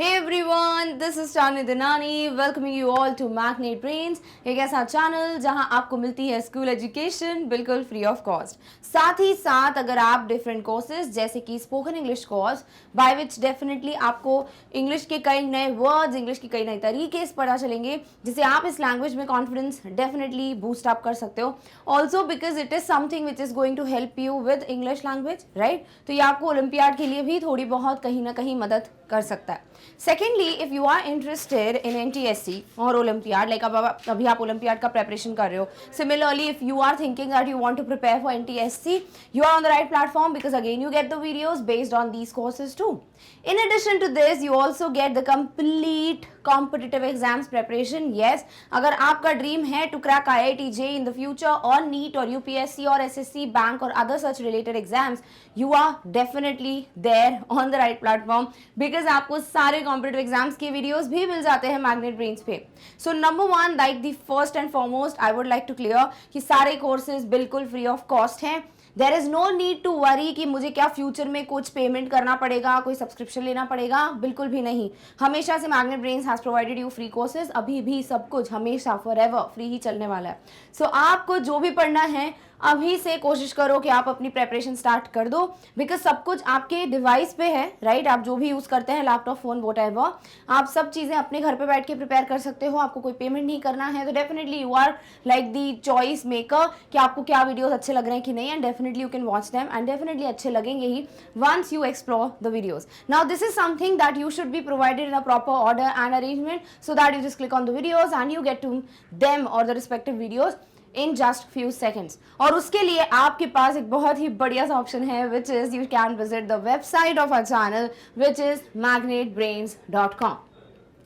Hey everyone, this is Chani Dinani, welcoming you all to Magnate Brains, एक ऐसा channel जहां आपको मिलती है स्कूल एजुकेशन बिल्कुल फ्री ऑफ कॉस्ट। साथ ही साथ अगर आप डिफरेंट कोर्सेज जैसे कि spoken English course by which definitely आपको इंग्लिश के कई नए वर्ड्स, इंग्लिश के कई नए तरीके पता चलेंगे जिससे आप इस लैंग्वेज में कॉन्फिडेंस डेफिनेटली बूस्ट अप कर सकते हो। Also because it is something which is going to help you with English language, right? तो ये आपको ओलंपियाड के लिए भी थोड़ी बहुत कहीं ना कहीं मदद कर सकता है। Secondly, if you are interested in NTSC और ओलंपियाड, लाइक अब अभी आप ओलंपियाड का प्रेपरेशन कर रहे हो, similarly if you are thinking that you want to prepare for NTSC, you are on the right platform because again you get the videos based on these courses too. In addition to this, you also get the complete competitive exams preparation. Yes, अगर आपका dream है to crack IIT JEE in the future or NEET or UPSC or SSC bank or other such related exams, you are definitely there on the right platform because आपको सारे competitive exams के videos भी मिल जाते हैं Magnet Brains पे। So number one, like the first and foremost, I would like to clear कि सारे courses बिल्कुल free of cost हैं। There is no need to worry कि मुझे क्या फ्यूचर में कुछ पेमेंट करना पड़ेगा, कोई सब्सक्रिप्शन लेना पड़ेगा, बिल्कुल भी नहीं। हमेशा से magnet brains has provided you free courses, अभी भी सब कुछ हमेशा फॉरएवर फ्री ही चलने वाला है। सो आपको जो भी पढ़ना है अभी से कोशिश करो कि आप अपनी प्रेपरेशन स्टार्ट कर दो बिकॉज सब कुछ आपके डिवाइस पे है, राइट? आप जो भी यूज़ करते हैं, लैपटॉप, फोन, व्हाटएवर, आप सब चीज़ें अपने घर पे बैठ के प्रिपेयर कर सकते हो। आपको कोई पेमेंट नहीं करना है, तो definitely you are like the choice maker कि आपको क्या वीडियोस अच्छे लग रहे हैं कि नहीं, and definitely you can watch them and definitely अच्छे लगेंगे ही once you explore the videos. Now this is something that you should be provided in a proper order and arrangement so that you just click on the videos and you get to them और the respective videos in just few seconds. और उसके लिए आपके पास एक बहुत ही बढ़िया सा option है which is you can visit the website of our channel which is magnetbrains.com.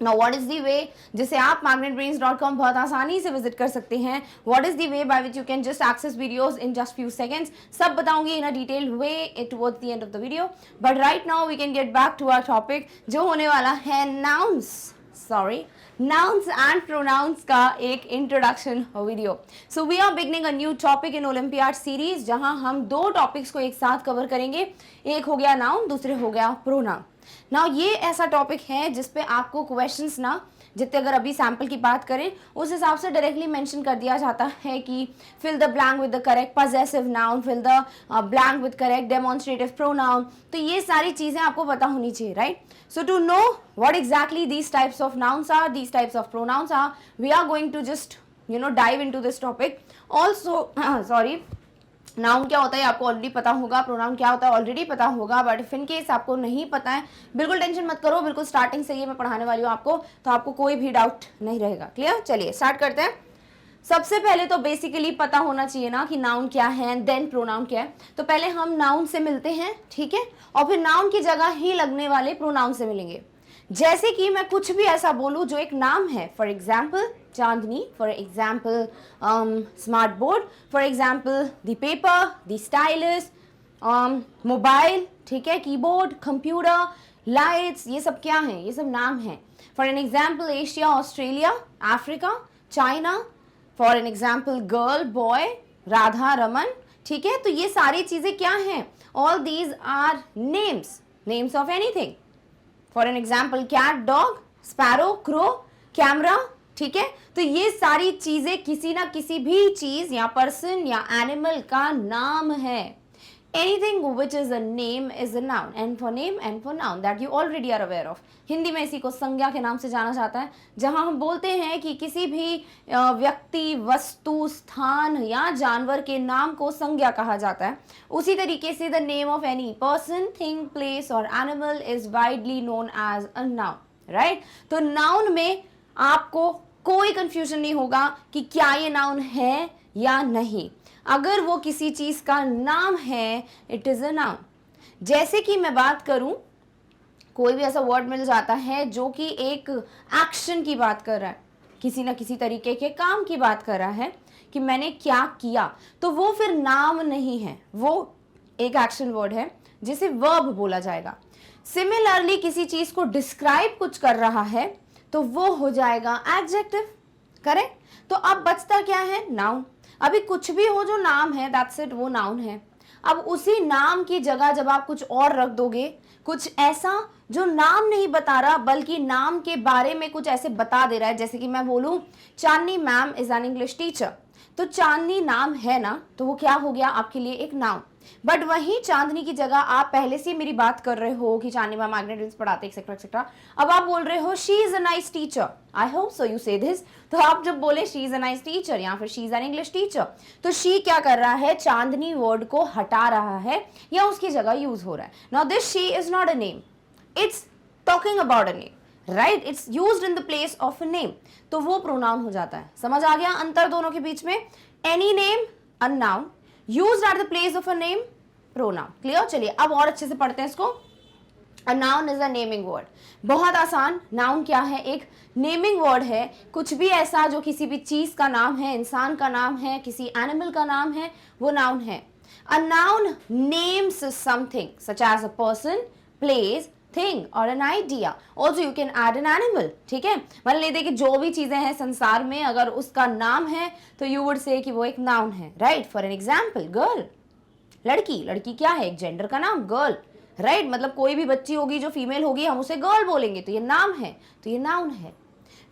Now what is the way जिसे आप magnetbrains.com बहुत आसानी से विजिट कर सकते हैं? What is the way by which you can just access videos in just few seconds? सब बताऊंगी in a detailed way towards the end of the video. But right now we can get back to our topic जो होने वाला है nouns and pronouns का एक introduction video. So we are beginning a new topic in Olympiad series जहां हम दो topics को एक साथ कवर करेंगे। एक हो गया नाउन, दूसरे हो गया प्रोनाउन। नाउ ये ऐसा टॉपिक है जिसपे आपको क्वेश्चंस ना जितने अगर अभी सैम्पल की बात करें उस हिसाब से डायरेक्टली मेंशन कर दिया जाता है कि fill the blank with the correct possessive noun, fill the blank with correct demonstrative pronoun. तो ये सारी चीज़ें आपको पता होनी चाहिए, right? So to know what exactly these types of nouns are, these types of pronouns are, we are going to just dive into this topic. Also sorry, noun क्या होता है आपको ऑलरेडी पता होगा, प्रोनाउन क्या होता है ऑलरेडी पता होगा, बट इफ इन केस आपको नहीं पता है बिल्कुल टेंशन मत करो, बिल्कुल स्टार्टिंग से ही मैं पढ़ाने वाली हूँ आपको, तो आपको कोई भी डाउट नहीं रहेगा। क्लियर? चलिए स्टार्ट करते हैं। सबसे पहले तो बेसिकली पता होना चाहिए ना कि नाउन क्या है, देन प्रोनाउन क्या है। तो पहले हम नाउन से मिलते हैं, ठीक है, और फिर नाउन की जगह ही लगने वाले प्रोनाउन से मिलेंगे। जैसे कि मैं कुछ भी ऐसा बोलूँ जो एक नाम है, for example Chandni, for example smart board, for example the paper, the stylus, mobile, ठीक है, कीबोर्ड, कंप्यूटर, लाइट्स, ये सब क्या हैं? ये सब नाम हैं। For an example Asia, Australia, Africa, China, for an example girl, boy, Radha, Raman, ठीक है। तो ये सारी चीजें क्या हैं? All these are names of anything. For an example cat, dog, sparrow, crow, camera, ठीक है। तो ये सारी चीजें किसी ना किसी भी चीज या पर्सन या एनिमल का नाम है। Anything which is a name is a noun, and for name and for noun that you already are aware of. Hindi में इसी को संज्ञा के नाम से जाना जाता है, जहां हम बोलते हैं कि किसी भी व्यक्ति, वस्तु, स्थान या जानवर के नाम को संज्ञा कहा जाता है। उसी तरीके से the name of any person, thing, place or animal is widely known as a noun, right? तो noun में आपको कोई कंफ्यूजन नहीं होगा कि क्या ये नाउन है या नहीं। अगर वो किसी चीज का नाम है, इट इज अ नाउन। जैसे कि मैं बात करूं, कोई भी ऐसा वर्ड मिल जाता है जो कि एक एक्शन की बात कर रहा है, किसी ना किसी तरीके के काम की बात कर रहा है कि मैंने क्या किया, तो वो फिर नाम नहीं है, वो एक एक्शन वर्ड है जिसे वर्ब बोला जाएगा। सिमिलरली किसी चीज को डिस्क्राइब कुछ कर रहा है तो वो हो जाएगा एडजेक्टिव, करेक्ट? तो अब बचता क्या है? नाउन। अभी कुछ भी हो जो नाम है, दैट्स इट, वो नाउन है। अब उसी नाम की जगह जब आप कुछ और रख दोगे, कुछ ऐसा जो नाम नहीं बता रहा बल्कि नाम के बारे में कुछ ऐसे बता दे रहा है। जैसे कि मैं बोलूं Chandni ma'am is an English teacher, तो चांदनी नाम है ना, तो वो क्या हो गया आपके लिए एक नाउन। बट वहीं चांदनी की जगह आप पहले से मेरी बात कर रहे हो कि चांदनी मैम मैग्नेट ड्रीम्स पढ़ाते एक्सेट्रा एक्सेट्रा, अब आप बोल रहे हो she is a nice teacher, I hope so you से दिस। तो आप जब बोले she is a nice teacher या फिर she is an English teacher, तो शी क्या कर रहा है, चांदनी वर्ड को हटा रहा है या उसकी जगह यूज हो रहा है। Now this she is not a name, it's talking about a name, right, it's used in the place of a name, तो वो प्रोनाउन हो जाता है। समझ आ गया अंतर दोनों के बीच में? Any name a noun, used at the place of a name pronoun. Clear? चलिए अब और अच्छे से पढ़ते हैं इसको। A noun is a naming word. बहुत आसान। नाउन क्या है? एक नेमिंग वर्ड है, कुछ भी ऐसा जो किसी भी चीज का नाम है, इंसान का नाम है, किसी एनिमल का नाम है, वो नाउन है। A noun names something such as a person, place, thing or an idea. Also you can add an animal. ठीक है? मान लेते कि जो भी चीजें हैं संसार में अगर उसका नाम है तो you would say कि वो एक नाउन है, right? For an example, girl, लड़की, लड़की क्या है? एक जेंडर का नाम, गर्ल, राइट, मतलब कोई भी बच्ची होगी जो फीमेल होगी हम उसे गर्ल बोलेंगे, तो ये नाम है, तो ये नाउन है।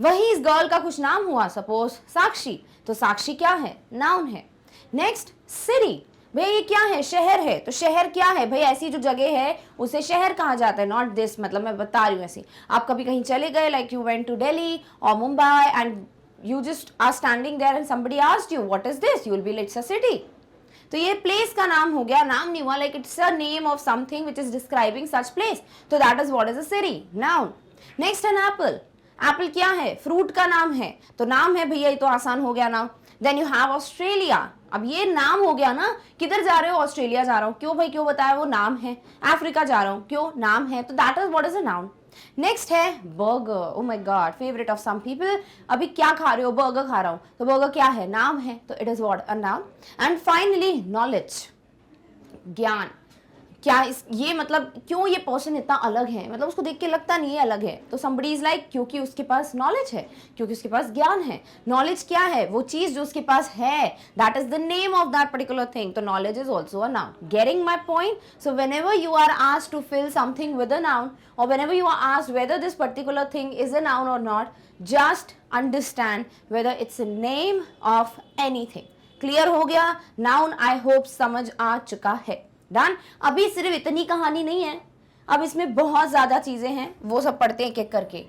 वही इस गर्ल का कुछ नाम हुआ, सपोज साक्षी, तो साक्षी क्या है? नाउन है। नेक्स्ट सिटी, भाई ये क्या है? शहर है, तो शहर क्या है भाई? ऐसी जो जगह है उसे शहर कहा जाता है, नॉट दिस, मतलब मैं बता रही हूँ ऐसे। आप कभी कहीं चले गए, like you went to Delhi और Mumbai and you just are standing there and somebody asked you what is this, you will be like it's a city. तो ये प्लेस का नाम हो गया, नाम नहीं हुआ, like it's a name of something which is describing such place, तो that is what is a city, noun. Next an apple, apple क्या है? फ्रूट का नाम है, तो नाम है भैया, ये तो आसान हो गया नाम। देन यू हैव ऑस्ट्रेलिया, अब ये नाम हो गया ना, किधर जा रहे हो? ऑस्ट्रेलिया जा रहा हूँ, क्यों भाई? क्यों बताया? वो नाम है। अफ्रीका जा रहा हूँ, क्यों? नाम है, तो that is what is a noun. Next है burger, oh my god, favourite of some people. अभी क्या खा रहे हो? बर्गर खा रहा हूँ, तो बर्गर क्या है? नाम है, तो it is what a noun. And finally knowledge, ज्ञान। क्या इस ये मतलब क्यों ये पर्सन इतना अलग है, मतलब उसको देख के लगता नहीं है अलग है, तो somebody is like क्योंकि उसके पास नॉलेज है, क्योंकि उसके पास ज्ञान है। नॉलेज क्या है? वो चीज जो उसके पास है, that is the name of that particular thing, तो knowledge is also a noun. Getting my point? So whenever you are asked to fill something with a noun or whenever you are asked whether this particular thing is a noun or not, just understand whether it's a name of anything. Clear हो गया? Noun I hope समझ आ चुका है। Done. अभी सिर्फ इतनी कहानी नहीं है, अब इसमें बहुत ज्यादा चीजें हैं, वो सब पढ़ते हैं एक एक करके।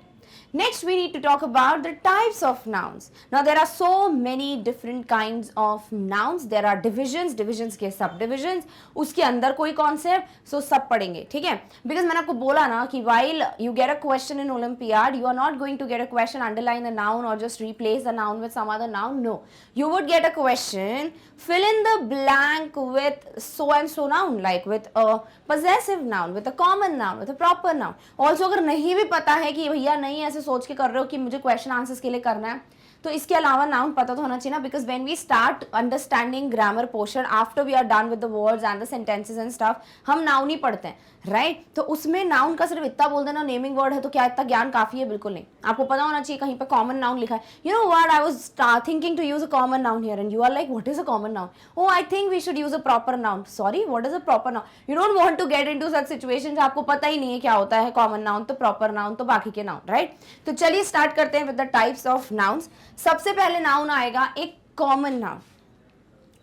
Next, we need to talk about the types of nouns. Now, there are so many different kinds of nouns. There are divisions, divisions के subdivisions. उसके अंदर कोई concept, so सब पढ़ेंगे, ठीक है? Because मैंने आपको बोला ना कि while you get a question in Olympiad, you are not going to get a question underline a noun or just replace the noun with some other noun. No, you would get a question, fill in the blank with so and so noun, like with a possessive noun, with a common noun, with a proper noun. Also, अगर नहीं भी पता है कि भैया नहीं ऐसे सोच के कर रहे हो कि मुझे क्वेश्चन आंसर्स के लिए करना है, तो इसके अलावा नाउन पता तो होना चाहिए ना, because when we start understanding grammar portion after we are done with the words and the sentences and stuff, हम नाउन ही पढ़ते हैं, राइट? तो उसमें नाउन का सिर्फ इतना बोल देना नेमिंग वर्ड है तो क्या इतना ज्ञान काफी है? बिल्कुल नहीं। आपको पता होना चाहिए कहीं पे कॉमन नाउन लिखा है। You know what, I was thinking to use a common noun here and you are like what is a common noun? Oh I think we should use a proper noun. Sorry, what is a proper noun? You don't want to get into such situations, आपको पता ही नहीं है क्या होता है common noun, तो proper noun, तो बाकी के नाउन, राइट? तो चलिए स्टार्ट करते हैं with the types of nouns. सबसे पहले नाउन आएगा एक कॉमन नाउन।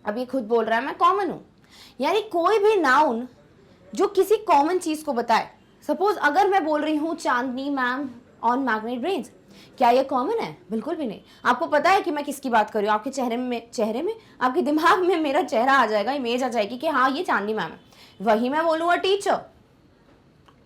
अब ये खुद बोल रहा है मैं कॉमन हूं, यानी कोई भी नाउन जो किसी कॉमन चीज को बताए। सपोज अगर मैं बोल रही हूं चांदनी मैम ऑन मैग्नेट ब्रेन्स, क्या ये कॉमन है? बिल्कुल भी नहीं। आपको पता है कि मैं किसकी बात कर रही हूँ? आपके चेहरे में आपके दिमाग में मेरा चेहरा आ जाएगा, इमेज आ जाएगी कि हाँ ये चांदनी मैम है। वही मैं बोलूँगा टीचर,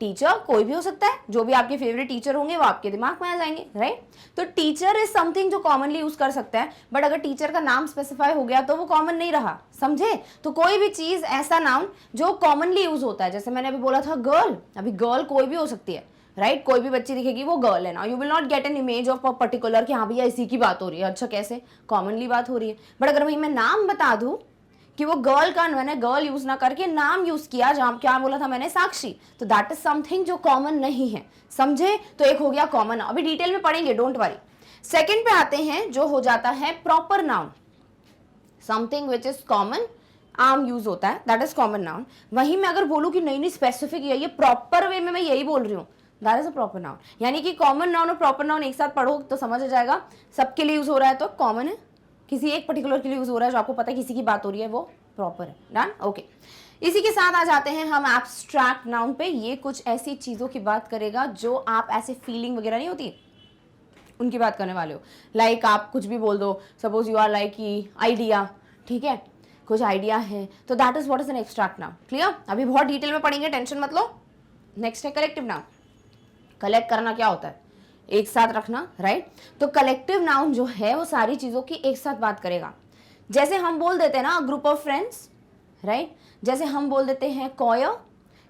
टीचर कोई भी हो सकता है, जो भी आपके फेवरेट टीचर होंगे वो आपके दिमाग में आ जाएंगे, राइट? तो टीचर इज समथिंग जो कॉमनली यूज कर सकते हैं, बट अगर टीचर का नाम स्पेसिफाई हो गया तो वो कॉमन नहीं रहा, समझे? तो कोई भी चीज ऐसा नाउन जो कॉमनली यूज होता है, जैसे मैंने अभी बोला था गर्ल, अभी गर्ल कोई भी हो सकती है, राइट? कोई भी बच्ची दिखेगी वो गर्ल है ना, you will not get an image of a particular कि हाँ भैया इसी की बात हो रही है। अच्छा कैसे? कॉमनली बात हो रही है। बट अगर वही मैं नाम बता दूं कि वो गर्ल का, मैंने गर्ल यूज ना करके नाम यूज किया, जहां क्या बोला था मैंने? साक्षी, तो दैट इज समथिंग जो कॉमन नहीं है, समझे? तो एक हो गया कॉमन। अभी डिटेल में पढ़ेंगे, डोंट वरी। सेकंड पे आते हैं जो हो जाता है proper noun, something which is common आम यूज होता है, दैट इज कॉमन नाउन। वहीं मैं अगर बोलूँ कि नहीं नहीं स्पेसिफिक है, ये प्रॉपर वे में मैं यही बोल रही हूँ, that is a proper noun. यानी कि कॉमन नाउन और प्रॉपर नाउन एक साथ पढ़ो तो समझ आ जाएगा, सबके लिए यूज हो रहा है तो कॉमन है, किसी एक पर्टिकुलर के लिए यूज हो रहा है जो आपको पता है किसी की बात हो रही है वो प्रॉपर है। Done, okay. इसी के साथ आ जाते हैं हम एब्स्ट्रैक्ट नाउन पे। ये कुछ ऐसी चीजों की बात करेगा जो आप ऐसे फीलिंग वगैरह नहीं होती उनकी बात करने वाले हो। लाइक आप कुछ भी बोल दो, सपोज यू आर लाइक की आइडिया, ठीक है, कुछ आइडिया है, तो that is what is an abstract noun. Clear? अभी बहुत डिटेल में पढ़ेंगे, टेंशन मत लो। नेक्स्ट है कलेक्टिव नाउन। कलेक्ट करना क्या होता है? एक साथ रखना, राइट? तो कलेक्टिव नाउन जो है वो सारी चीजों की एक साथ बात करेगा। जैसे हम बोल देते हैं ना ग्रुप ऑफ फ्रेंड्स, राइट? जैसे हम बोल देते हैं कॉयर,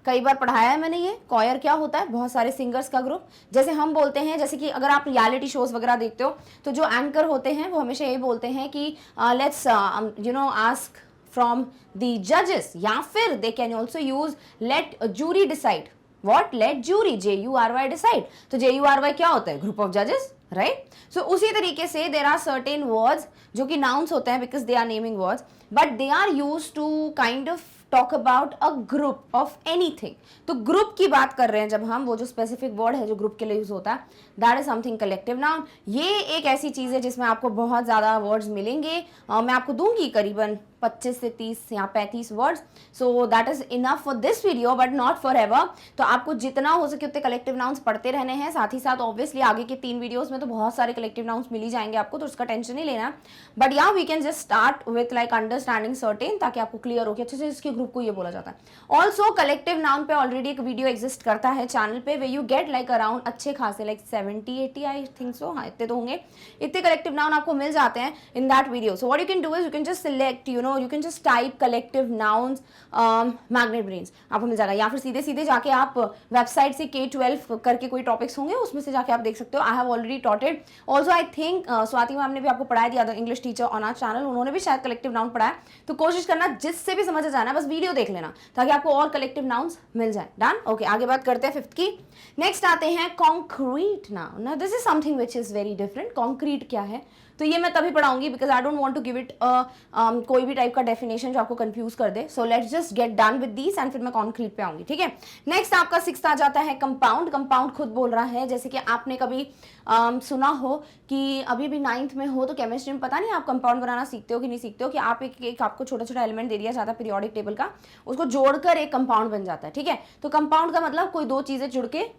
कई बार पढ़ाया है मैंने ये, कॉयर क्या होता है? बहुत सारे सिंगर्स का ग्रुप। जैसे हम बोलते हैं, जैसे कि अगर आप रियलिटी शोज वगैरह देखते हो तो जो एंकर होते हैं वो हमेशा यही बोलते हैं कि लेट्स आस्क फ्रॉम द जजेस, या फिर they can also use let jury decide. What? Let jury, JURY decide. तो JURY क्या होता है? ग्रुप ऑफ जजेस, राइट? सो उसी तरीके से देर आर सर्टेन वर्ड्स जो कि नाउन्स होते हैं because they are naming words, but they are use to kind of talk about a group of anything. तो ग्रुप की बात कर रहे हैं जब हम, वो जो स्पेसिफिक वर्ड है जो ग्रुप के लिए यूज होता है, that is something collective noun. ये एक ऐसी चीज है जिसमें आपको बहुत ज्यादा वर्ड्स मिलेंगे। मैं आपको दूंगी करीबन 25 से 30 या 35 words. So that is enough for this video but not for ever. तो आपको जितना हो सके उतने कलेक्टिव नाउन्स पढ़ते रहने हैं। साथ ही साथ ऑब्वियसली आगे के 3 वीडियोस में तो बहुत सारे कलेक्टिव नाउन्स मिल ही जाएंगे आपको, तो उसका टेंशन नहीं लेना। बट या we can just start with like understanding certain, ताकि आपको क्लियर हो कि अच्छे से इसके ग्रुप को ये बोला जाता है। ऑल्सो कलेक्टिव नाउन पे ऑलरेडी एक वीडियो एग्जिस्ट करता है चैनल पे, way you get like around अच्छे खासे लाइक 70-80 आई थिंक सो, हाँ इतने तो होंगे, इतने कलेक्टिव नाउन आपको मिल जाते हैं in that video. So what you can do is you can just select, you can just type collective nouns magnet brains, आपको मिल जाएगा। या फिर सीधे सीधे जाके आप वेबसाइट से K12 करके कोई टॉपिक्स होंगे उसमें से जाके आप देख सकते हो। I have already taught it. Also I think Swati ma'am ने भी आपको पढ़ाया दिया था, English teacher on our channel, उन्होंने भी शायद कलेक्टिव नाउन पढ़ाया। तो कोशिश करना जिससे भी समझ आ जाना, बस वीडियो देख लेना ताकि आपको और कलेक्टिव नाउन्स मिल जाए। Done, okay. आगे बात करते हैं 5th की। नेक्स्ट आते हैं concrete noun. Now this is something which is very different. Concrete क्या है तो ये मैं तभी पढ़ाऊंगी because I don't want to give it कोई भी टाइप का डेफिनेशन जो आपको कंफ्यूज कर दे। So let's just get done with this and फिर मैं कॉन्क्रीट पे आऊंगी, ठीक है? नेक्स्ट आपका 6th आ जाता है कंपाउंड। कंपाउंड खुद बोल रहा है, जैसे कि आपने कभी सुना हो कि अभी भी 9th में हो तो केमिस्ट्री में पता नहीं आप कंपाउंड बनाना सीखते हो कि नहीं सीखते हो, कि आप एक आपको छोटा छोटा एलिमेंट दे दिया जाता है पीरियोडिक टेबल का, उसको जोड़कर एक कंपाउंड बन जाता है, ठीक है? तो कंपाउंड का मतलब कोई 2 चीजें जुड़ के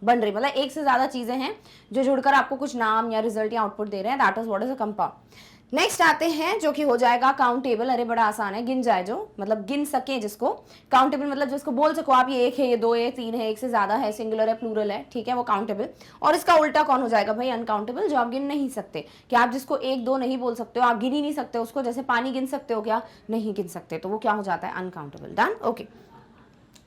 बन रही, मतलब एक से ज्यादा चीजें हैं जो जुड़कर आपको कुछ नाम या रिजल्ट या आउटपुट दे रहे हैं, that is what is a compound. Next आते हैं जो कि हो जाएगा काउंटेबल। अरे बड़ा आसान है, गिन जाए जो, मतलब गिन सके जिसको। काउंटेबल मतलब जिसको बोल सको आप ये 1 है, ये 2 है, 3 है, एक से ज्यादा है, सिंगुलर है, प्लूरल है, ठीक है, वो काउंटेबल। और इसका उल्टा कौन हो जाएगा भाई? अनकाउंटेबल, जो आप गिन नहीं सकते, कि आप जिसको 1 2 नहीं बोल सकते हो, आप गिन ही नहीं सकते उसको। जैसे पानी गिन सकते हो क्या? नहीं गिन सकते, तो वो क्या हो जाता है? अनकाउंटेबल। Done, okay.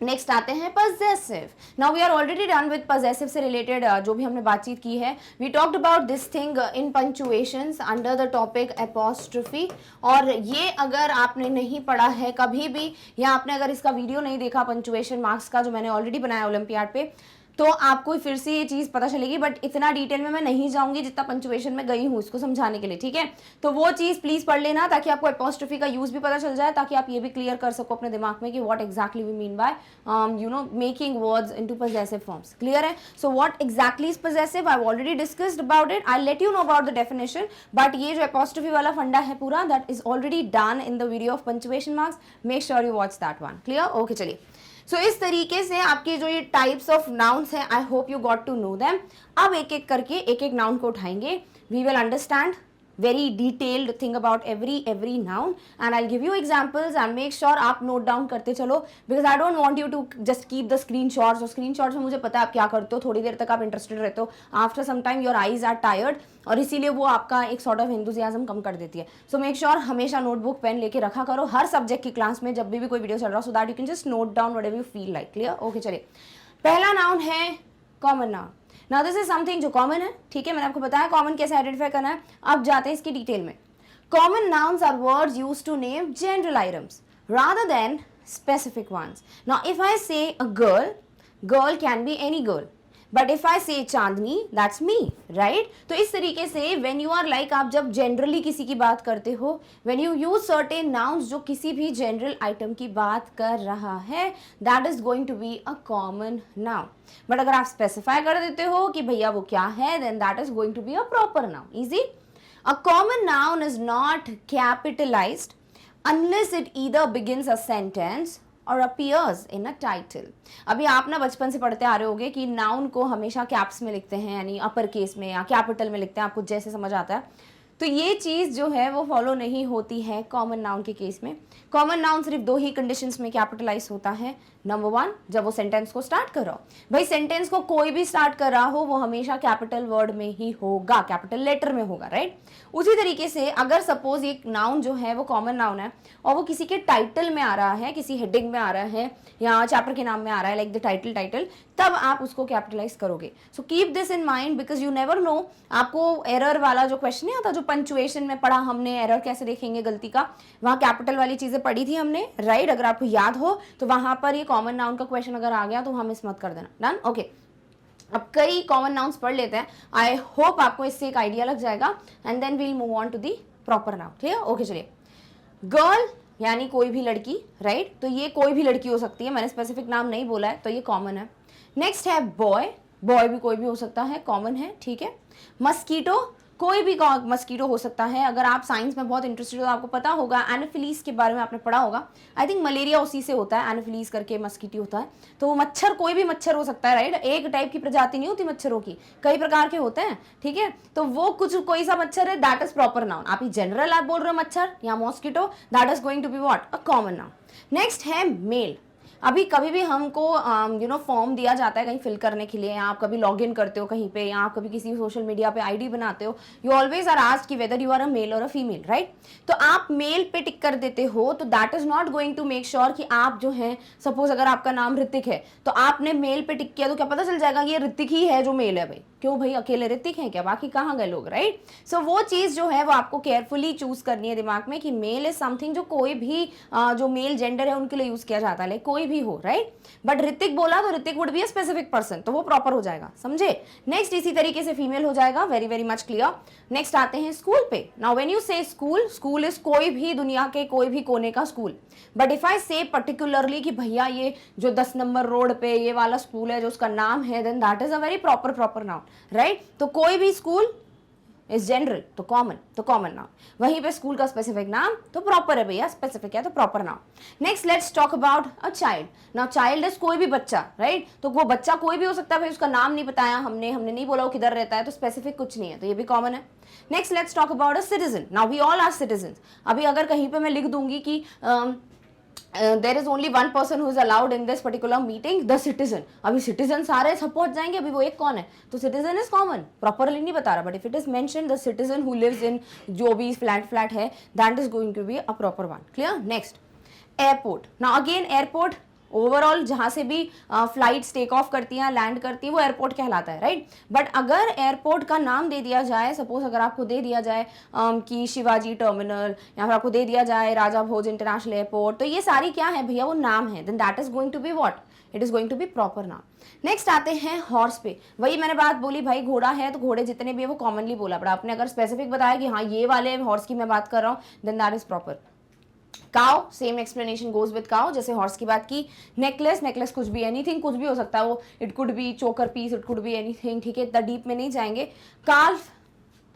नेक्स्ट आते हैं possessive. Now we are already done with possessive से रिलेटेड जो भी हमने बातचीत की है। We talked about this thing in punctuations under the topic apostrophe. और ये अगर आपने नहीं पढ़ा है कभी भी, या आपने अगर इसका वीडियो नहीं देखा पंक्चुएशन मार्क्स का जो मैंने ऑलरेडी बनाया ओलंपियाड पे, तो आपको फिर से ये चीज पता चलेगी। बट इतना डिटेल में मैं नहीं जाऊंगी जितना पंक्चुएशन में गई हूँ इसको समझाने के लिए, ठीक है? तो वो चीज प्लीज पढ़ लेना ताकि आपको एपोस्ट्रोफी का यूज भी पता चल जाए, ताकि आप ये भी क्लियर कर सको अपने दिमाग में कि what exactly we mean by making words into possessive forms. Clear है? So what exactly is possessive I already discussed about it, I let you know about the definition. But ये जो एपोस्ट्रोफी वाला फंडा है पूरा, that is already done in the video of punctuation marks. Make sure you watch that one. Clear? Okay, चलिए। So इस तरीके से आपके जो ये टाइप्स ऑफ नाउन्स हैं, I hope you got to know them. अब एक एक करके एक एक नाउन को उठाएंगे। We will understand very detailed thing about every noun and I'll give you examples and make sure आप note down करते चलो because I don't want you to just keep the screenshots। और screenshots में मुझे पता है आप क्या करते हो, थोड़ी देर तक आप interested रहते हो, after some time your eyes are tired और इसीलिए वो आपका एक sort of enthusiasm कम कर देती है। so make sure हमेशा नोटबुक पेन लेके रखा करो हर सब्जेक्ट की क्लास में जब भी कोई वीडियो चल रहा हो, so that you can just note down whatever you feel like। clear? okay, चलिए। पहला नाउन है common noun. Now this is something जो कॉमन है, ठीक है? मैंने आपको बताया कॉमन कैसे आइडेंटिफाई करना है। अब जाते हैं इसकी डिटेल में। Common nouns are words used to name general items rather than specific ones. Now if I say a girl, girl can be any girl, but if I से चांदनी दैट्स मी, राइट? तो इस तरीके से when you are like, आप जब generally किसी की बात करते हो, when you use certain nouns जो किसी भी जनरल आइटम की बात कर रहा है, that is going to be a common noun. But अगर आप स्पेसिफाई कर देते हो कि भैया वो क्या है, then that is going to be a proper noun. Easy. A common noun is not capitalised unless it either begins a sentence और appears in a title। अभी आप ना बचपन से पढ़ते आ रहे होगे कि नाउन को हमेशा कैप्स में लिखते हैं, यानी अपर केस में या कैपिटल में लिखते हैं, आपको जैसे समझ आता है। तो ये चीज़ जो है वो फॉलो नहीं होती है कॉमन नाउन के केस में। कॉमन नाउन सिर्फ दो ही कंडीशंस में कैपिटलाइज होता है। नंबर वन, जब वो सेंटेंस को स्टार्ट कर रहा हो। भाई सेंटेंस को कोई भी स्टार्ट कर रहा हो वो हमेशा कैपिटल वर्ड में ही होगा, कैपिटल लेटर में होगा, राइट? उसी तरीके से अगर सपोज एक नाउन जो है वो कॉमन नाउन है और वो किसी के टाइटल में आ रहा है, किसी हेडिंग में आ रहा है या चैप्टर के नाम में आ रहा है, लाइक द टाइटल, तब आप उसको कैपिटलाइज करोगे। So keep this in mind because you never know. आपको एरर वाला जो क्वेश्चन नहीं आता, जो पंचुएशन में पढ़ा हमने, एरर कैसे देखेंगे गलती का, वहाँ कैपिटल वाली चीजें पढ़ी थी हमने, राइट? अगर आपको याद हो तो वहां पर ये कॉमन नाउन का क्वेश्चन अगर आ गया तो वहां मिस मत कर देना। डन? ओके। अब कई कॉमन नाउन्स पढ़ लेते हैं। आई होप आपको इससे एक आइडिया लग जाएगा and then we'll move on to the proper noun. ठीक है? ओके, चलिए। गर्ल यानी कोई भी लड़की, राइट? तो ये कोई भी लड़की हो सकती है, मैंने स्पेसिफिक नाम नहीं बोला है, तो ये कॉमन है। नेक्स्ट है बॉय, बॉय भी कोई भी हो सकता है, कॉमन है, ठीक है। मस्कीटो, कोई भी मस्कीटो हो सकता है। अगर आप साइंस में बहुत इंटरेस्टेड हो तो आपको पता होगा, एनाफिलीज के बारे में आपने पढ़ा होगा। आई थिंक मलेरिया उसी से होता है, एनाफिलीज करके मस्कीटी होता है। तो वो मच्छर कोई भी मच्छर हो सकता है, राइट? एक टाइप की प्रजाति नहीं होती मच्छरों की, कई प्रकार के होते हैं, ठीक है? तो वो कुछ कोई सा मच्छर है, दैट इज प्रॉपर नाउन। आप जनरल आप बोल रहे हो मच्छर या mosquito, that is going to be what? A common noun. Next है मेल। अभी कभी भी हमको फॉर्म दिया जाता है कहीं फिल करने के लिए, या आप कभी लॉग इन करते हो कहीं पे, या आप कभी किसी सोशल मीडिया पे आईडी बनाते हो, यू ऑलवेज आर आस्क्ड कि whether you are a male और अ फीमेल, राइट? तो आप मेल पे टिक कर देते हो तो that is not going to make sure कि आप जो है, सपोज अगर आपका नाम ऋतिक है तो आपने मेल पे टिक किया तो क्या पता चल जाएगा कि ये ऋतिक ही है जो मेल है? भाई क्यों भाई, अकेले ऋतिक हैं क्या, बाकी कहाँ गए लोग, राइट? सो वो चीज जो है वो आपको केयरफुली चूज करनी है दिमाग में कि मेल इज समथिंग जो कोई भी जो मेल जेंडर है उनके लिए यूज किया जाता है, कोई भी हो, राइट? बट ऋतिक बोला तो Hrithik would be a specific person, तो वो प्रॉपर हो जाएगा, समझे? नेक्स्ट इसी तरीके से फीमेल हो जाएगा, very very much clear. Next आते हैं स्कूल पे। नाउ व्हेन यू से स्कूल, स्कूल इज कोई भी दुनिया के कोई भी कोने का स्कूल। बट इफ आई से पर्टिकुलरली कि भैया ये जो 10 नंबर रोड पे ये वाला स्कूल है जो उसका नाम है, then that is a very proper noun, right? तो कोई भी स्कूल इज जनरल तो कॉमन नाउन। वहीं पे स्कूल का स्पेसिफिक नाम तो प्रॉपर है भैया, स्पेसिफिक है तो proper noun. Next let's talk about a child. Now child is कोई भी बच्चा, राइट? तो वो बच्चा कोई भी हो सकता है, भाई उसका नाम नहीं बताया हमने नहीं बोला वो किधर रहता है, तो स्पेसिफिक कुछ नहीं है, तो ये भी कॉमन है। Next let's talk about a citizen. Now we all are citizen. अभी अगर कहीं पे मैं लिख दूंगी कि there is only one person who is allowed in this particular meeting, the citizen। अभी citizen सारे सब पहुंच जाएंगे, अभी वो एक कौन है? तो citizen is common, properly नहीं बता रहा, but if it is mentioned the citizen who lives in जो भी flat है, that is going to be a proper one। clear? next airport। now again airport overall जहाँ से भी फ्लाइट्स टेक ऑफ करती हैं, लैंड करती हैं, वो एयरपोर्ट कहलाता है, राइट? बट अगर एयरपोर्ट का नाम दे दिया जाए, सपोज अगर आपको दे दिया जाए कि शिवाजी टर्मिनल, या फिर आपको दे दिया जाए राजा भोज इंटरनेशनल एयरपोर्ट, तो ये सारी क्या है भैया? वो नाम है, then that is going to be what? It is going to be proper noun. Next आते हैं हॉर्स पे। वही मैंने बात बोली, भाई घोड़ा है तो घोड़े जितने भी है वो कॉमनली बोला, बट आपने अगर स्पेसिफिक बताया कि हाँ ये वाले हॉर्स की मैं बात कर रहा हूँ, then that is proper. Cow, same explanation goes with cow, जैसे हॉर्स की बात की। नेकलेस कुछ भी, एनीथिंग कुछ भी हो सकता है वो, it could be choker piece, it could be anything, ठीक है? इतना डीप में नहीं जाएंगे। काल्फ,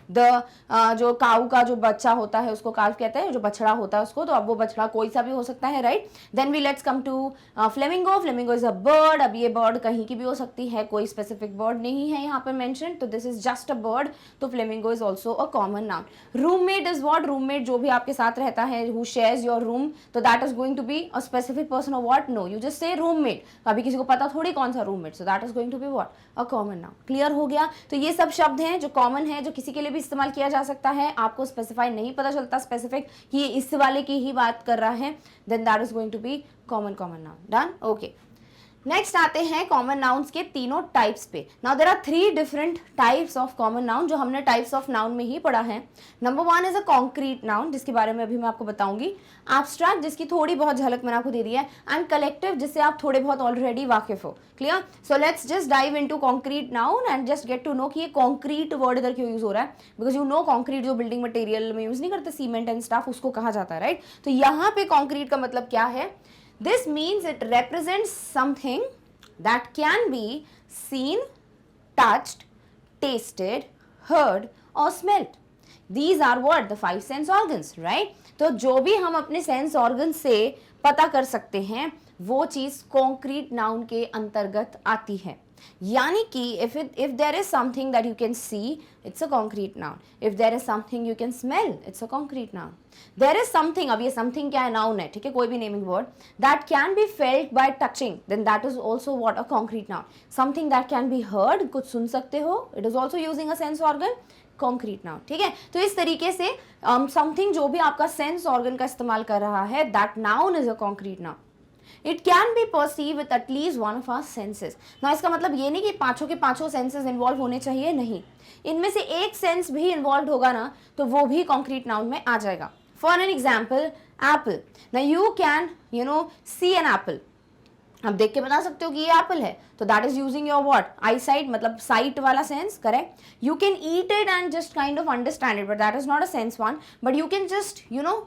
जो काऊ का जो बच्चा होता है उसको काल्फ कहते हैं, जो बछड़ा होता है उसको, तो अब वो बछड़ा कोई सा भी हो सकता है, right? Then we let's come to flamingo. Flamingo is a bird. अब ये बर्ड कहीं की भी हो सकती है, कोई स्पेसिफिक बर्ड नहीं है यहाँ पे मेंशन, तो this is just a bird, तो flamingo is also a common noun. Roommate is what? Roommate जो भी आपके साथ रहता है, हु शेयर्स योर रूम, तो that is going to be a specific person और what? No, you just say roommate. अभी किसी को पता थोड़ी कौन सा roommate, so that is going to be what? A common noun. Clear हो गया? तो ये सब शब्द हैं जो कॉमन है, जो किसी के लिए भी इस्तेमाल किया जा सकता है। आपको स्पेसिफाई नहीं पता चलता स्पेसिफिक कि ये इस वाले की ही बात कर रहा है, then that is going to be common noun. Done? Okay. Next आते हैं कॉमन नाउन्स के तीनों टाइप्स पे। Now there are 3 different types of common noun जो हमने टाइप्स ऑफ नाउन में ही पढ़ा है। Number 1 is a concrete noun, जिसके बारे में अभी मैं आपको बताऊंगी। एब्स्ट्रैक्ट, जिसकी थोड़ी बहुत झलक मैंने आपको दे दी है। एंड कलेक्टिव, जिससे आप थोड़े बहुत ऑलरेडी वाकिफ हो। Clear? So let's just dive into concrete noun and just get to know कि ये कॉन्क्रीट वर्ड इधर क्यों यूज हो रहा है। बिकॉज यू नो कॉन्क्रीट जो बिल्डिंग मटेरियल में यूज नहीं करते, सीमेंट एंड स्टफ, उसको कहा जाता है, राइट? तो यहाँ पे कॉन्क्रीट का मतलब क्या है? This means it represents something that can be seen, touched, tasted, heard or smelled. These are what? The 5 sense organs, right? तो जो भी हम अपने सेंस ऑर्गन से पता कर सकते हैं वो चीज कॉन्क्रीट नाउन के अंतर्गत आती है। यानी कि if there is something that you can see, it's a concrete noun. If there is something you can smell, it's a concrete noun. There is something, अब ये something क्या है? noun है, ठीक है, कोई भी naming word, that can be felt by touching, then that is also what? a concrete noun. Something that can be heard, कुछ सुन सकते हो, it is also using a sense organ, concrete noun, ठीक है। तो इस तरीके से समथिंग जो भी आपका सेंस ऑर्गन का इस्तेमाल कर रहा है, that noun is a concrete noun. It can be perceive with at least one of our senses. ना इसका मतलब ये नहीं कि पांचों के पांचों सेंसेस इन्वॉल्व होने चाहिए, नहीं, इनमें से एक सेंस भी इन्वॉल्व होगा ना तो वो भी कॉन्क्रीट नाउन में आ जाएगा। For an example, apple. ना you can see an apple, आप देख के बता सकते हो कि ये एप्पल है, तो that is using your what? I site, मतलब साइट वाला sense, correct. You can eat it and just kind of understand it, but that is not a sense one, but you can just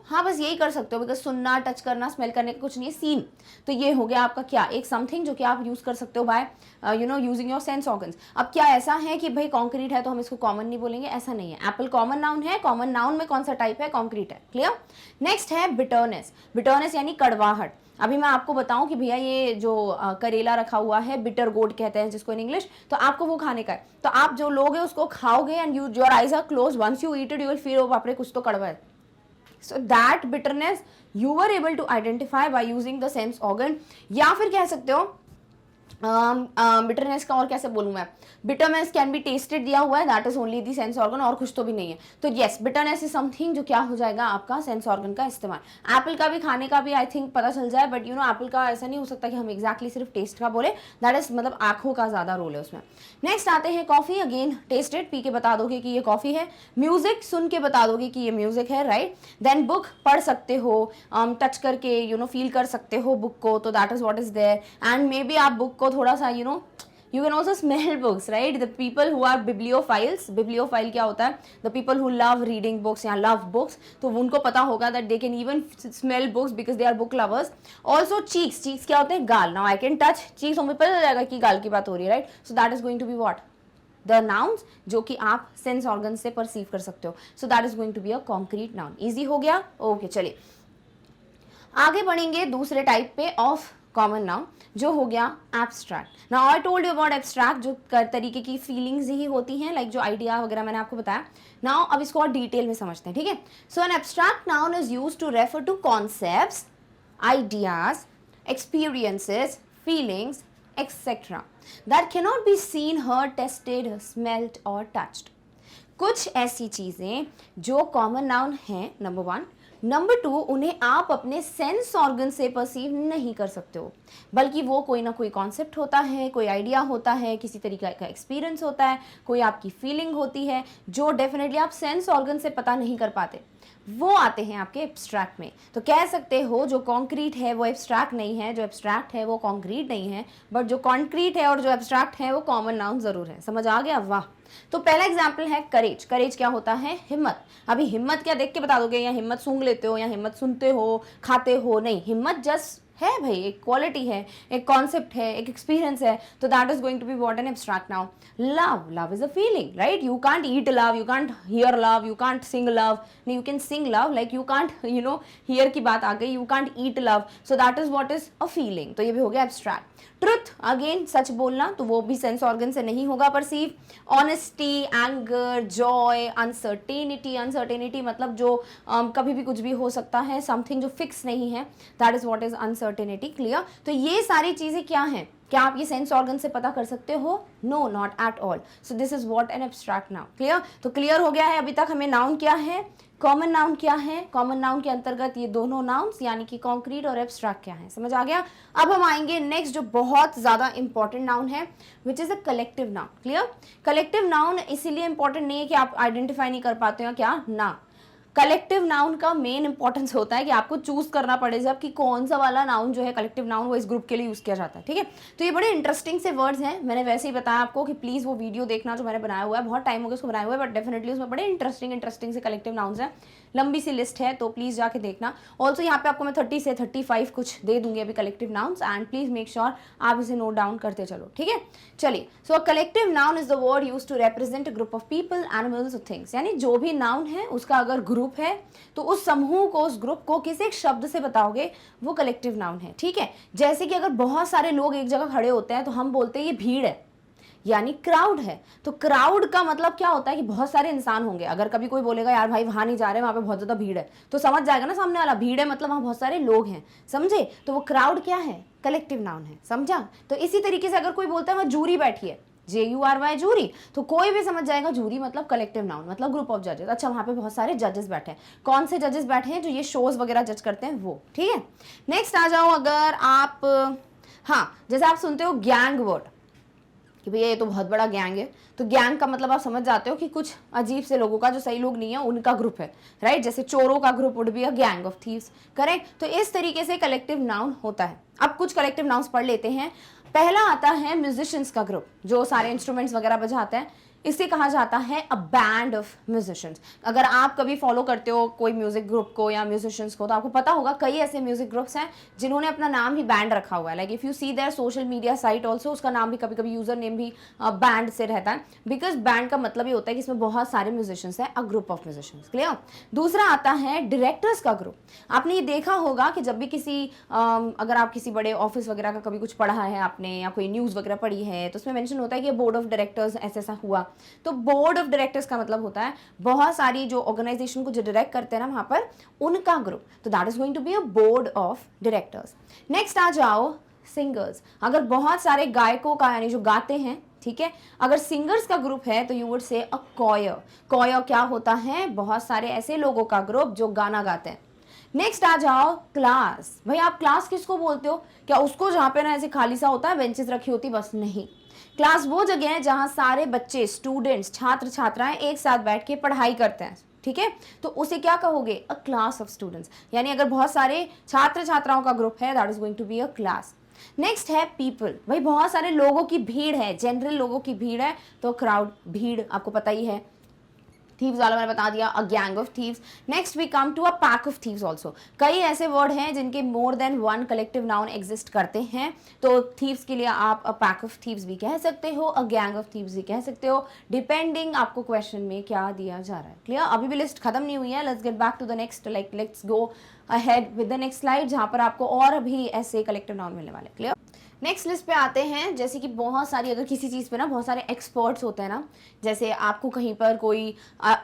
हाँ बस यही कर सकते हो, because सुनना, touch करना, स्मेल करने का कुछ नहीं है, सीन। तो ये हो गया आपका क्या? एक समथिंग जो कि आप यूज कर सकते हो by using your sense organs. अब क्या ऐसा है कि भाई कॉन्क्रीट है तो हम इसको कॉमन नहीं बोलेंगे? ऐसा नहीं है। एप्पल कॉमन नाउन है, कॉमन नाउन में कौन सा टाइप है? कॉन्क्रीट है। क्लियर? नेक्स्ट है बिटरनेस। बिटरनेस यानी कड़वाहट। अभी मैं आपको बताऊं कि भैया ये जो करेला रखा हुआ है, बिटर गोड कहते हैं जिसको इन इंग्लिश, तो आपको वो खाने का है, तो आप जो लोग हैं उसको खाओगे and your eyes are close, once you eat it you will feel, oh बाप रे कुछ तो कड़वा है। So that bitterness you were able to identify by using the sense organ. या फिर कह सकते हो बिटरनेस का और कैसे बोलूँ मैं? बिटरनेस कैन बी टेस्टेड दिया हुआ है, that is only the sense organ, और कुछ तो भी नहीं है। तो यस, बिटरनेस इज समथिंग जो क्या हो जाएगा आपका सेंस ऑर्गन का इस्तेमाल। एप्पल का भी खाने का भी आई थिंक पता चल जाए, बट एप्पल का ऐसा नहीं हो सकता कि हम एग्जैक्टली सिर्फ टेस्ट का बोले, दैट इज मतलब आंखों का ज्यादा रोल है उसमें। नेक्स्ट आते हैं कॉफी। अगेन टेस्टेड, पी के बता दोगे कि ये कॉफी है। म्यूजिक, सुन के बता दोगे कि ये म्यूजिक है, राइट। देन बुक, पढ़ सकते हो, टच करके फील कर सकते हो बुक को, तो that is what is there. And may be आप बुक को थोड़ा सा you can also smell books, right? The people who are bibliophiles, bibliophile क्या होता है? The people who love reading books या love books, तो उनको पता होगा that they can even smell books because they are book lovers. Also cheeks, cheeks क्या होते हैं? गाल। Now I can touch cheeks, हमें पता चल जाएगा कि गाल की बात हो रही है, right? So that is going to be what? The nouns जो कि आप सेंस ऑर्गन से परसीव कर सकते हो। So that is going to be a concrete noun. Easy हो गया? ओके, चलिए आगे बढ़ेंगे दूसरे टाइप पे ऑफ कॉमन नाउन, जो हो गया abstract. Now I told you about abstract, जो तरीके की फीलिंग्स ही होती हैं, लाइक जो आइडिया वगैरह मैंने आपको बताया। नाउ अब इसको और डिटेल में समझते हैं, ठीक है। So an abstract noun is used to refer to concepts, ideas, experiences, feelings etcetera that can not be seen, heard, tasted, smelled और टच्ड। कुछ ऐसी चीजें जो कॉमन नाउन हैं, नंबर 1। नंबर 2, उन्हें आप अपने सेंस ऑर्गन से परसीव नहीं कर सकते हो, बल्कि वो कोई ना कोई कॉन्सेप्ट होता है, कोई आइडिया होता है, किसी तरीके का एक्सपीरियंस होता है, कोई आपकी फीलिंग होती है जो डेफिनेटली आप सेंस ऑर्गन से पता नहीं कर पाते, वो आते हैं आपके एब्स्ट्रैक्ट में। तो कह सकते हो जो कॉन्क्रीट है वो एब्स्ट्रैक्ट नहीं है, जो एब्स्ट्रैक्ट है वो कॉन्क्रीट नहीं है, बट जो कॉन्क्रीट है और जो एब्स्ट्रैक्ट है वो कॉमन नाउन जरूर है। समझ आ गया? वाह। तो पहला एग्जाम्पल है करेज। करेज क्या होता है? हिम्मत। अभी हिम्मत क्या देख के बता दोगे, या हिम्मत सूंघ लेते हो, या हिम्मत सुनते हो, खाते हो? नहीं, हिम्मत जस्ट है भाई, एक क्वालिटी है, एक कॉन्सेप्ट है, एक एक्सपीरियंस है, तो that is going to be what? An abstract noun. Love, love is a feeling, right? You can't eat love, you can't hear love, you can't sing love. नहीं, you can sing love, like you can't hear की बात आ गई, you can't eat love, so that is what is a feeling. तो ये भी हो गया एब्स्ट्रैक्ट। ट्रुथ, अगेन सच बोलना, तो वो भी सेंस ऑर्गन से नहीं होगा perceive. Honesty, anger, Joy, uncertainty, uncertainty मतलब जो कभी भी कुछ भी हो सकता है, समथिंग जो फिक्स नहीं है, that is what is uncertainty. Clear? तो ये सारी चीजें क्या हैं? क्या आप ये सेंस ऑर्गन से पता कर सकते हो? No, not at all. So this is what an abstract noun. Clear? तो क्लियर हो गया है अभी तक हमें नाउन क्या है, कॉमन नाउन क्या है, कॉमन नाउन के अंतर्गत ये दोनों नाउन्स यानी कि कॉन्क्रीट और एब्स्ट्रैक्ट क्या है, समझ आ गया. अब हम आएंगे नेक्स्ट जो बहुत ज्यादा इंपॉर्टेंट नाउन है, which is a collective noun. Clear? Collective noun इसीलिए इंपॉर्टेंट नहीं है कि आप आइडेंटिफाई नहीं कर पाते हो क्या ना. कलेक्टिव नाउन का मेन इंपॉर्टेंस होता है कि आपको चूज करना पड़े जब कि कौन सा वाला नाउन जो है कलेक्टिव नाउन वो इस ग्रुप के लिए यूज किया जाता है. ठीक है, तो ये बड़े इंटरेस्टिंग से वर्ड्स हैं. मैंने वैसे ही बताया आपको कि प्लीज वो वीडियो देखना जो मैंने बनाया हुआ है, बहुत टाइम हो गया उसको बनाया हुआ है, बट डेफिनेटली उसमें बड़े इंटरेस्टिंग से कलेक्टिव नाउन्स हैं. लंबी सी लिस्ट है तो प्लीज जाके देखना. ऑल्सो यहाँ पे आपको मैं 30 से 35 कुछ दे दूंगी अभी collective nouns, and please make sure आप इसे नोट डाउन करते चलो. ठीक है, चलिए. So collective noun is the word use to represent group of people, animals और थिंग्स. यानी जो भी नाउन है उसका अगर ग्रुप है तो उस समूह को, उस ग्रुप को किसी एक शब्द से बताओगे वो कलेक्टिव नाउन है. ठीक है, जैसे कि अगर बहुत सारे लोग एक जगह खड़े होते हैं तो हम बोलते हैं ये भीड़ है, यानी क्राउड है. तो क्राउड का मतलब क्या होता है कि बहुत सारे इंसान होंगे. अगर कभी कोई बोलेगा यार भाई वहां नहीं जा रहे, वहां पे बहुत ज्यादा भीड़ है, तो समझ जाएगा ना सामने वाला भीड़ है मतलब वहां बहुत सारे लोग हैं. समझे? तो वो क्राउड क्या है? कलेक्टिव नाउन है. समझा? तो इसी तरीके से अगर कोई बोलता है वहां जूरी बैठी है, JURY जूरी, तो कोई भी समझ जाएगा जूरी मतलब कलेक्टिव नाउन, मतलब ग्रुप ऑफ जजेस. अच्छा, वहां पे बहुत सारे जजेस बैठे हैं. कौन से जजेस बैठे हैं? जो ये शोज वगैरह जज करते हैं वो. ठीक है, नेक्स्ट आ जाओ. अगर आप, हाँ, जैसे आप सुनते हो गैंग वर्ड कि भैया ये तो बहुत बड़ा गैंग है, तो गैंग का मतलब आप समझ जाते हो कि कुछ अजीब से लोगों का, जो सही लोग नहीं है उनका ग्रुप है. राइट? जैसे चोरों का group would be a gang of thieves. Correct? तो इस तरीके से कलेक्टिव नाउन होता है. अब कुछ कलेक्टिव नाउन्स पढ़ लेते हैं. पहला आता है म्यूजिशियंस का ग्रुप, जो सारे इंस्ट्रूमेंट्स वगैरह बजाते हैं. इसे कहा जाता है अ बैंड ऑफ म्यूजिशियंस. अगर आप कभी फॉलो करते हो कोई म्यूजिक ग्रुप को या म्यूजिशियंस को तो आपको पता होगा कई ऐसे म्यूजिक ग्रुप्स हैं जिन्होंने अपना नाम ही बैंड रखा हुआ है. Like if you see their social media site also, उसका नाम भी कभी कभी यूजर नेम भी बैंड से रहता है, बिकॉज बैंड का मतलब ये होता है कि इसमें बहुत सारे म्यूजिशियंस हैं, अ ग्रुप ऑफ म्यूजिशियंस. क्लियर? दूसरा आता है डायरेक्टर्स का ग्रुप. आपने ये देखा होगा कि जब भी किसी अगर आप किसी बड़े ऑफिस वगैरह का कभी कुछ पढ़ा है आपने या कोई न्यूज़ वगैरह पढ़ी है तो उसमें मेंशन होता है कि बोर्ड ऑफ डायरेक्टर्स ऐसा हुआ. तो बोर्ड ऑफ डायरेक्टर्स का मतलब होता है बहुत सारी जो ऑर्गेनाइजेशन को जो डायरेक्ट करते हैं ना वहां पर, उनका ग्रुप. तो that is going to be a board of directors. Next आ जाओ सिंगर्स. अगर बहुत सारे गायकों का यानी जो गाते हैं, ठीक है, अगर सिंगर्स का ग्रुप है तो you would say a coir. Coir क्या होता है? बहुत सारे ऐसे लोगों का ग्रुप जो गाना गाते हैं. नेक्स्ट आ जाओ क्लास. भाई आप क्लास किसको बोलते हो? क्या उसको जहां पे ना ऐसे खाली सा होता है, बेंचेस रखी होती, बस नहीं. क्लास वो जगह है जहां सारे बच्चे, स्टूडेंट्स, छात्र छात्राएं एक साथ बैठ के पढ़ाई करते हैं. ठीक है, तो उसे क्या कहोगे? A class of students. यानी अगर बहुत सारे छात्र छात्राओं का ग्रुप है, that is going to be a class. Next है पीपल. भाई बहुत सारे लोगों की भीड़ है, जनरल लोगों की भीड़ है, तो क्राउड, भीड़ आपको पता ही है. थीव्स वाला मैंने बता दिया, a gang of thieves. Next we come to a pack of thieves also. कई ऐसे वर्ड हैं जिनके more than one collective noun exist करते हैं. तो थीव्स के लिए आप अ पैक ऑफ थीव्स भी कह सकते हो, अ गैंग ऑफ थीव्स भी कह सकते हो, डिपेंडिंग आपको क्वेश्चन में क्या दिया जा रहा है. क्लियर? अभी भी लिस्ट खत्म नहीं हुई है. Let's get back to the next, like let's go ahead with the next slide जहां पर आपको और भी ऐसे कलेक्टिव नाउन मिलने वाले. क्लियर? नेक्स्ट लिस्ट पे आते हैं. जैसे कि बहुत सारी, अगर किसी चीज़ पे ना बहुत सारे एक्सपर्ट्स होते हैं ना, जैसे आपको कहीं पर कोई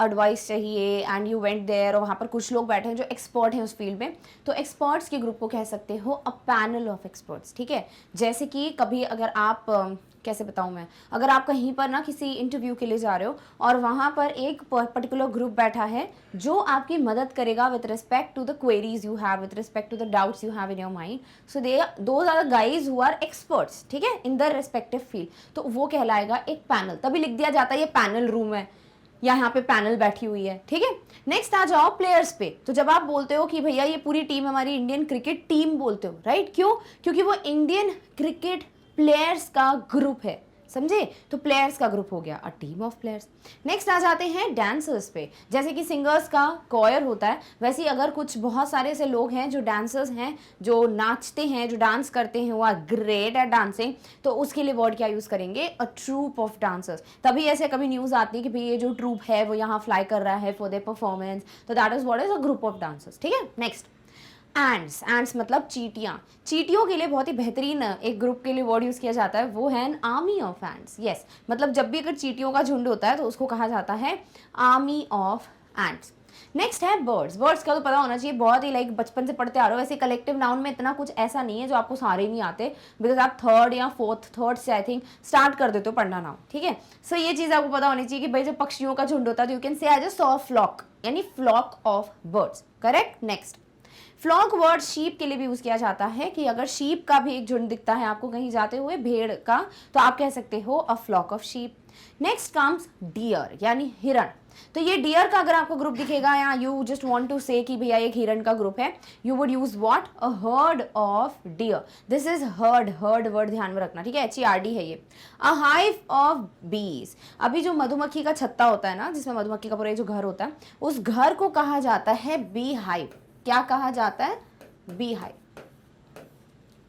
एडवाइस चाहिए एंड यू वेंट देयर और वहाँ पर कुछ लोग बैठे हैं जो एक्सपर्ट हैं उस फील्ड में, तो एक्सपर्ट्स के ग्रुप को कह सकते हो अ पैनल ऑफ एक्सपर्ट्स. ठीक है, जैसे कि कभी अगर आप कैसे बताऊं मैं, अगर आप कहीं पर ना किसी इंटरव्यू के लिए जा रहे हो और वहाँ पर एक पर्टिकुलर ग्रुप बैठा है जो आपकी मदद करेगा with respect to the queries you have, with respect to the doubts you have in your mind. So those are the guys who are experts. ठीक है, इन द रिस्पेक्टिव फील्ड. तो वो कहलाएगा एक पैनल. तभी लिख दिया जाता है ये पैनल रूम है या यहाँ पे पैनल बैठी हुई है. ठीक है, नेक्स्ट आ जाओ प्लेयर्स पे. तो जब आप बोलते हो कि भैया ये पूरी टीम हमारी इंडियन क्रिकेट टीम बोलते हो, राइट? क्यों? क्योंकि वो इंडियन क्रिकेट प्लेयर्स का ग्रुप है. समझे? तो प्लेयर्स का ग्रुप हो गया a team of players. Next आ जाते हैं डांसर्स पे. जैसे कि सिंगर्स का कॉयर होता है, वैसे ही अगर कुछ बहुत सारे ऐसे लोग हैं जो डांसर्स हैं, जो नाचते हैं, जो डांस करते हैं, वो आर ग्रेट एट डांसिंग, तो उसके लिए वर्ड क्या यूज करेंगे? अ ट्रूप ऑफ डांसर्स. तभी ऐसे कभी न्यूज आती है कि भाई ये जो ट्रूप है वो यहाँ फ्लाई कर रहा है फॉर देयर परफॉर्मेंस, तो that is what is a group of dancers. ठीक है, नेक्स्ट एंड्स. एंड्स मतलब चींटियां. चींटियों के लिए बहुत ही बेहतरीन एक ग्रुप के लिए वर्ड यूज किया जाता है, वो है an army of ends. Yes, मतलब जब भी अगर चींटियों का झुंड होता है तो उसको कहा जाता है आर्मी ऑफ एंड्स. नेक्स्ट है बर्ड्स। बर्ड्स का तो पता होना चाहिए, बहुत ही लाइक बचपन से पढ़ते आ रहे हो। वैसे कलेक्टिव नाउन में इतना कुछ ऐसा नहीं है जो आपको सारे नहीं आते, बिकॉज आप थर्ड से आई थिंक स्टार्ट कर देते हो पढ़ना नाउन, ठीक है। सो ये चीज़ आपको पता होनी चाहिए कि भाई जो पक्षियों का झुंड होता है, you can say as a so flock, यानी flock of birds, correct. Next, flock word sheep के लिए भी यूज किया जाता है कि अगर शीप का भी एक झुंड दिखता है आपको कहीं जाते हुए, भेड़ का, तो आप कह सकते हो a flock of sheep. Next comes deer, यानी हिरण। तो ये डियर का अगर आपको ग्रुप दिखेगा या यू जस्ट वांट टू से कि भैया एक हिरण का ग्रुप है, you would use what, a herd of dear. This is heard, heard word ध्यान में रखना, ठीक है, HERD है ये। अ हाइव ऑफ बीज, अभी जो मधुमक्खी का छत्ता होता है ना, जिसमें मधुमक्खी का पूरा जो घर होता है, उस घर को कहा जाता है बी हाइव। क्या कहा जाता है, बी हाइव,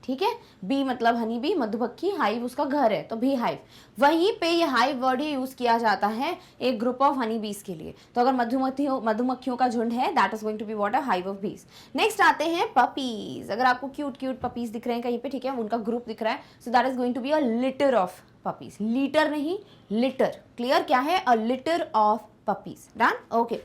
ठीक है। बी मतलब हनी बी, मधुमक्खी, हाइव उसका घर है, तो बी हाइव। वहीं पे ये हाइव वर्ड ही यूज किया जाता है एक ग्रुप ऑफ हनी बीज के लिए। तो अगर मधुमक्खियों का झुंड है, that is going to be what, a hive of bees. Next आते हैं पपीज। अगर आपको क्यूट क्यूट पपीज दिख रहे हैं कहीं पे, ठीक है, उनका ग्रुप दिख रहा है, so that is going to be a litter of puppies. Litre नहीं, लिटर, क्लियर, क्या है, a litter of puppies, done, okay.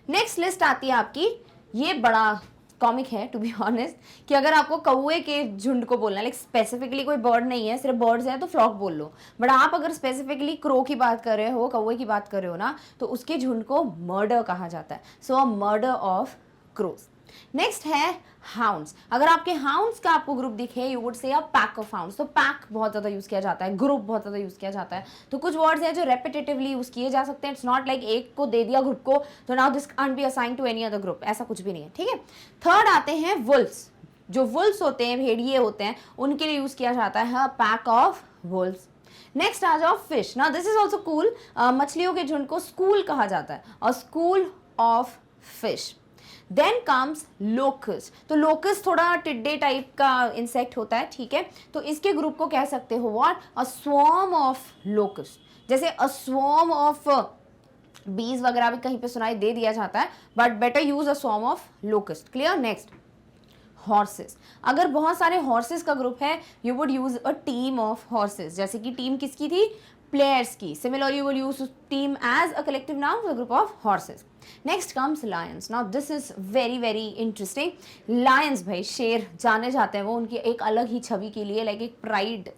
Next list आती है आपकी, ये बड़ा कॉमिक है टू बी ऑनेस्ट, कि अगर आपको कौए के झुंड को बोलना है, लाइक स्पेसिफिकली कोई बर्ड नहीं है, सिर्फ बर्ड्स है तो फ्लॉक बोल लो, बट आप अगर स्पेसिफिकली क्रो की बात कर रहे हो, कौए की बात कर रहे हो ना, तो उसके झुंड को मर्डर कहा जाता है। So a murder of crows. Next है हाउंड्स। अगर आपके हाउंड्स का आपको ग्रुप दिखे, you would say a pack of hounds. तो पैक बहुत ज्यादा यूज किया जाता है, ग्रुप बहुत ज्यादा यूज किया जाता है। तो कुछ वर्ड्स हैं जो रेपिटेटिवली यूज किए जा सकते हैं। इट्स नॉट लाइक एक को दे दिया ग्रुप को तो now this can't be assign to any other group, ऐसा कुछ भी नहीं है, ठीक है। थर्ड आते हैं वुल्फ्स। जो वुल्फ्स होते हैं, भेड़िए होते हैं, उनके लिए यूज किया जाता है पैक ऑफ वुल्फ्स। नेक्स्ट आ जाओ फिश। ना दिस इज ऑल्सो कूल। मछलियों के झुंड को स्कूल कहा जाता है, और school of fish. Then comes locust. तो लोकस्ट थोड़ा टिड्डे टाइप का इंसेक्ट होता है, ठीक है, तो इसके ग्रुप को कह सकते हो what, a swarm of locust. जैसे अ स्वॉर्म ऑफ बीज वगैरह भी कहीं पे सुनाई दे दिया जाता है, but better use a swarm of locust, clear. Next, horses. अगर बहुत सारे हॉर्सेस का ग्रुप है, you would use a team of horses. जैसे कि टीम किसकी थी, प्लेयर्स की। Similarly, you will use team as a collective noun for a group of horses. Next comes lions. Now this is very very interesting. Lions भाई शेर जाने जाते हैं वो उनकी एक अलग ही छवि के लिए, लाइक एक प्राइड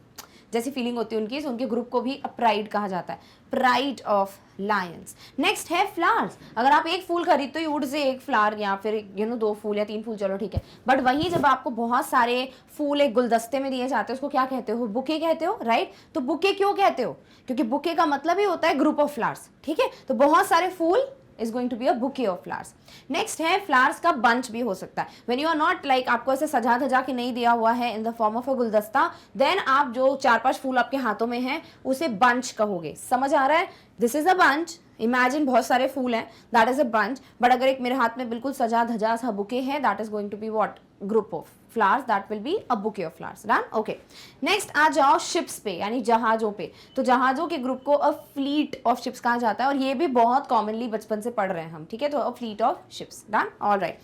जैसी फीलिंग होती है उनकी, उनके ग्रुप को भी प्राइड कहा जाता है, प्राइड ऑफ लायंस। नेक्स्ट है फ्लावर्स। अगर आप एक फूल खरीदते हो, यू वुड से एक फ्लावर, या फिर दो फूल या तीन फूल, चलो ठीक है, बट वहीं जब आपको बहुत सारे फूल एक गुलदस्ते में दिए जाते हैं, उसको क्या कहते हो, बुके कहते हो, राइट। तो बुके क्यों कहते हो, क्योंकि बुके का मतलब ही होता है ग्रुप ऑफ फ्लावर्स, ठीक है। तो बहुत सारे फूल is going to be a bouquet of flowers. Next है flowers का bunch भी हो सकता है। When you are not like आपको ऐसे सजा धजा के नहीं दिया हुआ है in the form of a गुलदस्ता, then आप जो 4-5 फूल आपके हाथों में हैं उसे bunch कहोगे। समझ आ रहा है, this is a bunch। Imagine बहुत सारे फूल हैं, that is a bunch, but अगर एक मेरे हाथ में बिल्कुल सजा धजा सा बुके है, that is going to be what, group of flowers, that will be a bouquet of flowers, done, okay. Next आ जाओ शिप्स पे, यानी जहाजों पे। तो जहाजों के ग्रुप को अ फ्लीट ऑफ शिप्स कहा जाता है, और ये भी बहुत कॉमनली बचपन से पढ़ रहे हैं हम, ठीक है। तो a fleet of ships, done, alright.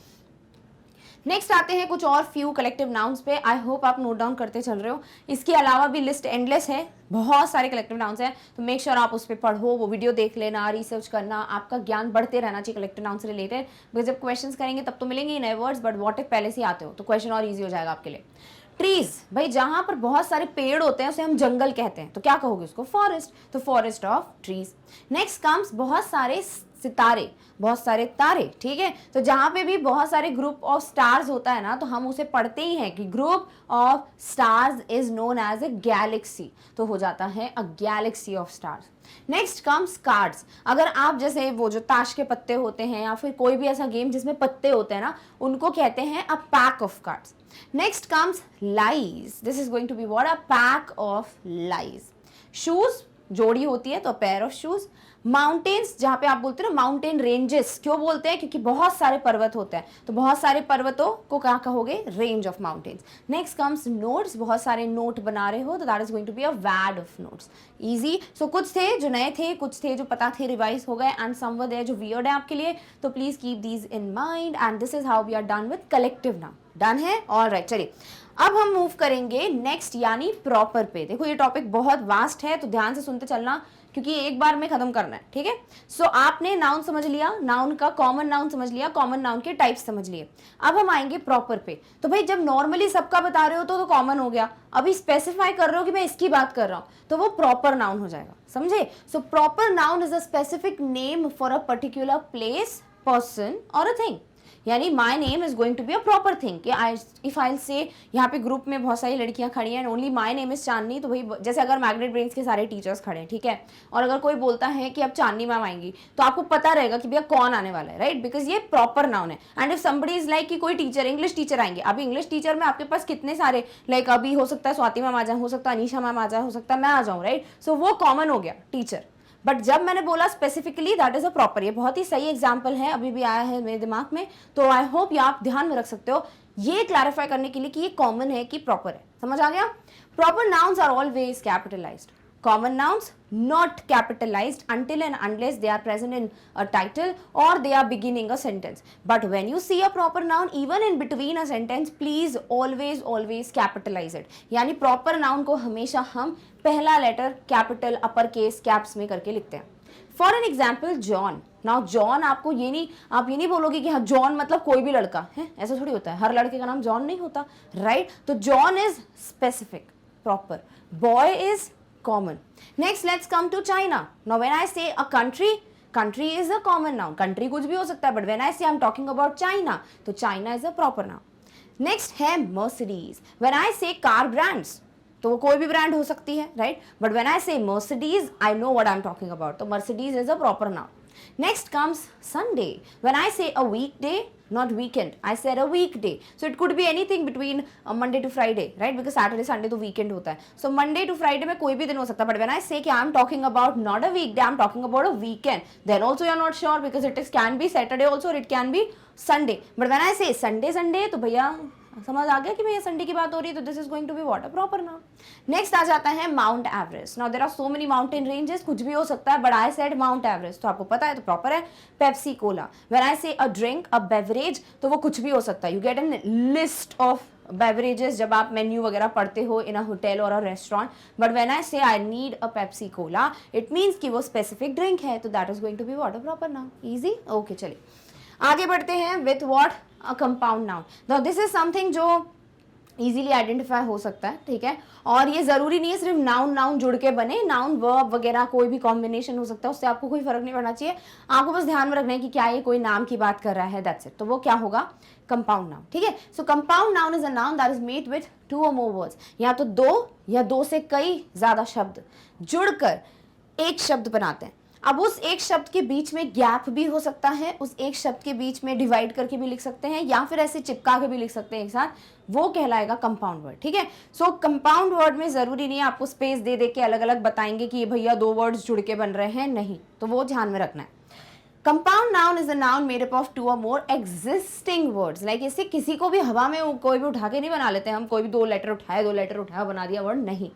Next आते हैं कुछ और फ्यू कलेक्टिव नाउन्स पे। आई होप आप नोट डाउन करते चल रहे हो। इसके अलावा भी लिस्ट एंडलेस है, बहुत सारे कलेक्टिव नाउन्स हैं, तो मेक श्योर आप उस पर पढ़ो, वो वीडियो देख लेना, रिसर्च करना, आपका ज्ञान बढ़ते रहना चाहिए कलेक्टिव नाउन से रिलेटेड। बिकॉज जब क्वेश्चंस करेंगे तब तो मिलेंगे ही नए वर्ड्स, बट व्हाट इफ पहले से आते हो तो क्वेश्चन और ईजी हो जाएगा आपके लिए। ट्रीज, भाई जहां पर बहुत सारे पेड़ होते हैं उसे हम जंगल कहते हैं, तो क्या कहोगे उसको, फॉरेस्ट। तो forest of trees. Next comes बहुत सारे सितारे, बहुत सारे तारे, ठीक है। तो जहां पे भी बहुत सारे ग्रुप ऑफ स्टार्स होता है ना, तो हम उसे पढ़ते ही हैं कि group of stars is known as a galaxy, तो हो जाता है a galaxy of stars. Next comes cards. अगर आप जैसे वो जो ताश के पत्ते होते हैं या फिर कोई भी ऐसा गेम जिसमें पत्ते होते हैं ना, उनको कहते हैं a pack of cards. Next comes lies. This is going to be what, a pack of lies. Shoes, जोड़ी होती है तो पेयर ऑफ शूज। माउंटेन्स, जहां पे आप बोलते हो माउंटेन रेंजेस, क्यों बोलते हैं, क्योंकि बहुत सारे पर्वत होते हैं, तो बहुत सारे पर्वतों को क्या कहोगे, range of mountains. Next comes notes, बहुत सारे नोट बना रहे हो तो that is going to be a wad of notes, easy. So कुछ थे जो नए थे, कुछ थे जो पता थे, रिवाइज हो गए, एंड सम वर देयर जो वियर्ड है आपके लिए, तो please keep these in mind. And this is how we are done with collective noun, done है, ऑलराइट। चलिए अब हम मूव करेंगे नेक्स्ट यानी प्रॉपर पे। देखो ये टॉपिक बहुत वास्ट है तो ध्यान से सुनते चलना, क्योंकि एक बार में खत्म करना है, ठीक है। सो आपने नाउन समझ लिया, नाउन का कॉमन नाउन समझ लिया, कॉमन नाउन के टाइप्स समझ लिए। अब हम आएंगे प्रॉपर पे। तो भाई जब नॉर्मली सबका बता रहे हो तो कॉमन हो गया, अभी स्पेसिफाई कर रहे हो कि मैं इसकी बात कर रहा हूं तो वो प्रॉपर नाउन हो जाएगा, समझे। So proper noun is a specific name for a particular place, person और अ थिंग। यानी my name is going to be a proper thing कि आई इफ आई से यहाँ पे ग्रुप में बहुत सारी लड़कियां खड़ी हैं, ओनली माई नेम इज चांदनी, तो भाई जैसे अगर मैग्नेट ब्रेन्स के सारे टीचर्स खड़े हैं, ठीक है, और अगर कोई बोलता है कि अब चांदनी मैम आएंगी तो आपको पता रहेगा कि भैया कौन आने वाला है, राइट, बिकॉज ये प्रॉपर नाउन है। And if somebody is like कि कोई टीचर, इंग्लिश टीचर आएंगे, अभी इंग्लिश टीचर में आपके पास कितने सारे, लाइक अभी हो सकता है स्वाति मैम आ जाए, हो सकता है अनीशा मैम आ जाए, हो सकता है मैं आ जाऊँ, राइट। सो वो कॉमन हो गया टीचर। बट जब मैंने बोला specifically that is a proper, ये बहुत ही सही एग्जांपल है, अभी भी आया है मेरे दिमाग में, तो आई होप ये आप ध्यान में रख सकते हो, ये क्लैरिफाई करने के लिए कि ये कॉमन है कि प्रॉपर है। समझ आ गया। Proper nouns are always capitalised, common nouns not capitalized until and unless they are present in a title or they are beginning a sentence. But when you see a proper noun even in between a sentence, please always capitalize it. यानी proper noun को हमेशा हम पहला letter capital upper case caps में करके लिखते हैं। For an example John. Now John, आपको ये नहीं, आप ये नहीं बोलोगे कि हाँ जॉन मतलब कोई भी लड़का है, ऐसा थोड़ी होता है, हर लड़के का नाम जॉन नहीं होता, राइट। तो John is specific, proper, boy is common. Next, let's come to China. Now, when I say a country, country is a common noun. Country कुछ भी हो सकता है, but when I say I'm talking about China, तो China is a proper noun. Next है Mercedes. When I say car brands, तो वो कोई भी ब्रांड हो सकती है, right? But when I say Mercedes, I know what I'm talking about. तो Mercedes is a proper noun. Next comes Sunday. When I say a weekday, not weekend, I said a weekday. So it could be anything between Monday to Friday, right? Because Saturday, Sunday तो weekend होता है. So Monday to Friday में कोई भी दिन हो सकता है. But when I say कि I'm talking about not a weekday, I'm talking about a weekend, then also you're not sure because it is can be Saturday also or it can be Sunday. But when I say Sunday तो भैया समझ आ गया कि भैया Sunday की बात हो रही है, तो this is going to be what, a proper noun. Next आ जाता है Mount Everest. Now there are so many mountain ranges, कुछ भी हो सकता है, but I said Mount Everest, तो आपको पता है तो प्रॉपर है। Pepsi Cola. व्हेन आई से अ ड्रिंक, अ बेवरेज, तो वो कुछ भी हो सकता है। You get an list of beverages जब आप मेन्यू वगैरह पढ़ते हो इन अ होटल और a restaurant, but when I say I need a Pepsi cola, it means कि वो स्पेसिफिक ड्रिंक है, तो that is going to be what, a proper noun. Easy, okay, चलिए आगे बढ़ते हैं with what, a compound noun. Now this is something जो easily identify हो सकता है, ठीक है, और ये जरूरी नहीं है सिर्फ नाउन नाउन जुड़ के बने, नाउन वर्ब वगैरह कोई भी कॉम्बिनेशन हो सकता है, उससे आपको कोई फर्क नहीं पड़ना चाहिए। आपको बस ध्यान में रखना है कि क्या ये कोई नाम की बात कर रहा है, दैट्स इट। तो वो क्या होगा, कंपाउंड नाउन, ठीक है। सो compound noun is a noun that is made with 2 or more words, या तो 2 या 2 से कई ज्यादा शब्द जुड़कर एक शब्द बनाते हैं। अब उस एक शब्द के बीच में गैप भी हो सकता है, उस एक शब्द के बीच में डिवाइड करके भी लिख सकते हैं, या फिर ऐसे चिपका के भी लिख सकते हैं एक साथ, वो कहलाएगा कंपाउंड वर्ड, ठीक है। सो कंपाउंड वर्ड में जरूरी नहीं है आपको स्पेस दे दे के अलग अलग बताएंगे कि ये भैया 2 वर्ड्स जुड़ के बन रहे हैं, नहीं, तो वो ध्यान में रखना है। Compound noun is a noun made up of 2 or more existing words. Like इसे किसी को भी हवा में कोई भी उठा के नहीं बना लेते हम, कोई भी 2 लेटर उठाया बना दिया वर्ड, नहीं।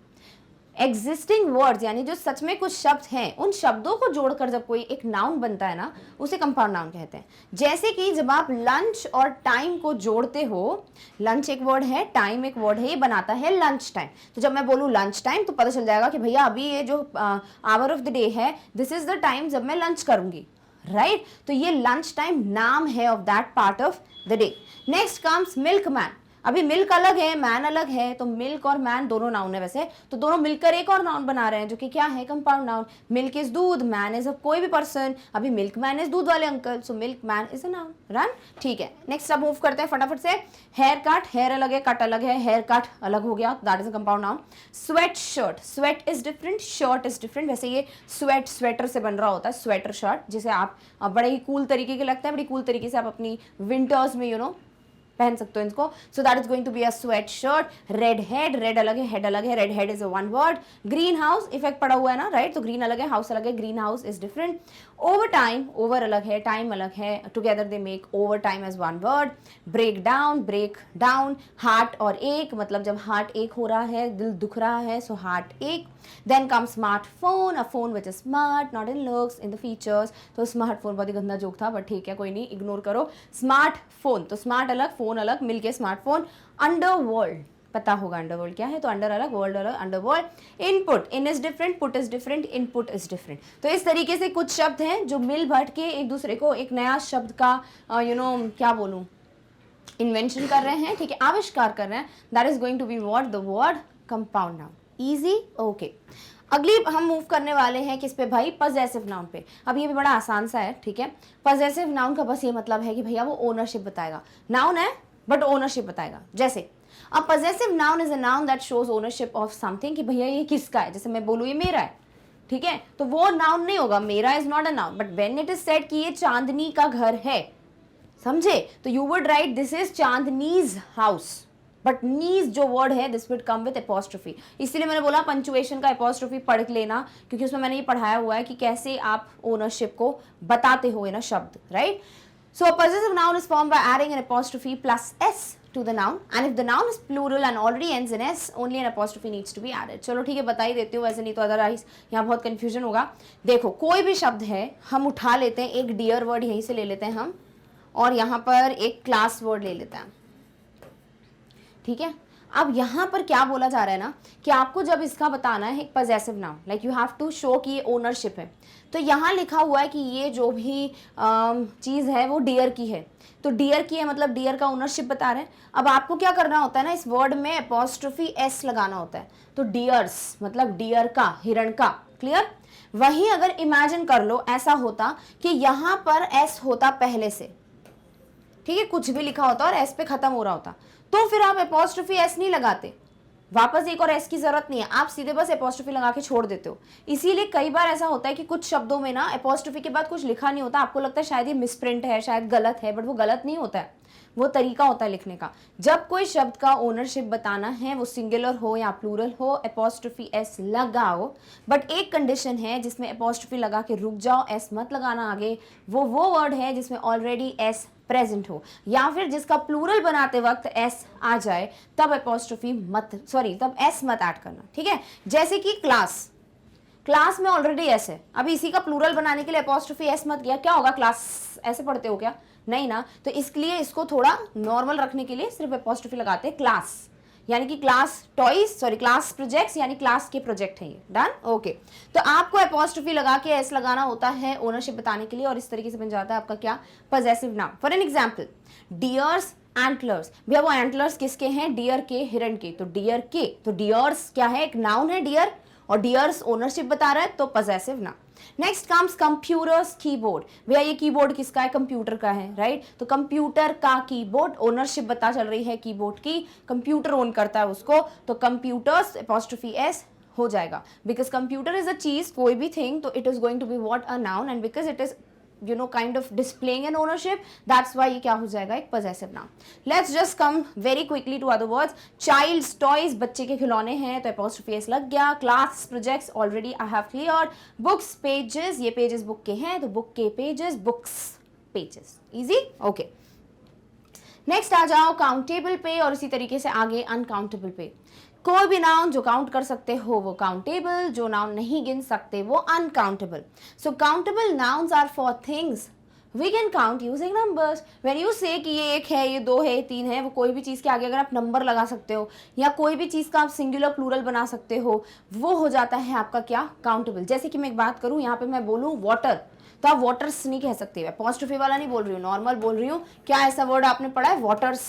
एग्जिस्टिंग वर्ड्स यानी जो सच में कुछ शब्द हैं, उन शब्दों को जोड़कर जब कोई एक नाउन बनता है ना, उसे कंपाउंड नाउन कहते हैं। जैसे कि जब आप लंच और टाइम को जोड़ते हो, लंच एक वर्ड है, टाइम एक वर्ड है, ये बनाता है लंच टाइम। तो जब मैं बोलूँ लंच टाइम तो पता चल जाएगा कि भैया अभी ये जो आवर ऑफ द डे है, दिस इज द टाइम जब मैं लंच करूंगी, राइट। तो ये लंच टाइम नाम है of that part of the day. Next comes milkman. अभी मिल्क अलग है, मैन अलग है, तो मिल्क और मैन दोनों नाउन है वैसे, तो दोनों मिलकर एक और नाउन बना रहे हैं जो कि क्या है, कंपाउंड नाउन। मिल्क इज दूध, मैन इज कोई भी पर्सन, अभी मिल्क मैन इज दूध वाले uncle, so milk man is a noun, run, ठीक है। नेक्स्ट अब मूव करते हैं फटाफट से। हेयर कट, हेयर अलग है, कट अलग है, हेयर कट अलग हो गया, that is a compound noun. Sweat shirt, sweat is different, shirt is different. वैसे ये स्वेट स्वेटर से बन रहा होता है, स्वेटर शर्ट, जिसे आप बड़े ही कूल तरीके के लगता है, बड़ी कूल तरीके से आप अपनी विंटर्स में पहन सकते हो इसको। So that is going to be a sweat shirt. Red head, red अलग है, हेड अलग है, red head is a one word. Green house, effect पड़ा हुआ है ना, राइट, तो ग्रीन अलग है, हाउस अलग है, green house is different. Over time, over अलग है, टाइम अलग है, together they make over time as one word. Break down, break down. Heart और एक, मतलब जब हार्ट एक हो रहा है, दिल दुख रहा है, so heart ache. Then come smartphone, a phone which is smart, not in looks, in the features. तो स्मार्टफोन बहुत ही गंदा जोक था, बट ठीक है, कोई नहीं, इग्नोर करो। स्मार्टफोन, तो स्मार्ट अलग, फोन अलग, मिलके स्मार्टफोन। अंडरवर्ल्ड, पता होगा अंडरवर्ल्ड क्या है, तो अंडर अलग, वर्ल्ड अलग, underworld. Input, in is different, put is different, input is different. तो इस तरीके से कुछ शब्द हैं जो मिल भट के एक दूसरे को एक नया शब्द का क्या बोलूं, इन्वेंशन कर रहे हैं, ठीक है, आविष्कार कर रहे हैं। That is going to be what, the word compound noun. Easy, okay. अगली हम मूव करने वाले हैं किस पे भाई, पजेसिव नाउन पे। अब ये भी बड़ा आसान सा है, ठीक है। पजेसिव नाउन का बस ये मतलब है कि भैया वो ओनरशिप बताएगा, नाउन है बट ओनरशिप बताएगा। जैसे a possessive noun is a noun that shows ownership of something, कि भैया ये किसका है, जैसे मैं बोलूँ ये मेरा है, ठीक है, तो वो नाउन नहीं होगा, मेरा is not a noun, but when it is said कि ये चांदनी का घर है, समझे, तो you would write this is Chandni's house, but नीज जो वर्ड है this would come with apostrophe. इसीलिए मैंने बोला पंचुएशन का एपोस्ट्रोफी पढ़ लेना, क्योंकि उसमें मैंने ये पढ़ाया हुआ है कि कैसे आप ओनरशिप को बताते हो ना शब्द, right. So a possessive noun is formed by adding an apostrophe plus s to the noun, and if the noun is plural and already ends in s, only an apostrophe needs to be added। चलो ठीक है, बता ही देती हूँ, वैसे नहीं तो otherwise यहाँ बहुत कंफ्यूजन होगा। देखो कोई भी शब्द है, हम उठा लेते हैं, एक डियर वर्ड यहीं से ले लेते हैं हम, और यहाँ पर एक क्लास वर्ड ले लेते हैं, ठीक है। अब यहाँ पर क्या बोला जा रहा है ना, कि आपको जब इसका बताना है एक possessive noun, like you have to show कि ये ओनरशिप है, तो यहाँ लिखा हुआ है कि ये जो भी चीज़ है वो डियर की है, तो डियर की है मतलब डियर का ओनरशिप बता रहे हैं। अब आपको क्या करना होता है ना, इस वर्ड में एपोस्ट्रोफी एस लगाना होता है, तो डियर्स मतलब डियर का, हिरण का, क्लियर। वहीं अगर इमेजिन कर लो ऐसा होता कि यहाँ पर एस होता पहले से, ठीक है, कुछ भी लिखा होता और एस पे खत्म हो रहा होता, तो फिर आप एपोस्ट्रोफी एस नहीं लगाते, वापस एक और एस की जरूरत नहीं है, आप सीधे बस एपोस्ट्रोफी लगा के छोड़ देते हो। इसीलिए कई बार ऐसा होता है कि कुछ शब्दों में ना एपोस्ट्रोफी के बाद कुछ लिखा नहीं होता, आपको लगता है शायद ये मिसप्रिंट है, शायद गलत है, बट वो गलत नहीं होता है, वो तरीका होता है लिखने का। जब कोई शब्द का ओनरशिप बताना है, वो सिंगुलर हो या प्लूरल हो, एपोस्ट्रोफी एस लगाओ, बट एक कंडीशन है जिसमें एपोस्ट्रोफी लगा के रुक जाओ, एस मत लगाना आगे, वो वर्ड है जिसमें ऑलरेडी एस प्रेजेंट हो, या फिर जिसका प्लूरल बनाते वक्त एस आ जाए, तब एपोस्ट्रोफी मत, सॉरी तब एस मत ऐड करना, ठीक है। जैसे कि क्लास, क्लास में ऑलरेडी एस है, अभी इसी का प्लूरल बनाने के लिए एपोस्ट्रोफी एस मत किया, क्या होगा, क्लास ऐसे पढ़ते हो क्या, नहीं ना, तो इसलिए इसको थोड़ा नॉर्मल रखने के लिए सिर्फ एपोस्ट्रोफी लगाते हैं, क्लास, यानी कि class toys, sorry class projects, यानी क्लास के प्रोजेक्ट है ये, डन, ओके। तो आपको एपोस्ट्रोफी लगा के एस लगाना होता है ओनरशिप बताने के लिए, और इस तरीके से बन जाता है आपका क्या, possessive noun. For an example, dears antlers, भैया वो एंटलर्स किसके हैं, डियर के, हिरण के, तो डियर के, तो डियर्स क्या है, एक नाउन है डियर, और डियर्स ओनरशिप बता रहा है, तो possessive noun. Next comes computers keyboard, भैया ये कीबोर्ड किसका है, कंप्यूटर का है, राइट, तो कंप्यूटर का कीबोर्ड, ओनरशिप बता चल रही है कीबोर्ड की, कंप्यूटर ओन करता है उसको, तो कंप्यूटर्स एपोस्ट्रोफी एस हो जाएगा, बिकॉज कंप्यूटर इज अ चीज, कोई भी थिंग, तो it is going to be what, a noun, and because it is kind of displaying an ownership, that's why ये क्या हो जाएगा, एक possessive noun। Let's just come very quickly to other words। child's toys, बच्चे के खिलौने हैं, तो apostrophe s लग गया। class projects already I have cleared। books pages, ये pages book के हैं, तो book के pages, books pages, easy, okay। Next आ जाओ काउंटेबल पे, और इसी तरीके से आगे अनकाउंटेबल पे। कोई भी नाउन जो काउंट कर सकते हो वो काउंटेबल, जो नाउन नहीं गिन सकते वो uncountable. So countable nouns are for things we can count using numbers. When you say कि ये एक है, ये दो है, ये तीन है, वो कोई भी चीज़ के आगे अगर आप नंबर लगा सकते हो, या कोई भी चीज़ का आप सिंगुलर प्लूरल बना सकते हो, वो हो जाता है आपका क्या, काउंटेबल। जैसे कि मैं एक बात करूँ, यहाँ पे मैं बोलूँ वाटर, तो आप वाटर्स नहीं कह सकते, एपोस्ट्रोफी वाला नहीं बोल रही हूँ, नॉर्मल बोल रही हूँ। क्या ऐसा वर्ड आपने पढ़ा है, वाटर्स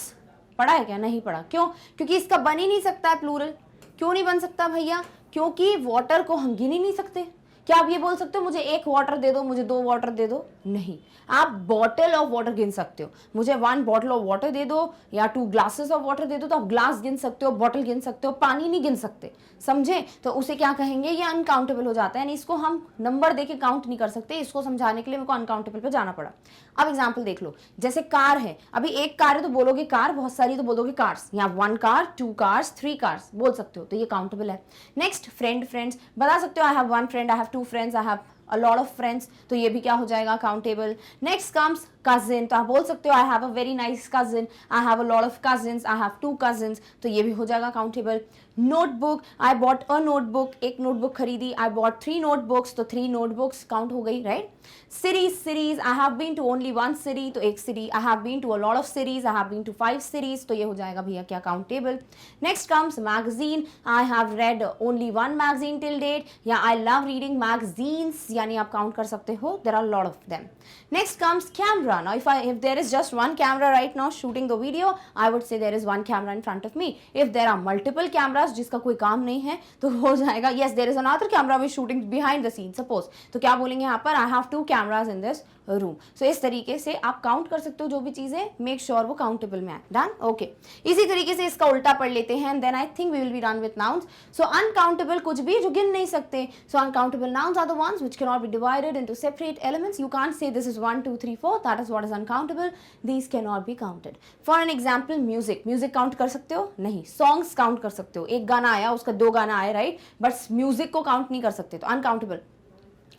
पढ़ा है क्या, नहीं पढ़ा, क्यों, क्योंकि इसका बन ही नहीं सकता है प्लूरल। क्यों नहीं बन सकता भैया, क्योंकि वाटर को हम गिन ही नहीं सकते। क्या आप ये बोल सकते हो मुझे एक वाटर दे दो, मुझे दो वाटर दे दो, नहीं। आप बॉटल ऑफ वाटर गिन सकते हो, मुझे 1 बॉटल ऑफ वाटर दे दो या 2 ग्लासेस ऑफ वाटर दे दो, तो आप ग्लास गिन सकते हो, बॉटल गिन सकते हो, पानी नहीं गिन सकते, समझे। तो उसे क्या कहेंगे, ये अनकाउंटेबल हो जाता है, यानी इसको हम नंबर देके काउंट नहीं कर सकते। इसको समझाने के लिए मेरे को अनकाउंटेबल पे जाना पड़ा। अब एग्जाम्पल देख लो, जैसे कार है, अभी एक कार है तो बोलोगे कार, बहुत सारी तो बोलोगे कार्स, यहाँ 1 कार, 2 कार्स, 3 कार्स बोल सकते हो, तो ये काउंटेबल है। नेक्स्ट फ्रेंड्स बता सकते हो, I have 1 friend, I have 2 friends, I have a lot of friends, तो ये भी क्या हो जाएगा, काउंटेबल। नेक्स्ट कम्स कजिन, तो आप बोल सकते हो I have a very nice cousin, I have a lot of cousins, I have 2 cousins, तो ये भी हो जाएगा countable. Notebook, I bought a notebook, एक नोटबुक खरीदी, आई बॉट 3 नोटबुक्स, तो 3 नोटबुक्स काउंट हो गई, right. Series, I have been to only 1 city, तो एक city. I have been to a lot of cities, I have been to 5 cities, तो ये हो जाएगा भैया क्या countable. Next comes magazine, I have read only 1 magazine till date, या I love reading magazines, यानी आप काउंट कर सकते हो, there are lot of them. Next comes camera. Now if there is just one camera right now shooting the video, I would say there is one camera in front of me. If there are multiple cameras जिसका कोई काम नहीं है तो हो जाएगा yes there is another camera which shooting behind the scene suppose. तो क्या बोलेंगे यहाँ पर I have 2 cameras in this room. So इस तरीके से आप काउंट कर सकते हो जो भी चीजें, मेक श्योर वो काउंटेबल में है. डन. ओके, इसी तरीके से इसका उल्टा पढ़ लेते हैं, then I think we will be done with nouns. So uncountable कुछ भी जो गिन नहीं सकते. So uncountable nouns are the ones which can not be divided into separate elements. You can't say this is 1 2 3 4, that is what is uncountable. These can not be counted. For an example music, music count कर सकते हो? नहीं. Songs count कर सकते हो, एक गाना आया उसका 2 गाना आए, राइट, बट म्यूजिक को काउंट नहीं कर सकते, तो अनकाउंटेबल.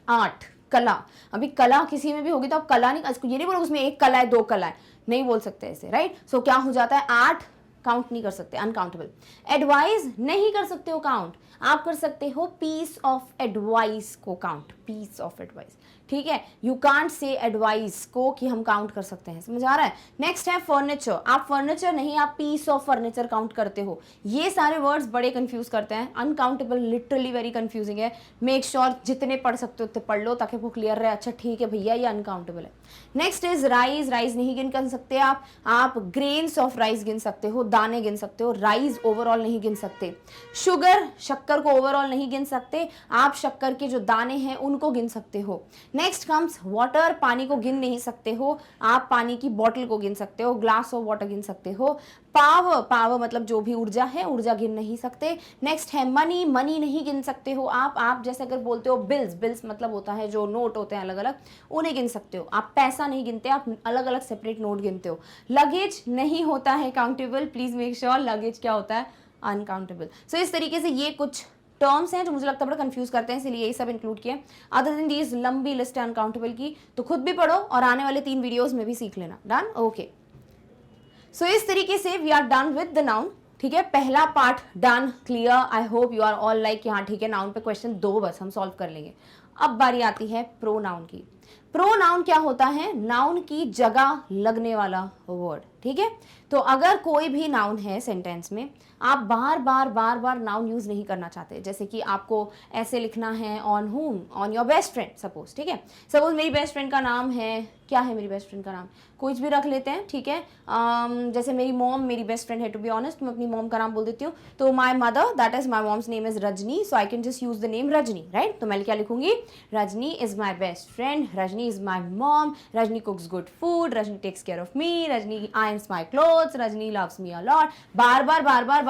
आर्ट, कला, अभी कला किसी में भी होगी तो आप कला नहीं, ये नहीं बोलोगे उसमें एक कला है 2 कला है, नहीं बोल सकते ऐसे, राइट. सो क्या हो जाता है, आर्ट काउंट नहीं कर सकते, अनकाउंटेबल. एडवाइस नहीं कर सकते हो काउंट, आप कर सकते हो पीस ऑफ एडवाइस को काउंट, पीस ऑफ एडवाइस, ठीक है. यू कांट से एडवाइस को कि हम काउंट कर सकते हैं, समझ आ रहा है. नेक्स्ट है फर्नीचर, आप फर्नीचर नहीं, आप पीस ऑफ फर्नीचर काउंट करते हो. ये सारे वर्ड्स बड़े कंफ्यूज करते हैं. अनकाउंटेबल लिटरली वेरी कंफ्यूजिंग है. मेक श्योर जितने पढ़ सकते हो उतने पढ़ लो ताकि वो क्लियर रहे. अच्छा ठीक है भैया ये अनकाउंटेबल है. नेक्स्ट इज राइस, राइस नहीं गिन कर सकते आप ग्रेन्स ऑफ राइस गिन सकते हो, दाने गिन सकते हो, राइस ओवरऑल नहीं गिन सकते. शुगर, शक्कर को ओवरऑल नहीं गिन सकते, आप शक्कर के जो दाने हैं उनको गिन सकते हो. नेक्स्ट कम्स वाटर, पानी को गिन नहीं सकते हो, आप पानी की बोतल को गिन सकते हो, ग्लास ऑफ वाटर गिन सकते हो. पावर, पावर मतलब जो भी ऊर्जा है, ऊर्जा गिन नहीं सकते. नेक्स्ट है मनी, मनी नहीं गिन सकते हो आप जैसे अगर बोलते हो बिल्स, बिल्स मतलब होता है जो नोट होते हैं अलग अलग, उन्हें गिन सकते हो. आप पैसा नहीं गिनते, आप अलग अलग सेपरेट नोट गिनते हो. लगेज नहीं होता है countable, please make sure luggage क्या होता है, अनकाउंटेबल. सो इस तरीके से ये कुछ टर्म्स हैं जो मुझे लगता है बड़ा कंफ्यूज करते हैं, इसलिए यही सब इंक्लूड किए. अदर देन दीज लंबी लिस्ट है अनकाउंटेबल की, तो खुद भी पढ़ो और आने वाले 3 वीडियोस में भी सीख लेना. डन. ओके, सो इस तरीके से we are done with the noun. ठीक है, पहला part done, clear. I hope you are all like हाँ ठीक है, नाउन पे क्वेश्चन 2 बस हम सॉल्व कर लेंगे. अब बारी आती है प्रोनाउन की. प्रोनाउन क्या होता है, नाउन की जगह लगने वाला वर्ड. ठीक है, तो अगर कोई भी नाउन है सेंटेंस में, आप बार बार नाउन यूज नहीं करना चाहते, जैसे कि आपको ऐसे लिखना है on home, on your best friend suppose. ठीक है, सपोज मेरी बेस्ट फ्रेंड का नाम है, क्या है मेरी बेस्ट फ्रेंड का नाम, कुछ भी रख लेते हैं. ठीक है, जैसे मेरी मॉम मेरी बेस्ट फ्रेंड है, टू बी ऑनेस्ट मैं अपनी मॉम का नाम बोल देती हूँ. तो my mother, that is my mom's name is Rajni, so I can just use the name Rajni, right. तो मैं क्या लिखूंगी, Rajni is my best friend, Rajni is my mom, Rajni cooks good food, Rajni takes care of me, Rajni irons my clothes, Rajni loves me a lot. बार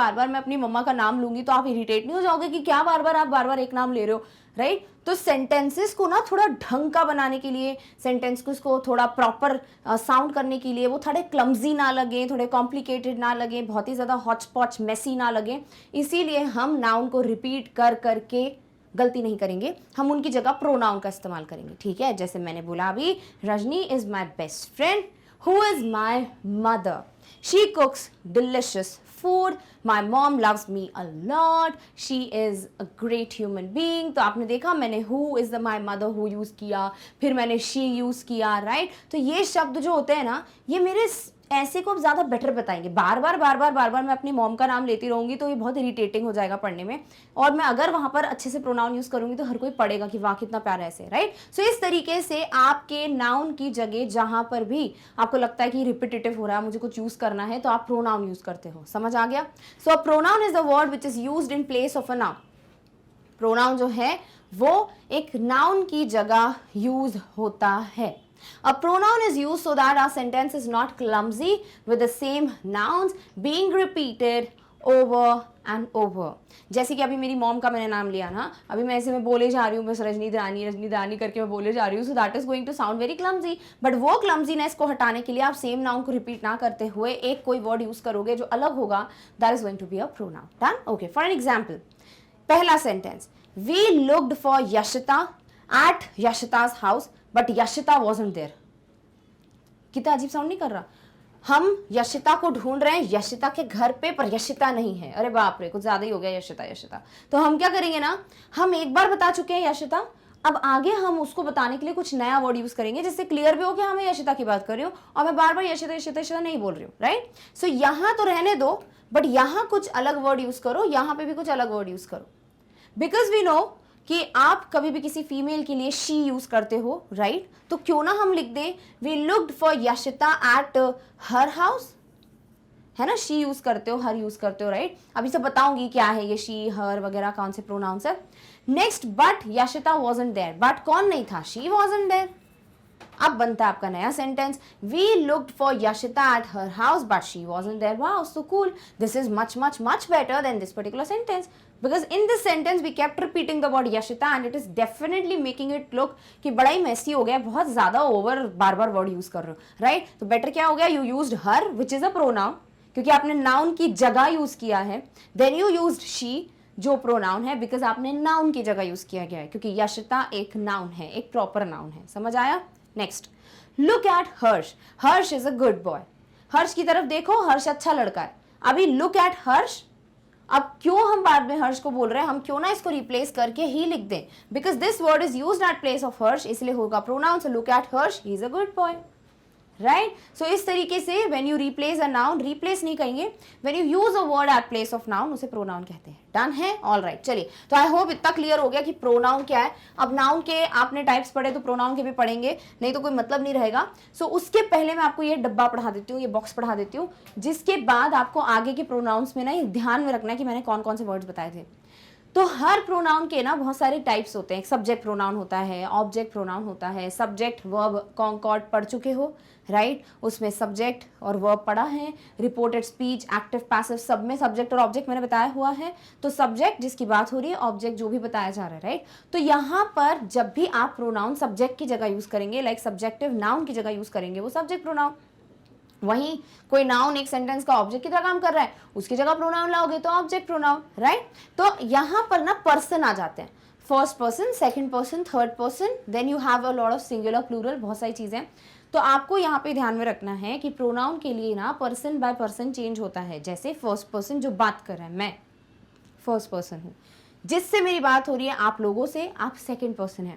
बार मैं अपनी मम्मा का नाम लूंगी तो आप इरिटेट नहीं हो जाओगे कि क्या आप बार बार एक नाम ले रहे हो, राइट. तो सेंटेंसेस को ना थोड़ा ढंग का बनाने के लिए, सेंटेंस को थोड़ा प्रॉपर साउंड करने के लिए, वो थोड़े क्लमजी ना लगे, थोड़े कॉम्प्लिकेटेड ना लगे, बहुत ही ज़्यादा हॉच पॉच मेसी ना लगे, इसीलिए हम नाउन को रिपीट कर करके गलती नहीं करेंगे, हम उनकी जगह प्रोनाउन का इस्तेमाल करेंगे. ठीक है, जैसे मैंने बोला अभी, Rajni is my best friend, who is my mother, she कुक्स delicious food, my mom loves me a lot, she is a great human being. तो आपने देखा मैंने who is the my mother who use किया, फिर मैंने she यूज किया, right. तो ये शब्द जो होते हैं ना, ये मेरे ऐसे को ज़्यादा बेटर बताएंगे. बार बार मैं अपनी मॉम का नाम लेती रहूंगी तो ये बहुत इरिटेटिंग हो जाएगा पढ़ने में, और मैं अगर वहां पर अच्छे से प्रोनाउन यूज करूंगी तो हर कोई पढ़ेगा कि वाह कितना प्यारा ऐसे, राइट. सो इस तरीके से आपके नाउन की जगह जहां पर भी आपको लगता है कि रिपीटेटिव हो रहा है, मुझे कुछ यूज करना है, तो आप प्रोनाउन यूज करते हो. समझ आ गया. So pronoun is the word which is used in place of a noun. Pronoun जो है वो एक नाउन की जगह यूज होता है. A pronoun is used so that our sentence is not clumsy with the same nouns being repeated over and over. जैसे कि अभी मेरी मॉम का मैंने नाम लिया ना, अभी मैं ऐसे में बोले जा रही हूँ बस रजनी दानी करके मैं बोले जा रही हूँ, so that is going to sound very clumsy. But वो clumsiness को हटाने के लिए आप सेम नाउन को रिपीट ना करते हुए एक कोई वर्ड यूज करोगे जो अलग होगा, that is going to be a pronoun. Done? Okay. For an example, पहला sentence, we looked for Yashita at Yashita's house, but Yashita wasn't there. कितना अजीब साउंड नहीं कर रहा? हम यशिता को ढूंढ रहे हैं यशिता के घर पे, पर यशिता नहीं है। अरे बाप रे, कुछ ज्यादा ही हो गया यशिता यशिता। तो हम क्या करेंगे ना, हम एक बार बता चुके हैं यशिता, अब आगे हम उसको बताने के लिए कुछ नया वर्ड यूज करेंगे जिससे क्लियर भी हो कि मैं यशिता की बात कर रही हूँ और मैं बार बार यशिता यशिता यशिता नहीं बोल रही हूँ, राइट? सो यहाँ तो रहने दो, बट यहाँ कुछ अलग वर्ड यूज करो, यहाँ पे भी कुछ अलग वर्ड यूज करो, बिकॉज वी नो कि आप कभी भी किसी फीमेल के लिए शी यूज करते हो, राइट? तो क्यों ना हम लिख दें we looked for Yashita at her house, है ना? शी यूज करते हो, हर यूज करते हो, राइट? अभी से बताऊंगी क्या है ये शी हर वगैरह कौन से प्रोनाउंस है। Next, but Yashita wasn't there, but कौन नहीं था? She wasn't there. अब बनता है आपका नया sentence, we looked for Yashita at her house but she wasn't there. Wow, so cool, this is much much much better than this particular sentence, because in this sentence we kept repeating the word yashita and it is definitely making it look कि बड़ा ही messy हो गया, बहुत ज्यादा over बार बार word use कर रहे हो, right? तो बेटर क्या हो गया, you used her which is a pronoun, क्योंकि आपने नाउन की जगह यूज किया है, देन यू यूज्ड शी जो प्रोनाउन है, बिकॉज आपने नाउन की जगह यूज किया गया है, क्योंकि यशिता एक नाउन है, एक प्रॉपर नाउन है। समझ आया? Next, look at Harsh, Harsh is a good boy. Harsh की तरफ देखो, हर्ष अच्छा लड़का है। अभी लुक एट हर्ष, अब क्यों हम बाद में हर्ष को बोल रहे हैं, हम क्यों ना इसको रिप्लेस करके ही लिख दें, because this word is used at place of Harsh, इसलिए होगा pronoun. So look at Harsh, he is a good boy, right? सो इस तरीके से when you replace a noun, replace नहीं कहेंगे, when you use a word at place of noun, उसे pronoun कहते हैं। डन है? ऑल राइट, चलिए। तो आई होप इतना क्लियर हो गया कि प्रोनाउन क्या है। अब नाउन के आपने टाइप्स पढ़े तो प्रोनाउन के भी पढ़ेंगे, नहीं तो कोई मतलब नहीं रहेगा। सो उसके पहले मैं आपको ये डब्बा पढ़ा देती हूँ, ये बॉक्स पढ़ा देती हूँ, जिसके बाद आपको आगे के प्रोनाउंस में ना ये ध्यान में रखना है कि मैंने कौन कौन से वर्ड्स बताए थे। तो हर प्रोनाउन के ना बहुत सारे टाइप्स होते हैं। सब्जेक्ट प्रोनाउन होता है, ऑब्जेक्ट प्रोनाउन होता है, सब्जेक्ट वर्ब कॉन्कॉर्ड पढ़ चुके हो, राइट? उसमें सब्जेक्ट और वर्ब पढ़ा है, रिपोर्टेड स्पीच, एक्टिव पैसिव, सब में सब्जेक्ट और ऑब्जेक्ट मैंने बताया हुआ है। तो सब्जेक्ट जिसकी बात हो रही है, ऑब्जेक्ट जो भी बताया जा रहा है, राइट? तो यहाँ पर जब भी आप प्रोनाउन सब्जेक्ट की जगह यूज करेंगे, लाइक सब्जेक्टिव नाउन की जगह यूज करेंगे, वो सब्जेक्ट प्रोनाउन। वहीं कोई नाउन एक सेंटेंस का ऑब्जेक्ट की तरह काम कर रहा है, उसकी जगह प्रोनाउन लाओगे तो ऑब्जेक्ट प्रोनाउन, राइट? तो यहाँ पर ना पर्सन आ जाते हैं, first person, second person, third person, then you have a lot of singular, plural, बहुत सारी चीजें। तो आपको यहाँ पे ध्यान में रखना है कि प्रोनाउन के लिए ना पर्सन बाय पर्सन चेंज होता है। जैसे फर्स्ट पर्सन जो बात कर रहा है, मैं फर्स्ट पर्सन हूँ, जिससे मेरी बात हो रही है आप लोगों से, आप सेकंड पर्सन है।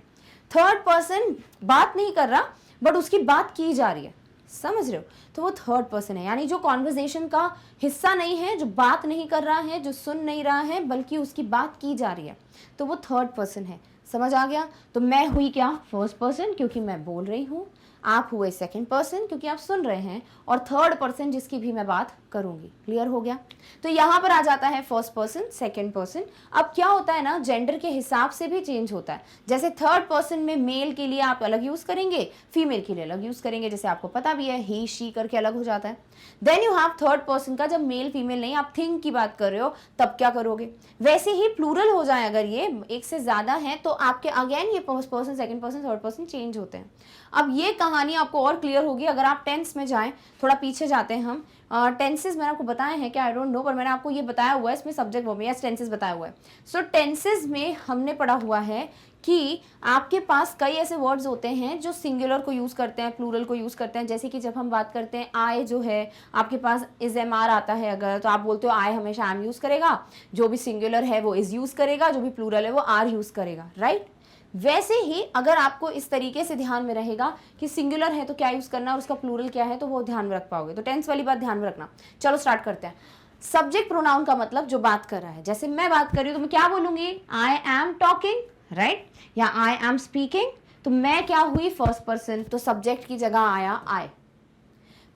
थर्ड पर्सन बात नहीं कर रहा बट उसकी बात की जा रही है, समझ रहे हो? तो वो थर्ड पर्सन है, यानी जो कॉन्वर्जेशन का हिस्सा नहीं है, जो बात नहीं कर रहा है, जो सुन नहीं रहा है, बल्कि उसकी बात की जा रही है, तो वो थर्ड पर्सन है। समझ आ गया? तो मैं हुई क्या? फर्स्ट पर्सन, क्योंकि मैं बोल रही हूँ। आप हुए सेकंड पर्सन, क्योंकि आप सुन रहे हैं। और थर्ड पर्सन जिसकी भी मैं बात करूंगी। क्लियर हो गया? तो यहाँ पर आ जाता है फर्स्ट पर्सन, सेकंड पर्सन। अब क्या होता है ना, जेंडर के हिसाब से भी चेंज होता है। जैसे थर्ड पर्सन में मेल के लिए आप अलग यूज करेंगे, फीमेल के लिए अलग यूज करेंगे, जैसे आपको पता भी है, ही शी करके अलग हो जाता है। Then you have third person का, जब मेल फीमेल नहीं, आप थिंग की बात कर रहे हो, तब क्या करोगे? वैसे ही प्लूरल हो जाए, अगर ये एक से ज्यादा है तो आपके अगेन ये first person, second person, third person change होते हैं। अब ये कहानी आपको और क्लियर होगी अगर आप टेंस में जाएं। थोड़ा पीछे जाते हैं हम। टेंसेस मैंने आपको बताए हैं क्या, आई डोंट नो, पर मैंने आपको ये बताया हुआ है, इसमें सब्जेक्ट वर्ब में यस टेंसेस बताया हुआ है। सो टेंसेस में हमने पढ़ा हुआ है कि आपके पास कई ऐसे वर्ड्स होते हैं जो सिंगुलर को यूज़ करते हैं, प्लूरल को यूज़ करते हैं। जैसे कि जब हम बात करते हैं आई जो है, आपके पास इज एम आर आता है अगर, तो आप बोलते हो आई हमेशा एम यूज़ करेगा, जो भी सिंगुलर है वो इज यूज़ करेगा, जो भी प्लूरल है वो आर यूज़ करेगा, राइट? वैसे ही अगर आपको इस तरीके से ध्यान में रहेगा कि सिंगुलर है तो क्या यूज़ करना और उसका प्लूरल क्या है, तो वो ध्यान में रख पाओगे। तो टेंस वाली बात ध्यान में रखना। चलो स्टार्ट करते हैं। सब्जेक्ट प्रोनाउन का मतलब जो बात कर रहा है, जैसे मैं बात कर रही हूँ तो मैं क्या बोलूंगी? I am talking, right? या आई एम स्पीकिंग। तो मैं क्या हुई? फर्स्ट पर्सन, तो सब्जेक्ट की जगह आया आई।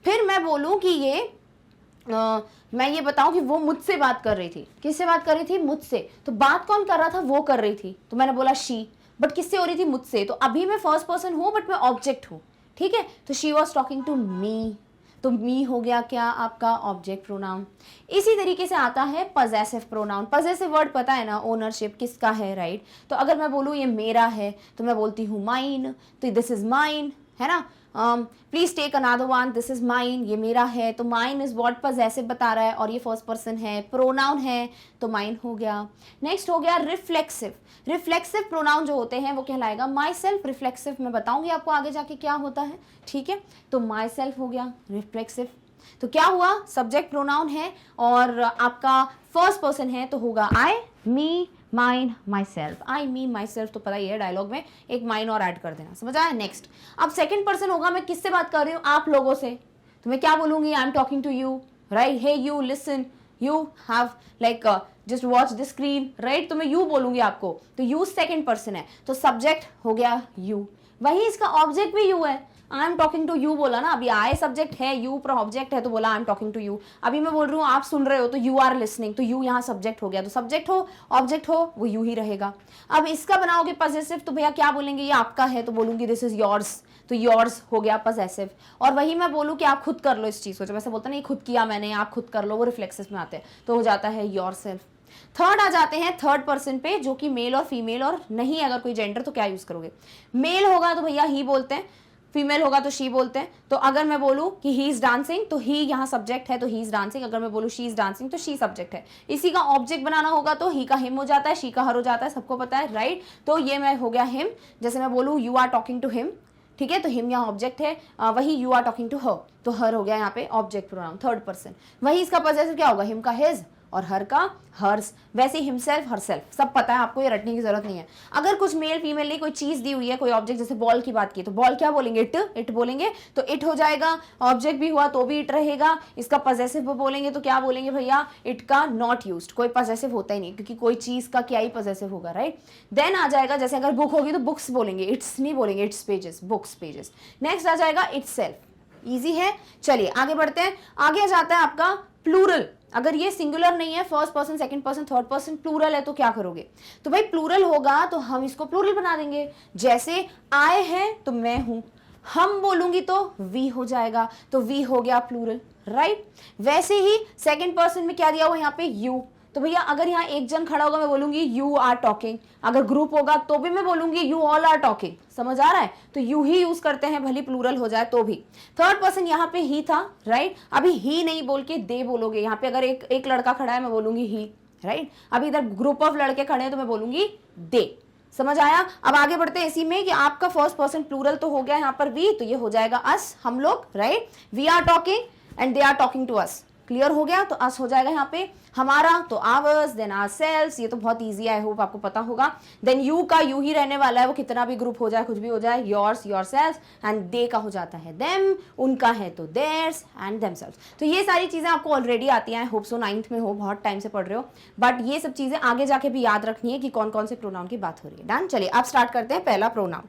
फिर मैं बोलूं कि ये मैं ये बताऊं कि वो मुझसे बात कर रही थी। किससे बात कर रही थी? मुझसे। तो बात कौन कर रहा था? वो कर रही थी, तो मैंने बोला शी। बट किससे हो रही थी? मुझसे। तो अभी मैं फर्स्ट पर्सन हूं बट मैं ऑब्जेक्ट हूं, ठीक है? तो she was talking to me, तो मी हो गया क्या? आपका ऑब्जेक्ट प्रोनाउन। इसी तरीके से आता है पजेसिव प्रोनाउन। पजेसिव वर्ड पता है ना, ओनरशिप किसका है, राइट? तो अगर मैं बोलूँ ये मेरा है तो मैं बोलती हूँ माइन, तो दिस इज माइन, है ना। Please take another one, this is mine, ये मेरा है, तो माइन इज व्हाट पजेसिव बता रहा है और ये फर्स्ट पर्सन है, प्रोनाउन है तो माइन हो गया। नेक्स्ट हो गया रिफ्लेक्सिव। रिफ्लेक्सिव प्रोनाउन जो होते हैं वो कहलाएगा माई सेल्फ। रिफ्लेक्सिव मैं बताऊंगी आपको आगे जाके क्या होता है, ठीक है। तो माई सेल्फ हो गया रिफ्लेक्सिव। तो क्या हुआ, सब्जेक्ट प्रोनाउन है और आपका फर्स्ट पर्सन है तो होगा I, me, mine, myself. I, me, myself तो पता ही है, डायलॉग में एक माइन और ऐड कर देना, समझ आया। नेक्स्ट, अब सेकंड पर्सन होगा, मैं किससे बात कर रही हूँ, आप लोगों से। तो मैं क्या बोलूंगी, I am talking to you, right. Hey you listen, you have like just watch the screen, right. तो मैं यू बोलूंगी आपको, तो यू सेकंड पर्सन है तो सब्जेक्ट हो गया यू। वही इसका ऑब्जेक्ट भी यू है, I am talking to you बोला ना, अभी आई सब्जेक्ट है, यू पर ऑब्जेक्ट है तो बोला I am talking to you. अभी मैं बोल रही हूँ आप सुन रहे हो तो यू आर लिसनिंग, तो यू यहाँ सब्जेक्ट हो गया, तो सब्जेक्ट हो ऑब्जेक्ट हो वो यू ही रहेगा। अब इसका बनाओगे पजेसिव तो भैया क्या बोलेंगे, ये आपका है तो बोलूंगी दिस इज योर्स, तो योर्स हो गया पजेसिव। और वही मैं बोलूँ कि आप खुद कर लो इस चीज को, जब ऐसे बोलते हैं ना खुद किया मैंने, आप खुद कर लो, वो रिफ्लेक्सिव में आते हैं तो हो जाता है योर सेल्फ। थर्ड आ जाते हैं थर्ड पर्सन पे, जो कि मेल और फीमेल, और नहीं अगर कोई जेंडर तो क्या यूज करोगे, मेल होगा तो भैया ही बोलते हैं, फीमेल होगा तो शी बोलते हैं। तो अगर मैं बोलूं कि ही इज डांसिंग तो ही यहाँ सब्जेक्ट है तो ही इज डांसिंग, अगर मैं बोलूं शी इज डांसिंग तो शी सब्जेक्ट है। इसी का ऑब्जेक्ट बनाना होगा तो ही का हिम हो जाता है, शी का हर हो जाता है, सबको पता है, राइट। तो ये मैं हो गया हिम, जैसे मैं बोलूं you are talking to him, ठीक है, तो हिम यहाँ ऑब्जेक्ट है, वही you are talking to her, तो हर हो गया यहाँ पे ऑब्जेक्ट प्रोनाउन थर्ड पर्सन। वही इसका पजेसिव क्या होगा, हिम का हिज और हर का हर्स। वैसे हिमसेल्फ हरसेल्फ सब पता है आपको, ये रटने की जरूरत नहीं है। अगर कुछ मेल फीमेल नहीं कोई चीज दी हुई है, कोई ऑब्जेक्ट, जैसे बॉल की बात की तो बॉल क्या बोलेंगे, इट, इट बोलेंगे तो इट हो जाएगा। ऑब्जेक्ट भी हुआ तो भी इट रहेगा। इसका पजेसिव बोलेंगे तो क्या बोलेंगे भैया, इट का नॉट यूज्ड, कोई पजेसिव होता ही नहीं क्योंकि कोई चीज का क्या ही पजेसिव होगा, राइट। देन आ जाएगा, जैसे अगर बुक होगी तो बुक्स बोलेंगे, इट्स नहीं बोलेंगे, its pages, books pages. Next आ जाएगा इटसेल्फ, इजी है। चलिए आगे बढ़ते हैं, आगे जाता है आपका प्लूरल। अगर ये सिंगुलर नहीं है, first person second person third person, plural है तो क्या करोगे, तो भाई प्लूरल होगा तो हम इसको प्लूरल बना देंगे। जैसे आए हैं तो मैं हूं, हम बोलूंगी तो वी हो जाएगा, तो वी हो गया प्लूरल, राइट। वैसे ही सेकंड पर्सन में क्या दिया हुआ यहाँ पे यू, तो भैया अगर यहाँ एक जन खड़ा होगा मैं बोलूंगी यू आर टॉकिंग, अगर ग्रुप होगा तो भी मैं बोलूंगी यू ऑल आर टॉकिंग, समझ आ रहा है। तो यू ही यूज करते हैं भले प्लूरल हो जाए तो भी। थर्ड पर्सन यहाँ पे ही था, राइट। अभी ही नहीं बोल के दे बोलोगे, यहाँ पे अगर एक लड़का खड़ा है मैं बोलूंगी ही, राइट। अभी इधर ग्रुप ऑफ लड़के खड़े हैं तो मैं बोलूंगी दे, समझ आया। अब आगे बढ़ते हैं इसी में कि आपका फर्स्ट पर्सन प्लूरल तो हो गया यहाँ पर वी, तो ये हो जाएगा अस, हम लोग, right. We are talking and they are talking to us, clear हो गया। तो अस हो जाएगा यहाँ पे हमारा, तो आवर्स, देन आवरसेल्व्स, ये तो बहुत इजी है, आई होप आपको पता होगा। देन यू का यू ही रहने वाला है, वो कितना भी ग्रुप हो जाए कुछ भी हो जाए, योर्स, योरसेल्व्स, एंड दे का हो जाता है देम, उनका है तो देयर्स एंड देमसेल्व्स। तो ये सारी चीजें आपको ऑलरेडी आती हैं, आई होप सो 9th में हो, बहुत टाइम से पढ़ रहे हो, बट ये सब चीजें आगे जाके भी याद रखनी है कि कौन कौन से प्रोनाउन की बात हो रही है। डन, चलिए अब स्टार्ट करते हैं पहला प्रोनाउन।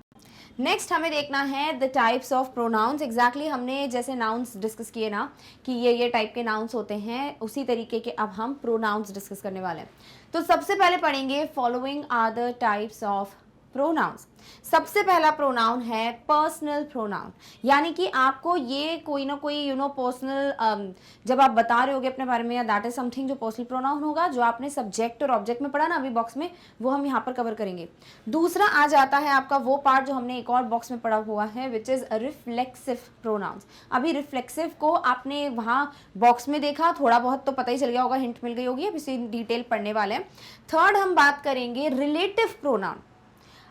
नेक्स्ट हमें देखना है the types of pronounce. Exactly हमने जैसे नाउन्स डिस्कस किए ना कि ये टाइप के नाउन्स होते हैं, उसी तरीके के अब हम प्रोनाउंस डिस्कस करने वाले हैं। तो सबसे पहले पढ़ेंगे following are the types of pronouns. सबसे पहला प्रोनाउन है पर्सनल प्रोनाउन, यानी कि आपको ये कोई ना कोई पर्सनल जब आप बता रहे होगे अपने बारे में, या दैट इज समथिंग जो पर्सनल प्रोनाउन होगा, जो आपने सब्जेक्ट और ऑब्जेक्ट में पढ़ा ना अभी बॉक्स में, वो हम यहाँ पर कवर करेंगे। दूसरा आ जाता है आपका वो पार्ट जो हमने एक और बॉक्स में पढ़ा हुआ है, विच इज रिफ्लेक्सिव प्रोनाउंस। अभी रिफ्लेक्सिव को आपने वहाँ बॉक्स में देखा, थोड़ा बहुत तो पता ही चल गया होगा, हिंट मिल गई होगी, अब इसे डिटेल पढ़ने वाले हैं। थर्ड हम बात करेंगे रिलेटिव प्रोनाउन।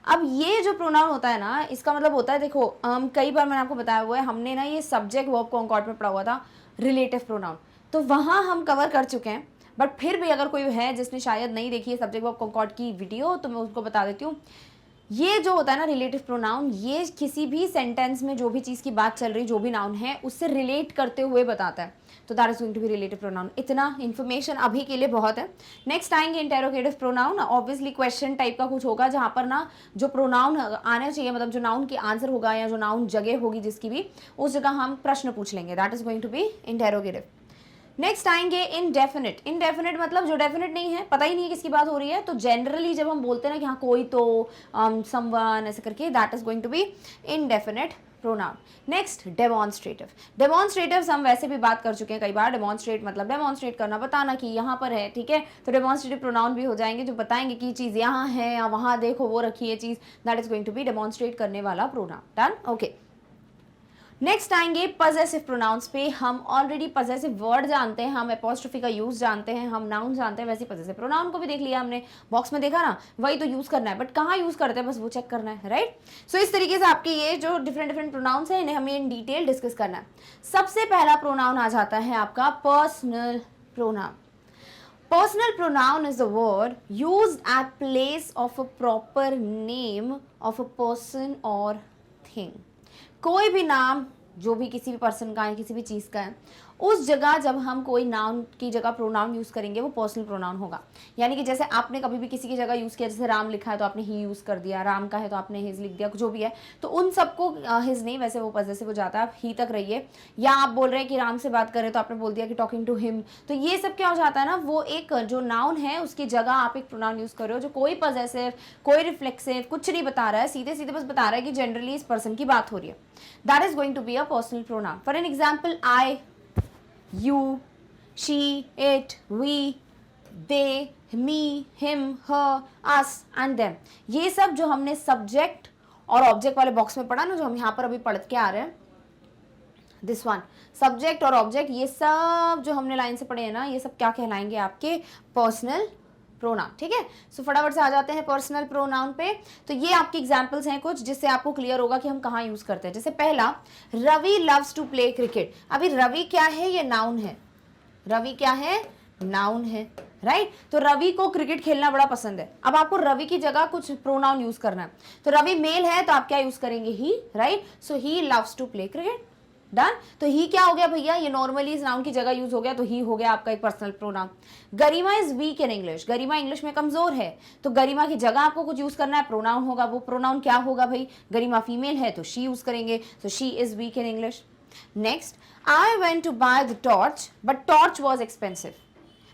अब ये जो प्रोनाउन होता है ना, इसका मतलब होता है, देखो कई बार मैंने आपको बताया हुआ है, हमने ना ये सब्जेक्ट वर्ब कॉन्कॉर्ड में पढ़ा हुआ था रिलेटिव प्रोनाउन, तो वहाँ हम कवर कर चुके हैं। बट फिर भी अगर कोई है जिसने शायद नहीं देखी है सब्जेक्ट वर्ब कॉन्कॉर्ड की वीडियो, तो मैं उसको बता देती हूँ। ये जो होता है ना रिलेटिव प्रोनाउन, ये किसी भी सेंटेंस में जो भी चीज़ की बात चल रही, जो भी नाउन है, उससे रिलेट करते हुए बताता है, तो that is going to be relative pronoun. इतना इन्फॉर्मेशन अभी के लिए बहुत है। नेक्स्ट आएंगे interrogative pronoun. Obviously question type का कुछ होगा, जहाँ पर ना जो प्रोनाउन आना चाहिए, मतलब जो नाउन की आंसर होगा या जो नाउन जगह होगी जिसकी भी, उस जगह हम प्रश्न पूछ लेंगे, that is going to be interrogative. Next आएंगे इनडेफिनिट। इनडेफिनिट मतलब जो डेफिनेट नहीं है, पता ही नहीं है किसकी बात हो रही है, तो जनरली जब हम बोलते हैं ना कि हाँ कोई तो, समवन, ऐसे करके, that is going to be indefinite pronoun. Next demonstrative. Demonstrative हम वैसे भी बात कर चुके हैं कई बार। डेमोन्स्ट्रेट मतलब डेमोन्स्ट्रेट करना, बताना कि यहाँ पर है, ठीक है। तो डेमोन्स्ट्रेटिव प्रोनाउन भी हो जाएंगे जो बताएंगे कि चीज़ यहाँ है या वहाँ देखो वो रखी है चीज़, that is going to be demonstrate करने वाला प्रोनाउन। Done, okay. नेक्स्ट आएंगे पजेसिव प्रोनाउंस पे। हम ऑलरेडी पजेसिव वर्ड जानते हैं, हम एपोस्ट्रोफी का यूज जानते हैं, हम नाउन जानते हैं, वैसे पजेसिव प्रोनाउन को भी देख लिया हमने, बॉक्स में देखा ना, वही तो यूज करना है, बट कहाँ यूज करते हैं बस वो चेक करना है, राइट। सो इस तरीके से आपके ये जो डिफरेंट प्रोनाउंस है इन्हें हमें इन डिटेल डिस्कस करना है। सबसे पहला प्रोनाउन आ जाता है आपका personal pronoun. Personal pronoun is a word used at place of a proper name of a person or thing. कोई भी नाम जो भी किसी भी पर्सन का है, किसी भी चीज़ का है, उस जगह जब हम कोई नाउन की जगह प्रोनाउन यूज़ करेंगे वो पर्सनल प्रोनाउन होगा। यानी कि जैसे आपने कभी भी किसी की जगह यूज़ किया, जैसे राम लिखा है तो आपने ही यूज़ कर दिया, राम का है तो आपने हिज लिख दिया, जो भी है, तो उन सबको हिज नहीं, वैसे वो पजेसिव हो जाता है, आप ही तक रहिए। या आप बोल रहे हैं कि राम से बात करें तो आपने बोल दिया कि टॉकिंग टू हिम, तो ये सब क्या हो जाता है ना, वो एक जो नाउन है उसकी जगह आप एक प्रोनाउन यूज़ कर रहे हो जो कोई पजेसिव, कोई रिफ्लेक्सिव कुछ नहीं बता रहा है, सीधे सीधे बस बता रहा है कि जनरली इस पर्सन की बात हो रही है। That is going to be a personal pronoun. For an example, I, you, she, it, we, they, me, him, her, us and them, ये सब जो हमने सब्जेक्ट और ऑब्जेक्ट वाले बॉक्स में पढ़ा ना, जो हम यहाँ पर अभी पढ़ के आ रहे हैं, दिस वन, सब्जेक्ट और ऑब्जेक्ट, ये सब जो हमने लाइन से पढ़े हैं ना, ये सब क्या कहलाएंगे आपके पर्सनल प्रोनाउन। ठीक है, सो फटाफट से आ जाते हैं पर्सनल प्रोनाउन पे। तो ये आपकी एग्जांपल्स हैं कुछ जिससे आपको क्लियर होगा कि हम कहाँ यूज करते हैं। जैसे पहला, Ravi loves to play cricket. अभी रवि क्या है, ये नाउन है, रवि क्या है, नाउन है, राइट। तो रवि को क्रिकेट खेलना बड़ा पसंद है। अब आपको रवि की जगह कुछ प्रोनाउन यूज करना है, तो रवि मेल है तो आप क्या यूज करेंगे, he, right. So he loves to play cricket, done. तो ही क्या हो गया भैया, ये नॉर्मली इस नाउन की जगह यूज हो गया, तो ही हो गया आपका एक personal pronoun. Garima is weak in English, Garima English में कमजोर है, तो गरिमा की जगह आपको कुछ यूज करना है, प्रोनाउन होगा। वो प्रोनाउन क्या होगा भाई, गरिमा फीमेल है तो शी यूज करेंगे, तो she is weak in English. Next, I went to buy the torch but torch was expensive.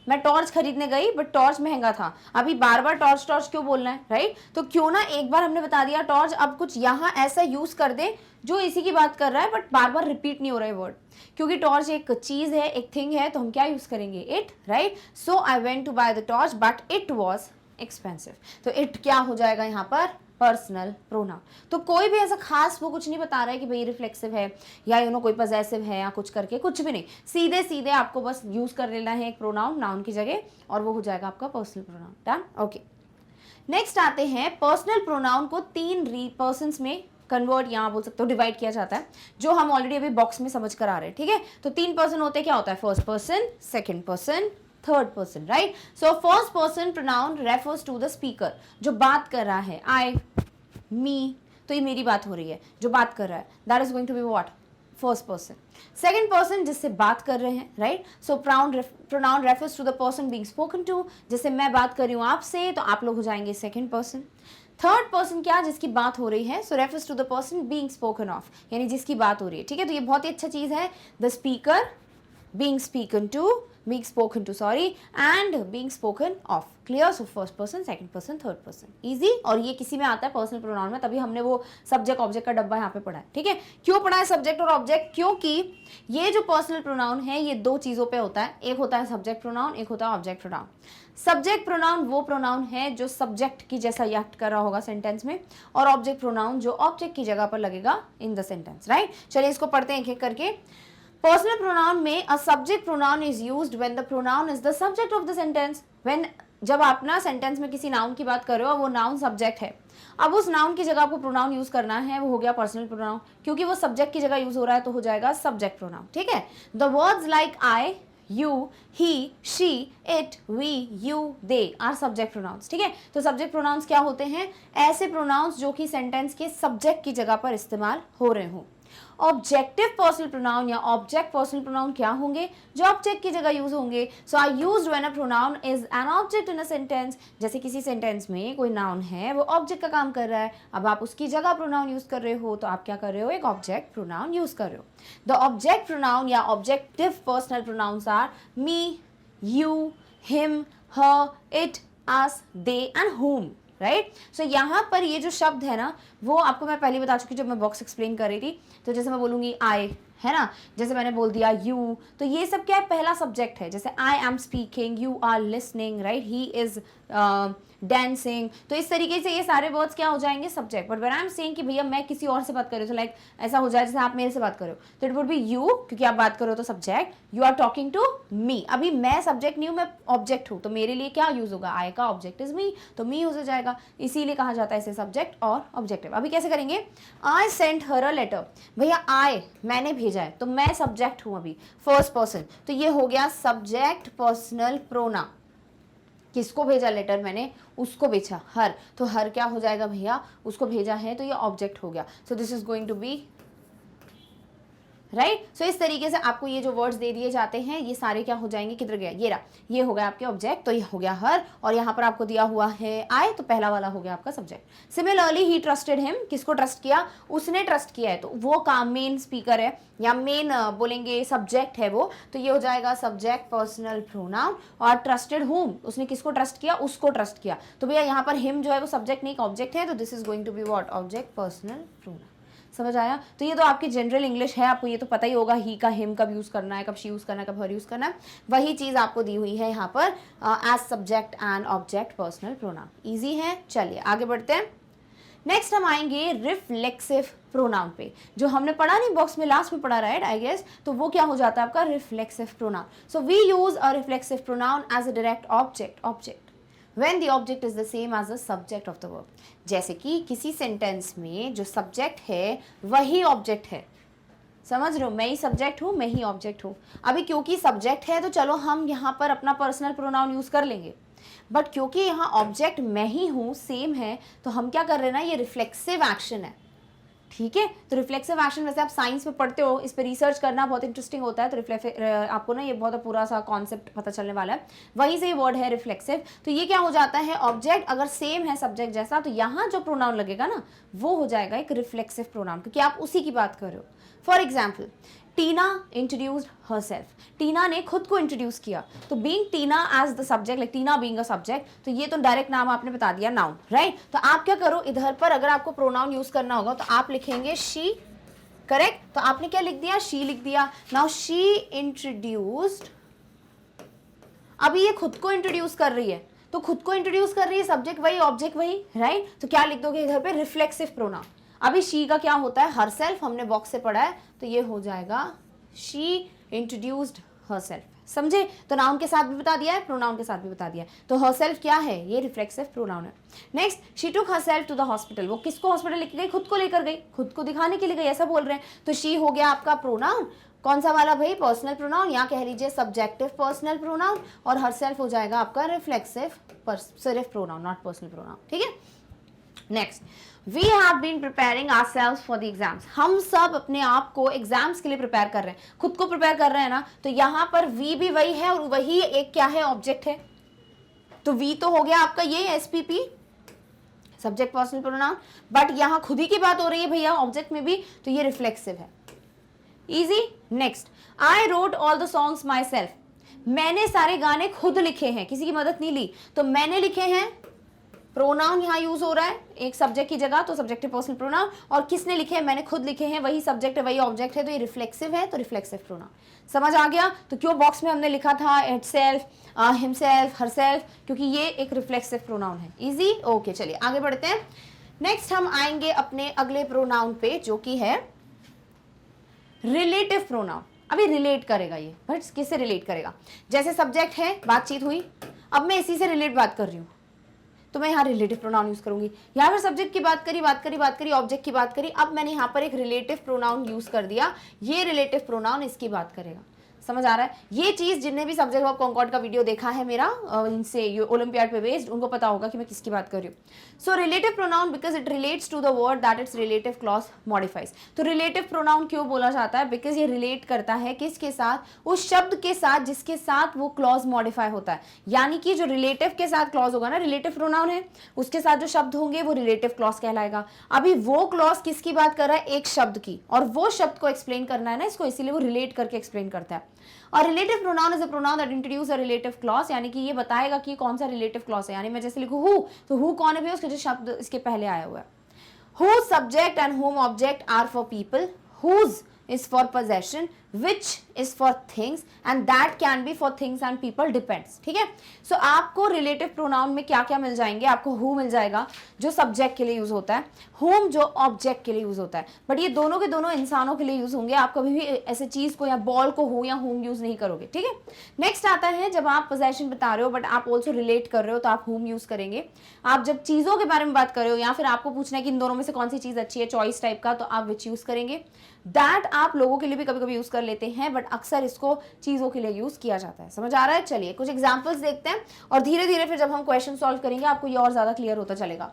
मैं टॉर्च खरीदने गई बट टॉर्च महंगा था। अभी बार बार टॉर्च टॉर्च क्यों बोलना है, राइट। तो क्यों ना एक बार हमने बता दिया टॉर्च, अब कुछ यहाँ ऐसा यूज कर दे जो इसी की बात कर रहा है बट बार बार रिपीट नहीं हो रहा है वर्ड, क्योंकि टॉर्च एक चीज है, एक थिंग है, तो हम क्या यूज करेंगे, it, right. So I went to buy the torch but it was expensive. तो इट क्या हो जाएगा यहाँ पर, पर्सनल प्रोनाउन। तो कोई भी ऐसा खास वो कुछ नहीं बता रहा है कि भाई रिफ्लेक्सिव है या यू नो कोई पजेसिव है या कुछ करके, कुछ भी नहीं, सीधे सीधे आपको बस यूज कर लेना है एक प्रोनाउन नाउन की जगह और वो हो जाएगा आपका personal pronoun, done, okay. Next आते हैं, पर्सनल प्रोनाउन को 3 पर्सन्स में कन्वर्ट, यहाँ बोल सकते हो डिवाइड किया जाता है, जो हम ऑलरेडी अभी बॉक्स में समझ कर आ रहे हैं। ठीक है, तो 3 पर्सन होते हैं, क्या होता है, first person, second person, third person, right. So first person pronoun refers to the speaker, जो बात कर रहा है, आई, मी, तो ये मेरी बात हो रही है, जो बात कर रहा है, that is going to be what, first person. Second person जिससे बात कर रहे हैं, right. So pronoun refers to the person being spoken to, जैसे मैं बात कर रही हूँ आपसे तो आप लोग हो जाएंगे सेकंड पर्सन। थर्ड पर्सन क्या, जिसकी बात हो रही है, so refers to the person being spoken of, यानी जिसकी बात हो रही है। ठीक है, तो ये बहुत ही अच्छा चीज है, the speaker, being spoken to, being spoken to, sorry, and being spoken of, clear। so first person, second person, third person, easy। और ये किसी में आता है पर्सनल प्रोनाउन में, तभी हमने वो सब्जेक्ट ऑब्जेक्ट का डब्बा यहाँ पे पढ़ा है। ठीक है, क्यों पढ़ा है सब्जेक्ट और ऑब्जेक्ट, क्योंकि ये जो पर्सनल प्रोनाउन है ये 2 चीजों पे होता है, एक होता है सब्जेक्ट प्रोनाउन, एक होता है ऑब्जेक्ट प्रोनाउन। सब्जेक्ट प्रोनाउन वो प्रोनाउन है जो सब्जेक्ट की जैसा एक्ट कर रहा होगा सेंटेंस में, और ऑब्जेक्ट प्रोनाउन जो ऑब्जेक्ट की जगह पर लगेगा इन द सेंटेंस, राइट। चलिए इसको पढ़ते हैं एक एक करके। पर्सनल प्रोनाउन में a subject pronoun is used when the pronoun is the subject of the sentence. When, जब आप ना सेंटेंस में किसी नाउन की बात कर रहे हो, वो नाउन सब्जेक्ट है, अब उस नाउन की जगह आपको प्रोनाउन यूज करना है, वो हो गया पर्सनल प्रोनाउन, क्योंकि वो सब्जेक्ट की जगह यूज हो रहा है तो हो जाएगा सब्जेक्ट प्रोनाउन। ठीक है, the words like I, you, he, she, it, we, you, they are subject pronouns. ठीक है, तो सब्जेक्ट प्रोनाउंस क्या होते हैं, ऐसे प्रोनाउंस जो कि सेंटेंस के सब्जेक्ट की जगह पर इस्तेमाल हो रहे हों। ऑब्जेक्टिव पर्सनल प्रोनाउन या ऑब्जेक्ट पर्सनल प्रोनाउन क्या होंगे, जो ऑब्जेक्ट की जगह यूज होंगे। So I used when a pronoun is an object in a sentence, जैसे किसी सेंटेंस में कोई नाउन है, वो ऑब्जेक्ट का काम कर रहा है, अब आप उसकी जगह प्रोनाउन यूज कर रहे हो, तो आप क्या कर रहे हो, एक ऑब्जेक्ट प्रोनाउन यूज कर रहे हो। द ऑब्जेक्ट प्रोनाउन या objective personal pronouns are me, you, him, her, it, us, they and whom, right. सो यहाँ पर ये जो शब्द है ना, वो आपको मैं पहले बता चुकी जब मैं बॉक्स एक्सप्लेन कर रही थी। तो जैसे मैं बोलूँगी आई, है ना, जैसे मैंने बोल दिया यू, तो ये सब क्या है, पहला सब्जेक्ट है। जैसे I am speaking, you are listening, right, he is dancing, तो इस तरीके से ये सारे वर्ड्स क्या हो जाएंगे, subject. But when I am saying कि भैया मैं किसी और से बात कर रही हूँ, तो लाइक ऐसा हो जाए जैसे आप मेरे से बात करो, तो इट वुड बी यू, क्योंकि आप बात करो तो subject, you are talking to me. अभी मैं सब्जेक्ट नहीं हूँ, मैं ऑब्जेक्ट हूँ, तो मेरे लिए क्या यूज होगा, आई का ऑब्जेक्ट इज मी, तो मी यूज हो जाएगा, इसीलिए कहा जाता है इसे सब्जेक्ट और ऑब्जेक्टिव। अभी कैसे करेंगे, I sent her a letter, भैया आई मैंने भेजा है, तो मैं सब्जेक्ट हूँ अभी, फर्स्ट पर्सन, तो ये हो गया सब्जेक्ट पर्सनल प्रोनाउन। किसको भेजा लेटर मैंने, उसको भेजा, हर, तो हर क्या हो जाएगा भैया, उसको भेजा है, तो ये ऑब्जेक्ट हो गया। So this is going to be right. सो इस तरीके से आपको ये जो वर्ड्स दे दिए जाते हैं ये सारे क्या हो जाएंगे, किधर गया, ये रहा, ये हो गया आपके ऑब्जेक्ट, तो ये हो गया हर, और यहाँ पर आपको दिया हुआ है आई, तो पहला वाला हो गया आपका सब्जेक्ट। सिमिलरली ही ट्रस्टेड हिम, किसको ट्रस्ट किया, उसने ट्रस्ट किया है, तो वो काम मेन स्पीकर है या मेन बोलेंगे सब्जेक्ट है वो, तो ये हो जाएगा सब्जेक्ट पर्सनल प्रोनाउन। और ट्रस्टेड हुम, उसने किसको ट्रस्ट किया, उसको ट्रस्ट किया, तो भैया यहाँ पर हिम जो है वो सब्जेक्ट नहीं ऑब्जेक्ट है, तो this is going to be what, object personal pronoun. समझ आया। तो ये तो आपकी जनरल इंग्लिश है, आपको ये तो पता ही होगा, ही का हिम कब यूज करना है, कब शी यूज करना है, कब हर यूज करना है, वही चीज आपको दी हुई है यहाँ पर as subject and object personal pronoun. Easy है, चलिए आगे बढ़ते हैं। नेक्स्ट हम आएंगे रिफ्लेक्सिव प्रोनाउन पे, जो हमने पढ़ा नहीं बॉक्स में, लास्ट में पढ़ा, राइट आई गेस, तो वो क्या हो जाता है आपका reflexive pronoun. So we use a reflexive pronoun as a direct object when the object is the same as the subject of the verb। जैसे कि किसी सेंटेंस में जो सब्जेक्ट है वही ऑब्जेक्ट है, समझ रहे हो, मैं ही सब्जेक्ट हूँ, मैं ही ऑब्जेक्ट हूँ। अभी क्योंकि सब्जेक्ट है तो चलो हम यहाँ पर अपना पर्सनल प्रोनाउन यूज कर लेंगे, बट क्योंकि यहाँ ऑब्जेक्ट मैं ही हूँ, सेम है, तो हम क्या कर रहे हैं ना, ये रिफ्लेक्सिव एक्शन है, ठीक है। तो रिफ्लेक्सिव एक्शन वैसे आप साइंस में पढ़ते हो, इस पर रिसर्च करना बहुत इंटरेस्टिंग होता है, तो आपको ना ये बहुत पूरा सा कॉन्सेप्ट पता चलने वाला है, वहीं से ये वर्ड है रिफ्लेक्सिव। तो ये क्या हो जाता है, ऑब्जेक्ट अगर सेम है सब्जेक्ट जैसा, तो यहाँ जो प्रोनाउन लगेगा ना वो हो जाएगा एक रिफ्लेक्सिव प्रोनाउन, क्योंकि आप उसी की बात कर रहे हो। For example, Tina introduced herself, Tina ने खुद को इंट्रोड्यूस किया, तो being Tina as the subject, like Tina being a subject, तो ये तो डायरेक्ट नाम आपने बता दिया, नाउन, राइट। तो आप क्या करो, इधर पर अगर आपको प्रोनाउन यूज करना होगा तो आप लिखेंगे शी, करेक्ट। तो आपने क्या लिख दिया, शी लिख दिया। नाउ शी इंट्रोड्यूस्ड, अभी ये खुद को इंट्रोड्यूस कर रही है, तो खुद को इंट्रोड्यूस कर रही है, सब्जेक्ट वही ऑब्जेक्ट वही, राइट। तो क्या लिख दोगे इधर पे, रिफ्लेक्सिव प्रोनाउन। अभी शी का क्या होता है, हरसेल्फ, हमने बॉक्स से पढ़ा है, तो ये हो जाएगा शी इंट्रोड्यूस्ड हरसेल्फ, समझे। तो नाउन के साथ भी बता दिया है, प्रोनाउन के साथ भी बता दिया है। तो हरसेल्फ क्या है, ये रिफ्लेक्सिव प्रोनाउन है। Next, she took herself to the hospital, वो किसको हॉस्पिटल लेके गई, खुद को लेकर गई, खुद को दिखाने के लिए गई, ऐसा बोल रहे हैं। तो शी हो गया आपका प्रोनाउन, कौन सा वाला भाई, पर्सनल प्रोनाउन, या कह लीजिए सब्जेक्टिव पर्सनल प्रोनाउन, और हरसेल्फ हो जाएगा आपका रिफ्लेक्सिव सिर्फ प्रोनाउन, नॉट पर्सनल प्रोनाउन, ठीक है। Next, we have been preparing ourselves for the exams, हम सब अपने आप को एग्जाम्स के लिए प्रिपेयर कर रहे हैं, खुद को प्रिपेयर कर रहे हैं ना, तो यहाँ पर वी भी वही है और वही एक क्या है, ऑब्जेक्ट है। तो वी तो हो गया आपका ये SPP, subject personal pronoun, but यहाँ खुद ही की बात हो रही है भैया ऑब्जेक्ट में भी, तो ये रिफ्लेक्सिव है। Easy. Next, I wrote all the songs my self, मैंने सारे गाने खुद लिखे हैं, किसी की मदद नहीं ली, तो मैंने लिखे हैं, प्रोनाउन यहाँ यूज हो रहा है एक सब्जेक्ट की जगह, तो सब्जेक्टिव पर्सनल प्रोनाउन, और किसने लिखे हैं, मैंने खुद लिखे हैं, वही सब्जेक्ट है वही ऑब्जेक्ट है, तो ये रिफ्लेक्सिव है, तो रिफ्लेक्सिव प्रोनाउन। समझ आ गया। तो क्यों बॉक्स में हमने लिखा था इटसेल्फ, हिमसेल्फ, हरसेल्फ, क्योंकि ये एक रिफ्लेक्सिव प्रोनाउन है। इजी, ओके, चलिए आगे बढ़ते हैं। नेक्स्ट हम आएंगे अपने अगले प्रोनाउन पे, जो कि है रिलेटिव प्रोनाउन। अभी रिलेट करेगा ये, बट किससे रिलेट करेगा, जैसे सब्जेक्ट है, बातचीत हुई, अब मैं इसी से रिलेट बात कर रही हूँ, तो मैं यहाँ रिलेटिव प्रोनाउन यूज करूंगी। यहाँ पर सब्जेक्ट की बात करी, ऑब्जेक्ट की बात करी, अब मैंने यहाँ पर एक रिलेटिव प्रोनाउन यूज कर दिया, ये रिलेटिव प्रोनाउन इसकी बात करेगा। समझ आ रहा है। ये चीज जिनने भी सब्जेक्ट ऑफ कॉन्कॉर्ड का वीडियो देखा है मेरा, इनसे ओलंपियाड पे बेस्ड, उनको पता होगा कि मैं किसकी बात कर रही हूँ। So relative pronoun because it relates to the word that its relative clause modifies. तो रिलेटिव प्रोनाउन क्यों बोला जाता है, बिकॉज ये रिलेट करता है किसके साथ, उस शब्द के साथ जिसके साथ वो क्लॉज मॉडिफाई होता है। यानी कि जो रिलेटिव के साथ क्लॉज होगा ना, रिलेटिव प्रोनाउन है, उसके साथ जो शब्द होंगे वो रिलेटिव क्लॉज कहलाएगा। अभी वो क्लॉज किसकी बात कर रहा है, एक शब्द की, और वो शब्द को एक्सप्लेन करना है ना इसको, इसीलिए वो रिलेट करके एक्सप्लेन करता है। और relative pronoun is a pronoun that introduce a relative clause, यानी कि ये बताएगा कि कौन सा रिलेटिव क्लॉज है। यानी मैं जैसे लिखूं हु, तो हु कौन है भैया, उसके जो शब्द इसके पहले आया हुआ है। whose subject and whom object are for people, whose is for possession, which is for things and that can be for things and people depends. ठीक है, सो आपको रिलेटिव प्रोनाउन में क्या क्या मिल जाएंगे, आपको who मिल जाएगा जो सब्जेक्ट के लिए यूज होता है, whom जो ऑब्जेक्ट के लिए यूज होता है, बट ये दोनों के दोनों इंसानों के लिए यूज होंगे, आप कभी भी ऐसे चीज को या बॉल को हो या whom यूज नहीं करोगे. ठीक है, नेक्स्ट आता है जब आप पोजेशन बता रहे हो बट आप ऑल्सो रिलेट कर रहे हो तो आप whom यूज करेंगे. आप जब चीजों के बारे में बात कर रहे हो या फिर आपको पूछना है कि इन दोनों में से कौन सी चीज अच्छी है, चॉइस टाइप का, तो आप which यूज करेंगे. दैट आप लोगों के लिए भी कभी कभी यूज कर लेते हैं बट अक्सर इसको चीजों के लिए यूज किया जाता है. समझ आ रहा है? चलिए कुछ एग्जांपल्स देखते हैं और धीरे धीरे फिर जब हम क्वेश्चन सॉल्व करेंगे आपको ये और ज्यादा क्लियर होता चलेगा.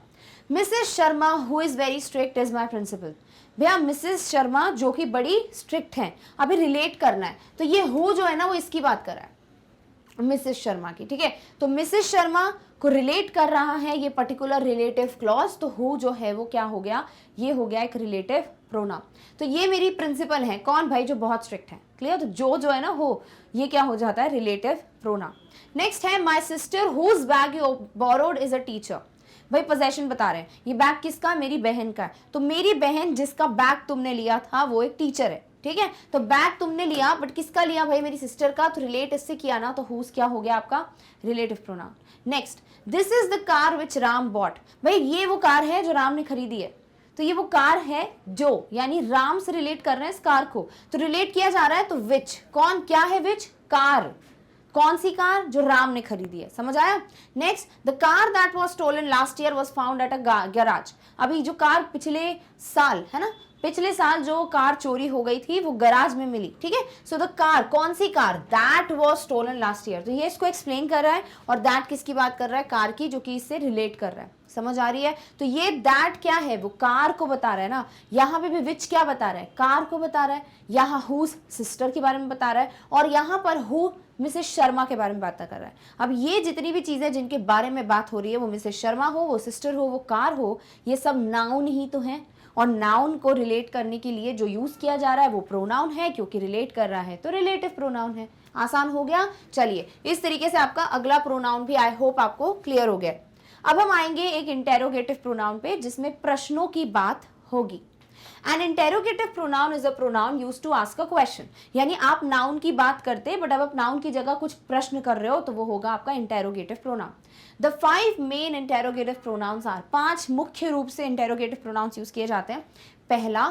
Mrs Sharma who is very strict is my principal. भैया मिसेस शर्मा जो कि बड़ी स्ट्रिक्ट हैं, अभी रिलेट करना है तो ये हु जो है ना वो इसकी बात कर रहा है, मिसेस शर्मा की. ठीक है, तो मिसेस शर्मा को रिलेट कर रहा है ये पर्टिकुलर रिलेटिव क्लॉज, तो हु जो है वो क्या हो गया, ये हो गया एक रिलेटिव प्रोनाउन. तो ये मेरी प्रिंसिपल है, कौन भाई, जो बहुत स्ट्रिक्ट है. क्लियर, तो जो है ना हो, ये क्या हो जाता है, रिलेटिव प्रोनाउन. नेक्स्ट है my sister whose bag you borrowed is a teacher. भाई पोजेशन बता रहे हैं, ये बैग किसका, मेरी बहन का है, तो मेरी बहन जिसका बैग तुमने लिया था वो एक टीचर है. ठीक है, तो बैग तुमने लिया बट किसका लिया भाई, मेरी सिस्टर का, तो रिलेट इससे किया ना, तो हुज क्या हो गया आपका, relative pronoun. Next, this is the car which Ram bought. भाई ये वो कार है जो राम ने खरीदी है, तो ये वो कार है जो, यानी राम से रिलेट कर रहे हैं इस कार को, तो रिलेट किया जा रहा है, तो विच, कौन, क्या है विच, कार, कौन सी कार, जो राम ने खरीदी है. समझ आया? Next, the car that was stolen last year was found at a garage. अभी जो कार पिछले साल है ना, पिछले साल जो कार चोरी हो गई थी वो गैराज में मिली. ठीक है, सो द कार, कौन सी कार, that was stolen last year, तो ये इसको एक्सप्लेन कर रहा है और दैट किसकी बात कर रहा है, कार की, जो कि इससे रिलेट कर रहा है. समझ आ रही है? तो ये दैट क्या है, वो कार को बता रहा है ना. यहाँ पे भी विच क्या बता रहा है, कार को बता रहा है. यहाँ हु सिस्टर के बारे में बता रहा है और यहाँ पर हु मिसेस शर्मा के बारे में बात कर रहा है. अब ये जितनी भी चीजें जिनके बारे में बात हो रही है, वो मिसेस शर्मा हो, वो सिस्टर हो, वो कार हो, ये सब नाउन ही तो है. और नाउन को रिलेट करने के लिए जो यूज किया जा रहा है वो प्रोनाउन है, क्योंकि रिलेट कर रहा है तो रिलेटिव प्रोनाउन है. आसान हो गया. चलिए इस तरीके से आपका अगला प्रोनाउन भी आई होप आपको क्लियर हो गया. अब हम आएंगे एक इंटेरोगेटिव प्रोनाउन पे जिसमें प्रश्नों की बात होगी. An interrogative pronoun is a pronoun used to ask a question. यानी आप नाउन की बात करते बट अब आप नाउन की जगह कुछ प्रश्न कर रहे हो तो वो होगा आपका interrogative pronoun. The 5 main interrogative pronouns are, 5 मुख्य रूप से इंटेरोगेटिव प्रोनाउंस यूज किए जाते हैं. पहला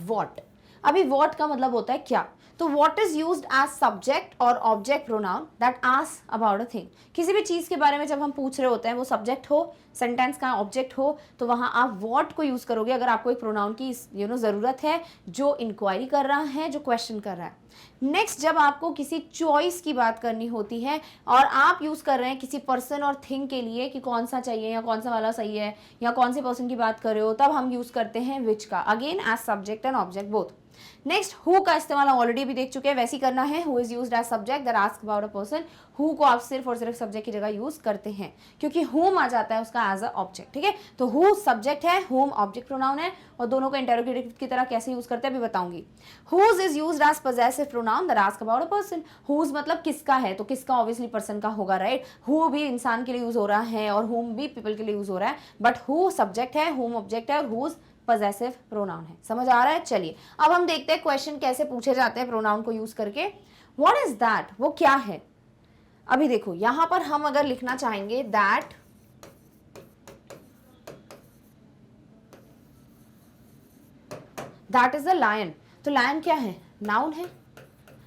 what. अभी what का मतलब होता है क्या, तो what is used as subject और object pronoun that asks about a thing. किसी भी चीज के बारे में जब हम पूछ रहे होते हैं, वो सब्जेक्ट हो, सेंटेंस का ऑब्जेक्ट हो, तो वहां आप what को यूज करोगे अगर आपको एक प्रोनाउन की जरूरत है जो इंक्वायरी कर रहा है, जो क्वेश्चन कर रहा है. नेक्स्ट, जब आपको किसी चॉइस की बात करनी होती है और आप यूज कर रहे हैं किसी पर्सन और थिंग के लिए कि कौन सा चाहिए या कौन सा वाला सही है या कौन से पर्सन की बात कर रहे हो, तब हम यूज करते हैं विच का, again as subject and object both. Next, who का इस्तेमाल ऑलरेडी भी देख चुके हैं, वैसे ही करना है. Who is used as subject that ask about a person. Who को आप सिर्फ और सिर्फ सब्जेक्ट की जगह यूज करते हैं क्योंकि हुम आ जाता है उसका एज अ ऑब्जेक्ट. ठीक है, तो हु सब्जेक्ट है, हुम ऑब्जेक्ट प्रोनाउन है और दोनों को इंटेरोगेटिव की तरह कैसे यूज करते हैं अभी बताऊंगी. Whose is used as possessive pronoun that ask about a person. Whose मतलब किसका है, तो किसका ऑब्वियसली पर्सन का होगा, राइट. हु भी इंसान के लिए यूज हो रहा है और हुम भी पीपल के लिए यूज हो रहा है, बट हु सब्जेक्ट है, हुम ऑब्जेक्ट है और हुज पजेसिव प्रोनाउन है. समझ आ रहा है? चलिए अब हम देखते हैं क्वेश्चन कैसे पूछे जाते हैं प्रोनाउन को यूज करके. व्हाट इज दैट, वो क्या है. अभी देखो यहां पर हम अगर लिखना चाहेंगे दैट इज अ लायन, तो लायन क्या है, नाउन है.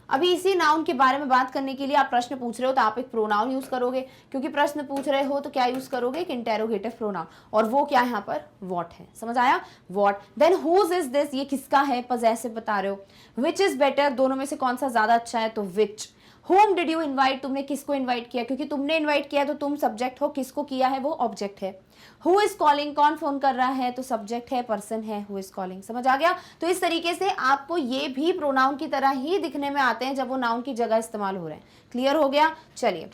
अभी इसी नाउन के बारे में बात करने के लिए आप प्रश्न पूछ रहे हो तो आप एक प्रोनाउन यूज करोगे, क्योंकि प्रश्न पूछ रहे हो तो क्या यूज करोगे, एक इंटेरोगेटिव प्रोनाउन, और वो क्या है यहाँ पर, व्हाट है. समझ आया, what. Then whose is this, ये किसका है, पजेसिव बता रहे हो. विच इज बेटर, दोनों में से कौन सा ज्यादा अच्छा है, तो विच. होम डिड यू इन्वाइट, तुमने किसको इन्वाइट किया, क्योंकि तुमने इन्वाइट किया तो तुम सब्जेक्ट हो, किसको किया है वो ऑब्जेक्ट है. हु इज कॉलिंग, कौन फोन कर रहा है, तो सब्जेक्ट है, पर्सन है, हु इज कॉलिंग. समझ आ गया. तो इस तरीके से आपको ये भी प्रोनाउन की तरह ही दिखने में आते हैं जब वो नाउन की जगह इस्तेमाल हो रहे हैं. क्लियर हो गया. चलिए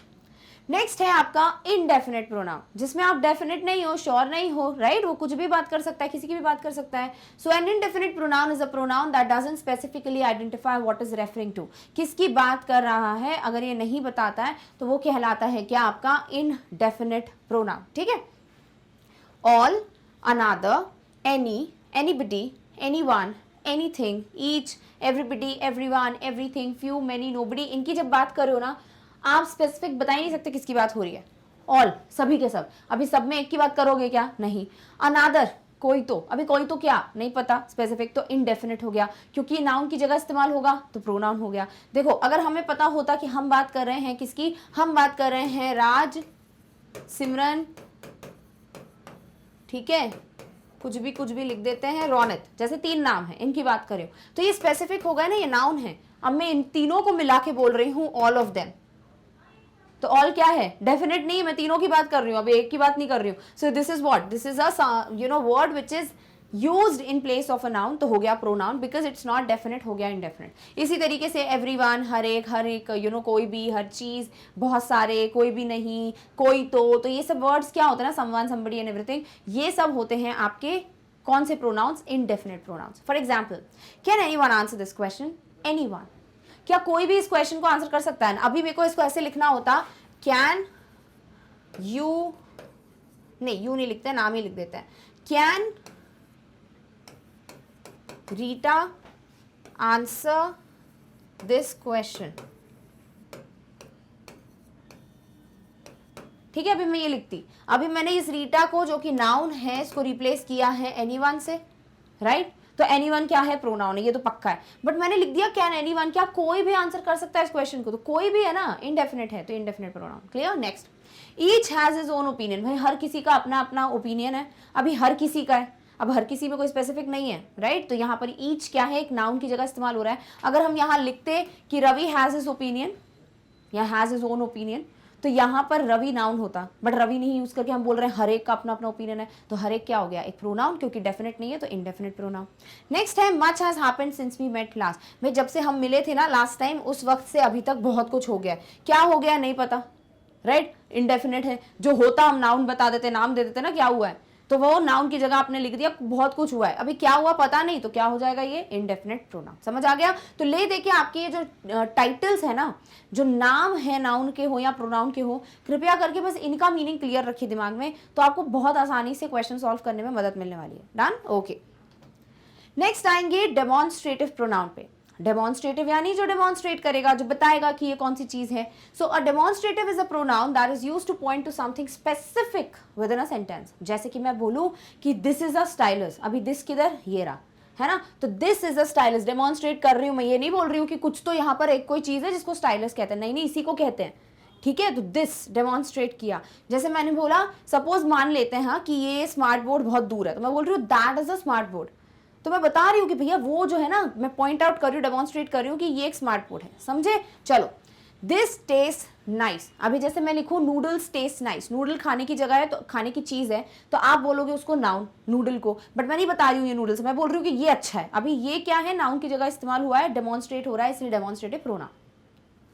नेक्स्ट है आपका इनडेफिनेट प्रोनाउन, जिसमें आप डेफिनेट नहीं हो, श्योर नहीं हो, राइट. वो कुछ भी बात कर सकता है, किसी की भी बात कर सकता है. So an indefinite pronoun is a pronoun that doesn't specifically identify what is referring to. किसकी बात कर रहा है अगर ये नहीं बताता है तो वो कहलाता है क्या, आपका इनडेफिनेट प्रोनाउन. ठीक है. All, another, any, anybody, anyone, anything, each, everybody, everyone, everything, few, many, nobody, इनकी जब बात करो ना, आप स्पेसिफिक बता ही नहीं सकते किसकी बात हो रही है। ऑल, सभी के सब। अभी सब में एक की बात करोगे क्या? नहीं। अनादर, कोई तो, अभी कोई तो क्या नहीं पता, स्पेसिफिक तो इनडेफिनेट हो गया, क्योंकि नाउन की जगह इस्तेमाल होगा तो प्रोनाउन हो गया। देखो, अगर हमें पता होता कि हम बात कर रहे हैं किसकी, हम बात कर रहे हैं राज, सिमरन, ठीक है, कुछ भी लिख देते हैं, रौनक, जैसे 3 नाम है, इनकी बात करें तो ये स्पेसिफिक हो गया ना, ये नाउन है। अब मैं इन तीनों को मिला के बोल रही हूँ ऑल ऑफ देम, तो ऑल क्या है? डेफिनेट नहीं, मैं तीनों की बात कर रही हूँ, अभी एक की बात नहीं कर रही हूँ। सो this is what, this is a word which is used in place of a noun, तो हो गया pronoun, because it's not definite, हो गया इनडेफिनेट। इसी तरीके से एवरीवन, हर एक कोई भी, हर चीज, बहुत सारे, कोई भी नहीं, कोई तो ये सब वर्ड्स क्या होते हैं ना, समवन, समबडी एंड एवरीथिंग, ये सब होते हैं आपके कौन से pronouns? Indefinite pronouns. For example, can anyone answer this question? Anyone, क्या कोई भी इस क्वेश्चन को आंसर कर सकता है? अभी मेरे को इसको ऐसे लिखना होता, कैन यू, नहीं यू नहीं लिखते, नाम ही लिख देते हैं, can Rita answer this question, ठीक है। अभी मैं ये लिखती, अभी मैंने इस रीटा को जो कि नाउन है इसको रिप्लेस किया है एनीवन से, राइट? तो एनीवन क्या है? प्रोनाउन है, ये तो पक्का है। बट मैंने लिख दिया कैन एनीवन, क्या कोई भी आंसर कर सकता है इस क्वेश्चन को? तो कोई भी है ना, इनडेफिनेट है, तो indefinite pronoun. Clear? Next, each has his own opinion, भाई हर किसी का अपना अपना ओपिनियन है, अभी हर किसी का है, अब हर किसी में कोई स्पेसिफिक नहीं है, राइट? तो यहाँ पर ईच क्या है? एक नाउन की जगह इस्तेमाल हो रहा है। अगर हम यहाँ लिखते कि रवि हैज हिज ओपिनियन या हैज हिज ओन ओपिनियन, तो यहाँ पर रवि नाउन होता, बट रवि नहीं यूज करके हम बोल रहे हैं हर एक का अपना अपना ओपिनियन है, तो हर एक क्या हो गया? एक प्रोनाउन, क्योंकि डेफिनेट नहीं है तो इनडेफिनेट प्रोनाउन। नेक्स्ट है much has happened since we met last, भाई जब से हम मिले थे ना लास्ट टाइम, उस वक्त से अभी तक बहुत कुछ हो गया है। क्या हो गया? नहीं पता, राइट? इनडेफिनेट है, जो होता हम नाउन बता देते, नाम दे देते ना क्या हुआ है, तो वो नाउन की जगह आपने लिख दिया बहुत कुछ हुआ है, अभी क्या हुआ पता नहीं, तो क्या हो जाएगा? ये इनडेफिनेट प्रोनाउन। समझ आ गया? तो ले देखिए आपके ये जो टाइटल्स है ना, जो नाम है नाउन के हो या प्रोनाउन के हो, कृपया करके बस इनका मीनिंग क्लियर रखिए दिमाग में, तो आपको बहुत आसानी से क्वेश्चन सॉल्व करने में मदद मिलने वाली है। डन? ओके। नेक्स्ट आएंगे डेमोन्स्ट्रेटिव प्रोनाउन पे। डेमोन्स्ट्रेटिव यानी जो डेमोन्स्ट्रेट करेगा, जो बताएगा कि ये कौन सी चीज है। So a demonstrative is a pronoun that is used to point to something specific within a sentence. जैसे कि मैं बोलूं कि दिस इज अ स्टाइलस, अभी दिस किधर? ये रहा, है ना? तो this is a stylus, demonstrate कर रही हूं मैं, ये नहीं बोल रही हूं कि कुछ तो यहाँ पर एक कोई चीज है जिसको स्टाइलस कहते हैं, नहीं, इसी को कहते हैं, ठीक है? तो दिस डेमोन्स्ट्रेट किया। जैसे मैंने बोला, सपोज मान लेते हैं कि ये स्मार्ट बोर्ड बहुत दूर है, तो मैं बोल रही हूँ that is a smart board, तो मैं बता रही हूँ कि भैया वो जो है ना, मैं पॉइंट आउट कर रही हूँ, डेमोन्स्ट्रेट कर रही हूँ कि ये एक स्मार्ट बोर्ड है। समझे? चलो, दिस टेस्ट नाइस, अभी जैसे मैं लिखूँ नूडल्स टेस्ट नाइस, नूडल खाने की जगह है, तो खाने की चीज है, तो आप बोलोगे उसको नाउन, नूडल को, बट मैं नहीं बता रही हूँ ये नूडल्स, मैं बोल रही हूँ कि ये अच्छा है। अभी ये क्या है? नाउन की जगह इस्तेमाल हुआ है, डेमोन्स्ट्रेट हो रहा है, इसलिए डेमोन्स्ट्रेटिव प्रोनाउन।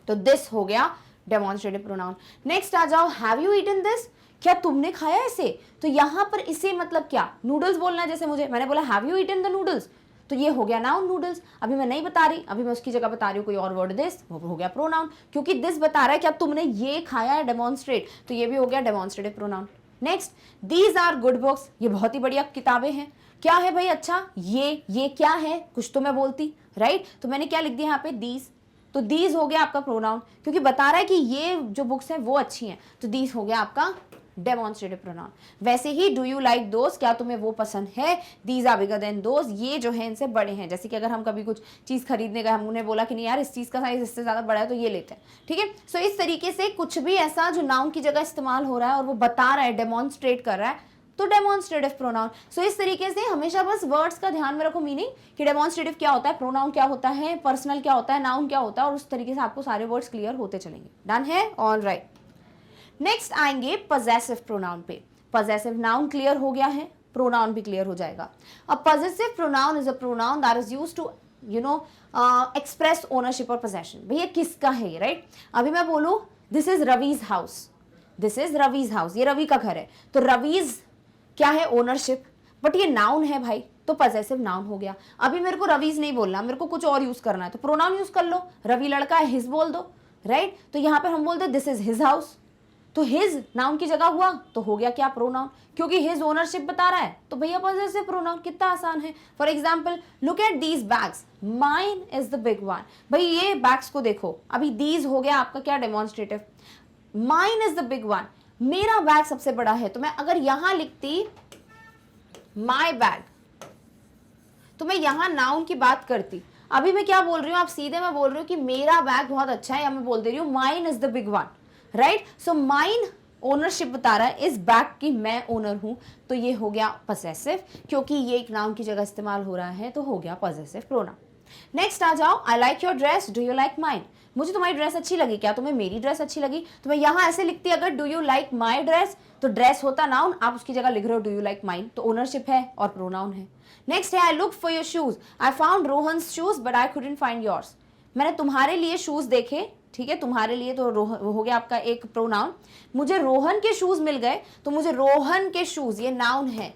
तो दिस हो गया डेमोन्स्ट्रेटिव प्रोनाउन। नेक्स्ट आ जाओ, हैव यू ईटन दिस, क्या तुमने खाया इसे? तो यहां पर इसे मतलब क्या? नूडल्स बोलना है, जैसे मैंने बोला have you eaten the noodles, तो ये हो गया नाउन नूडल्स। अभी मैं नहीं बता रही, अभी मैं उसकी जगह बता रही हूँ कोई और वर्ड, दिस, वो हो गया प्रोनाउन, क्योंकि दिस बता रहा है क्या तुमने ये खाया है, डेमोन्स्ट्रेट, तो ये भी हो गया demonstrative pronoun. Next, these are good books, ये बहुत ही बढ़िया किताबें हैं। क्या है भाई? अच्छा, ये क्या है? कुछ तो मैं बोलती, राइट? तो मैंने क्या लिख दिया यहाँ पे? दीज, तो दीज हो गया आपका प्रोनाउन, क्योंकि बता रहा है कि ये जो बुक्स हैं वो अच्छी हैं, तो दीज हो गया आपका डेमोन्स्ट्रेटिव प्रोनाउन। वैसे ही डू यू लाइक दोस, क्या तुम्हें वो पसंद है? दीज आर बिगर देन दोस, ये जो है इनसे बड़े हैं। जैसे कि अगर हम कभी कुछ चीज खरीदने गए, हमने बोला कि नहीं यार इस चीज का साइज इससे ज्यादा बड़ा है, तो ये लेते हैं, ठीक है? सो इस तरीके से कुछ भी ऐसा जो नाउन की जगह इस्तेमाल हो रहा है और वो बता रहा है, डेमोन्स्ट्रेट कर रहा है, तो डेमोन्स्ट्रेटिव प्रोनाउन। सो इस तरीके से हमेशा बस वर्ड्स का ध्यान में रखो, मीनिंग कि डेमोन्स्ट्रेटिव क्या होता है, प्रोनाउन क्या होता है, पर्सनल क्या होता है, नाउन क्या होता है, और उस तरीके से आपको सारे वर्ड्स क्लियर होते चलेंगे। डन है? All right. नेक्स्ट आएंगे पजेसिव प्रोनाउन पे। पजेसिव नाउन क्लियर हो गया है, प्रोनाउन भी क्लियर हो जाएगा। A possessive pronoun is a pronoun that is used to express ownership और पोजेशन। भैया किसका है ये, राइट? अभी मैं बोलूं this is Ravi's house, this is Ravi's house, ये रवि का घर है, तो रवीज क्या है? ओनरशिप, बट ये नाउन है भाई, तो पजेसिव नाउन हो गया। अभी मेरे को रवीज नहीं बोलना, मेरे को कुछ और यूज करना है, तो प्रोनाउन यूज कर लो, रवि लड़का है, हिज बोल दो, राइट? तो यहाँ पर हम बोलते दिस इज हिज हाउस, तो हिज नाउन की जगह हुआ तो हो गया क्या, प्रोनाउन, क्योंकि हिज ओनरशिप बता रहा है तो भैया पॉजेसिव प्रोनाउन, कितना आसान है। For example look at these bags, mine is the big one. भाई ये बैग्स को देखो, अभी दीज हो गया आपका क्या, demonstrative, mine is the big one, मेरा बैग सबसे बड़ा है। तो मैं अगर यहां लिखती माई बैग तो मैं यहां नाउन की बात करती। अभी मैं क्या बोल रही हूं, आप सीधे मैं बोल रही हूं कि मेरा बैग बहुत अच्छा है, या मैं बोल दे रही हूं mine is the big one, right. So mine ownership बता रहा है इस बैग की, मैं ओनर हूं, तो ये हो गया पॉसेसिव, क्योंकि ये एक नाउन की जगह इस्तेमाल हो रहा है तो हो गया पॉसेसिव प्रोनाउन। नेक्स्ट आ जाओ, I like your dress, do you like mine, मुझे तुम्हारी ड्रेस अच्छी लगी, क्या तुम्हें मेरी ड्रेस अच्छी लगी। तो मैं यहां ऐसे लिखती अगर do you like my dress, तो ड्रेस होता नाउन, आप उसकी जगह लिख रहे हो डू यू लाइक माइन, तो ओनरशिप है और प्रोनाउन है। नेक्स्ट है I look for your shoes, I found Rohan's shoes but I couldn't find yours, मैंने तुम्हारे लिए शूज देखे, ठीक है, तुम्हारे लिए तो हो गया आपका एक प्रोनाउन, मुझे रोहन के शूज मिल गए, तो मुझे रोहन के शूज ये नाउन है,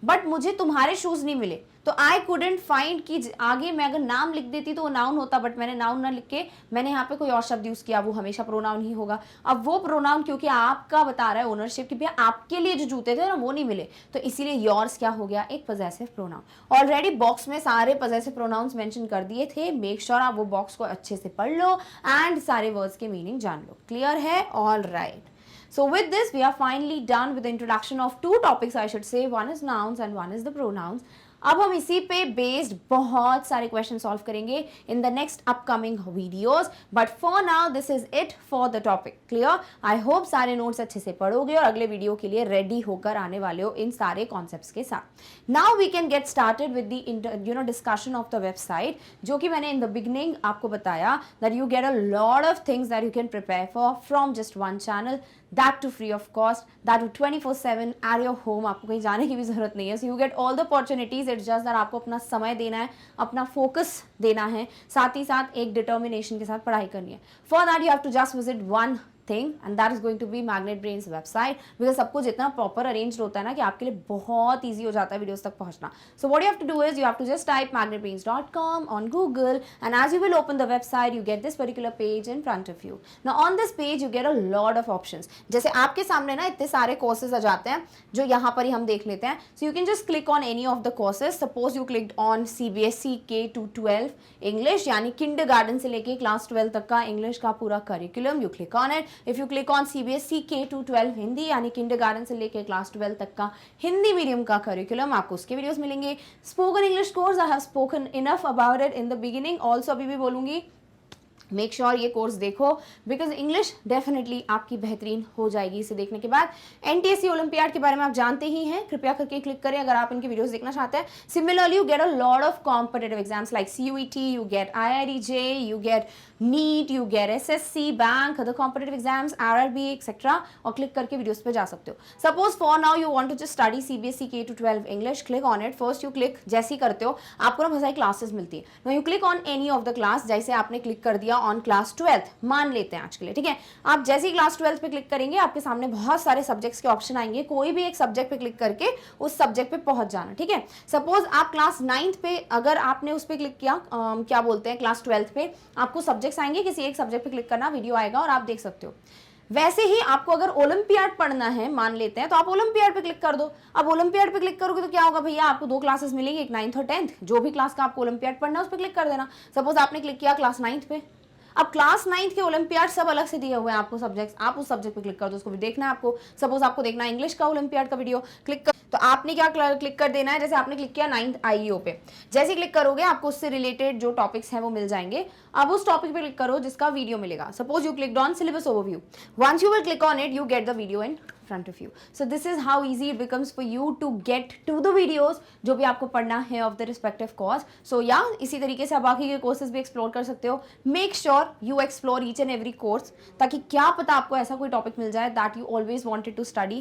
बट मुझे तुम्हारे शूज नहीं मिले, तो आई कुडेंट फाइंड की आगे मैं अगर नाम लिख देती तो वो नाउन होता, बट मैंने नाउन ना लिख के मैंने यहाँ पे कोई और शब्द यूज किया, वो हमेशा प्रोनाउन ही होगा। अब वो प्रोनाउन क्योंकि आपका बता रहा है ओनरशिप की, भैया आपके लिए जो जूते थे ना वो नहीं मिले, तो इसीलिए योर्स क्या हो गया, एक पॉजेसिव प्रोनाउन। ऑलरेडी बॉक्स में सारे पॉजेसिव प्रोनाउंस मेंशन कर दिए थे, मेक श्योर आप वो बॉक्स को अच्छे से पढ़ लो एंड सारे वर्ड्स के मीनिंग जान लो। क्लियर है? All right. So with this we are finally done with the introduction of two topics, I should say, one is nouns and one is the pronouns. अब हम इसी पे बेस्ड बहुत सारे क्वेश्चन सॉल्व करेंगे in the next upcoming videos, but for now this is it for the topic. Clear? I hope सारे notes अच्छे से पढ़ोगे और अगले वीडियो के लिए रेडी होकर आने वाले हो इन सारे कॉन्सेप्ट्स के साथ। Now we can get started with the discussion of the website, जो कि मैंने इन द बिगनिंग आपको बताया that you get a lot of things that you can prepare for from just one channel, that too free of cost, that too 24/7 at your home, आपको कहीं जाने की भी जरूरत नहीं है। So you get all the opportunities, it's just that आपको अपना समय देना है, अपना फोकस देना है, साथ ही साथ एक डिटर्मिनेशन के साथ पढ़ाई करनी है। For that you have to just visit one thing and that is going to be Magnet Brains website, because सब कुछ इतना प्रॉपर अरेंज होता है ना कि आपके लिए बहुत ईजी हो जाता है वीडियोस तक पहुंचना। So what you have to do is you have to just type magnetbrains.com on Google, and as you will open the website you get this particular page in front of you. Now on this page you get a lot of options, जैसे आपके सामने ना इतने सारे courses आ जाते हैं जो यहाँ पर ही हम देख लेते हैं। So you can just click on any of the courses. Suppose you clicked on CBSE K-12 English, यानी kindergarten से लेके class 12 तक का इंग्लिश का पूरा curriculum, you click on it. If you click on CBSE K-12 Hindi, यानी kindergarten से लेके क्लास 12 तक का हिंदी मीडियम का करिकुलम, आपको उसके वीडियोस मिलेंगे। Spoken English course, I have spoken enough about it in the beginning, also अभी भी बोलूंगी मेक श्योर ये कोर्स देखो, बिकॉज इंग्लिश डेफिनेटली आपकी बेहतरीन हो जाएगी इसे देखने के बाद। एनटीएससी ओलंपियाड के बारे में आप जानते ही हैं, कृपया करके क्लिक करें अगर आप इनके वीडियोस देखना चाहते हैं। Similarly you get a lot of competitive exams like CUET, you get IITJ, you get NEET, you get SSC, bank, other competitive exams, RRB etcetera, और क्लिक करके वीडियोस पे जा सकते हो। Suppose for now you want to just study CBSE K-12 English, click on it. First you click, जैसे ही करते हो आपको ना बहुत सारी क्लासेस मिलती है। Now you click on any of the class, जैसे आपने क्लिक कर दिया ऑन क्लास 12th मान लेते हैं आज के लिए, ठीक है। आप जैसे ही क्लास 12th पे क्लिक करेंगे आपके सामने बहुत सारे सब्जेक्ट्स के ऑप्शन आएंगे, कोई भी एक सब्जेक्ट पे क्लिक करके उस सब्जेक्ट पे पहुंच जाना, ठीक है। सपोज आप क्लास 9th पे अगर आपने उस पे क्लिक किया, क्या बोलते हैं, क्लास 12th पे आपको सब्जेक्ट्स आएंगे, किसी एक सब्जेक्ट पे क्लिक करना, वीडियो आएगा और आप देख सकते हो। वैसे ही आपको अगर ओलंपियाड पढ़ना है मान लेते हैं, तो आप ओलंपियाड पे क्लिक कर दो। अब ओलंपियाड पे क्लिक करोगे तो क्या होगा भैया, आपको 2 क्लासेस मिलेंगी, एक 9th और 10th, जो भी क्लास का आपको ओलंपियाड पढ़ना है उस पर क्लिक कर देना। सपोज आपने क्लिक किया क्लास 9th पे, अब क्लास 9th के ओलंपियाड सब अलग से दिए हुए हैं आपको सब्जेक्ट्स, आप उस सब्जेक्ट पे क्लिक कर दो, उसको भी देखना है आपको। सपोज आपको देखना है इंग्लिश का ओलंपियाड का वीडियो, क्लिक कर, तो आपने क्या क्लिक कर देना है, जैसे आपने क्लिक किया 9th IEO पे, जैसे क्लिक करोगे आपको उससे रिलेटेड जो टॉपिक्स हैं वो मिल जाएंगे। अब उस टॉपिक पे क्लिक करो जिसका वीडियो मिलेगा। Suppose you clicked on syllabus overview, once you will click on it you get the video in front of you. So this is how easy it becomes for you to get to the videos जो भी आपको पढ़ना है of the respective course. So yeah, इसी तरीके से आप बाकी के कोर्सेज भी एक्सप्लोर कर सकते हो। Make sure you explore each and every course, ताकि क्या पता आपको ऐसा कोई टॉपिक मिल जाए that you always wanted to study.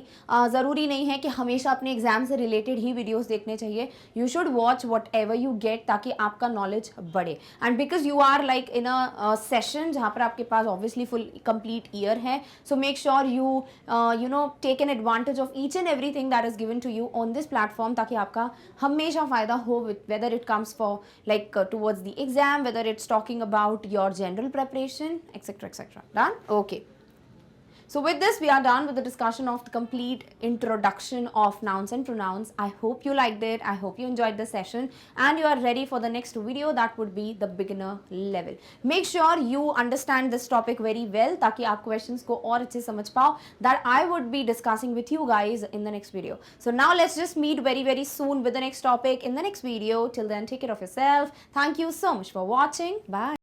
ज़रूरी नहीं है कि हमेशा अपने एग्जाम से रिलेटेड ही वीडियोस देखने चाहिए। You should watch whatever you get ताकि आपका नॉलेज बढ़े। And because you are like in a session जहाँ पर आपके पास obviously full complete year है, so make sure you take an advantage of each and everything that is given to you on this platform, ताकि आपका हमेशा फायदा हो, whether it comes for like towards the exam, whether it's talking about your general preparation, etc etc. Done? Okay. So with this, we are done with the discussion of the complete introduction of nouns and pronouns. I hope you liked it. I hope you enjoyed the session and you are ready for the next video. That would be the beginner level. Make sure you understand this topic very well ताकि आप questions को और अच्छे समझ पाओ. That I would be discussing with you guys in the next video. So now let's just meet very soon with the next topic in the next video. Till then, take care of yourself. Thank you so much for watching. Bye.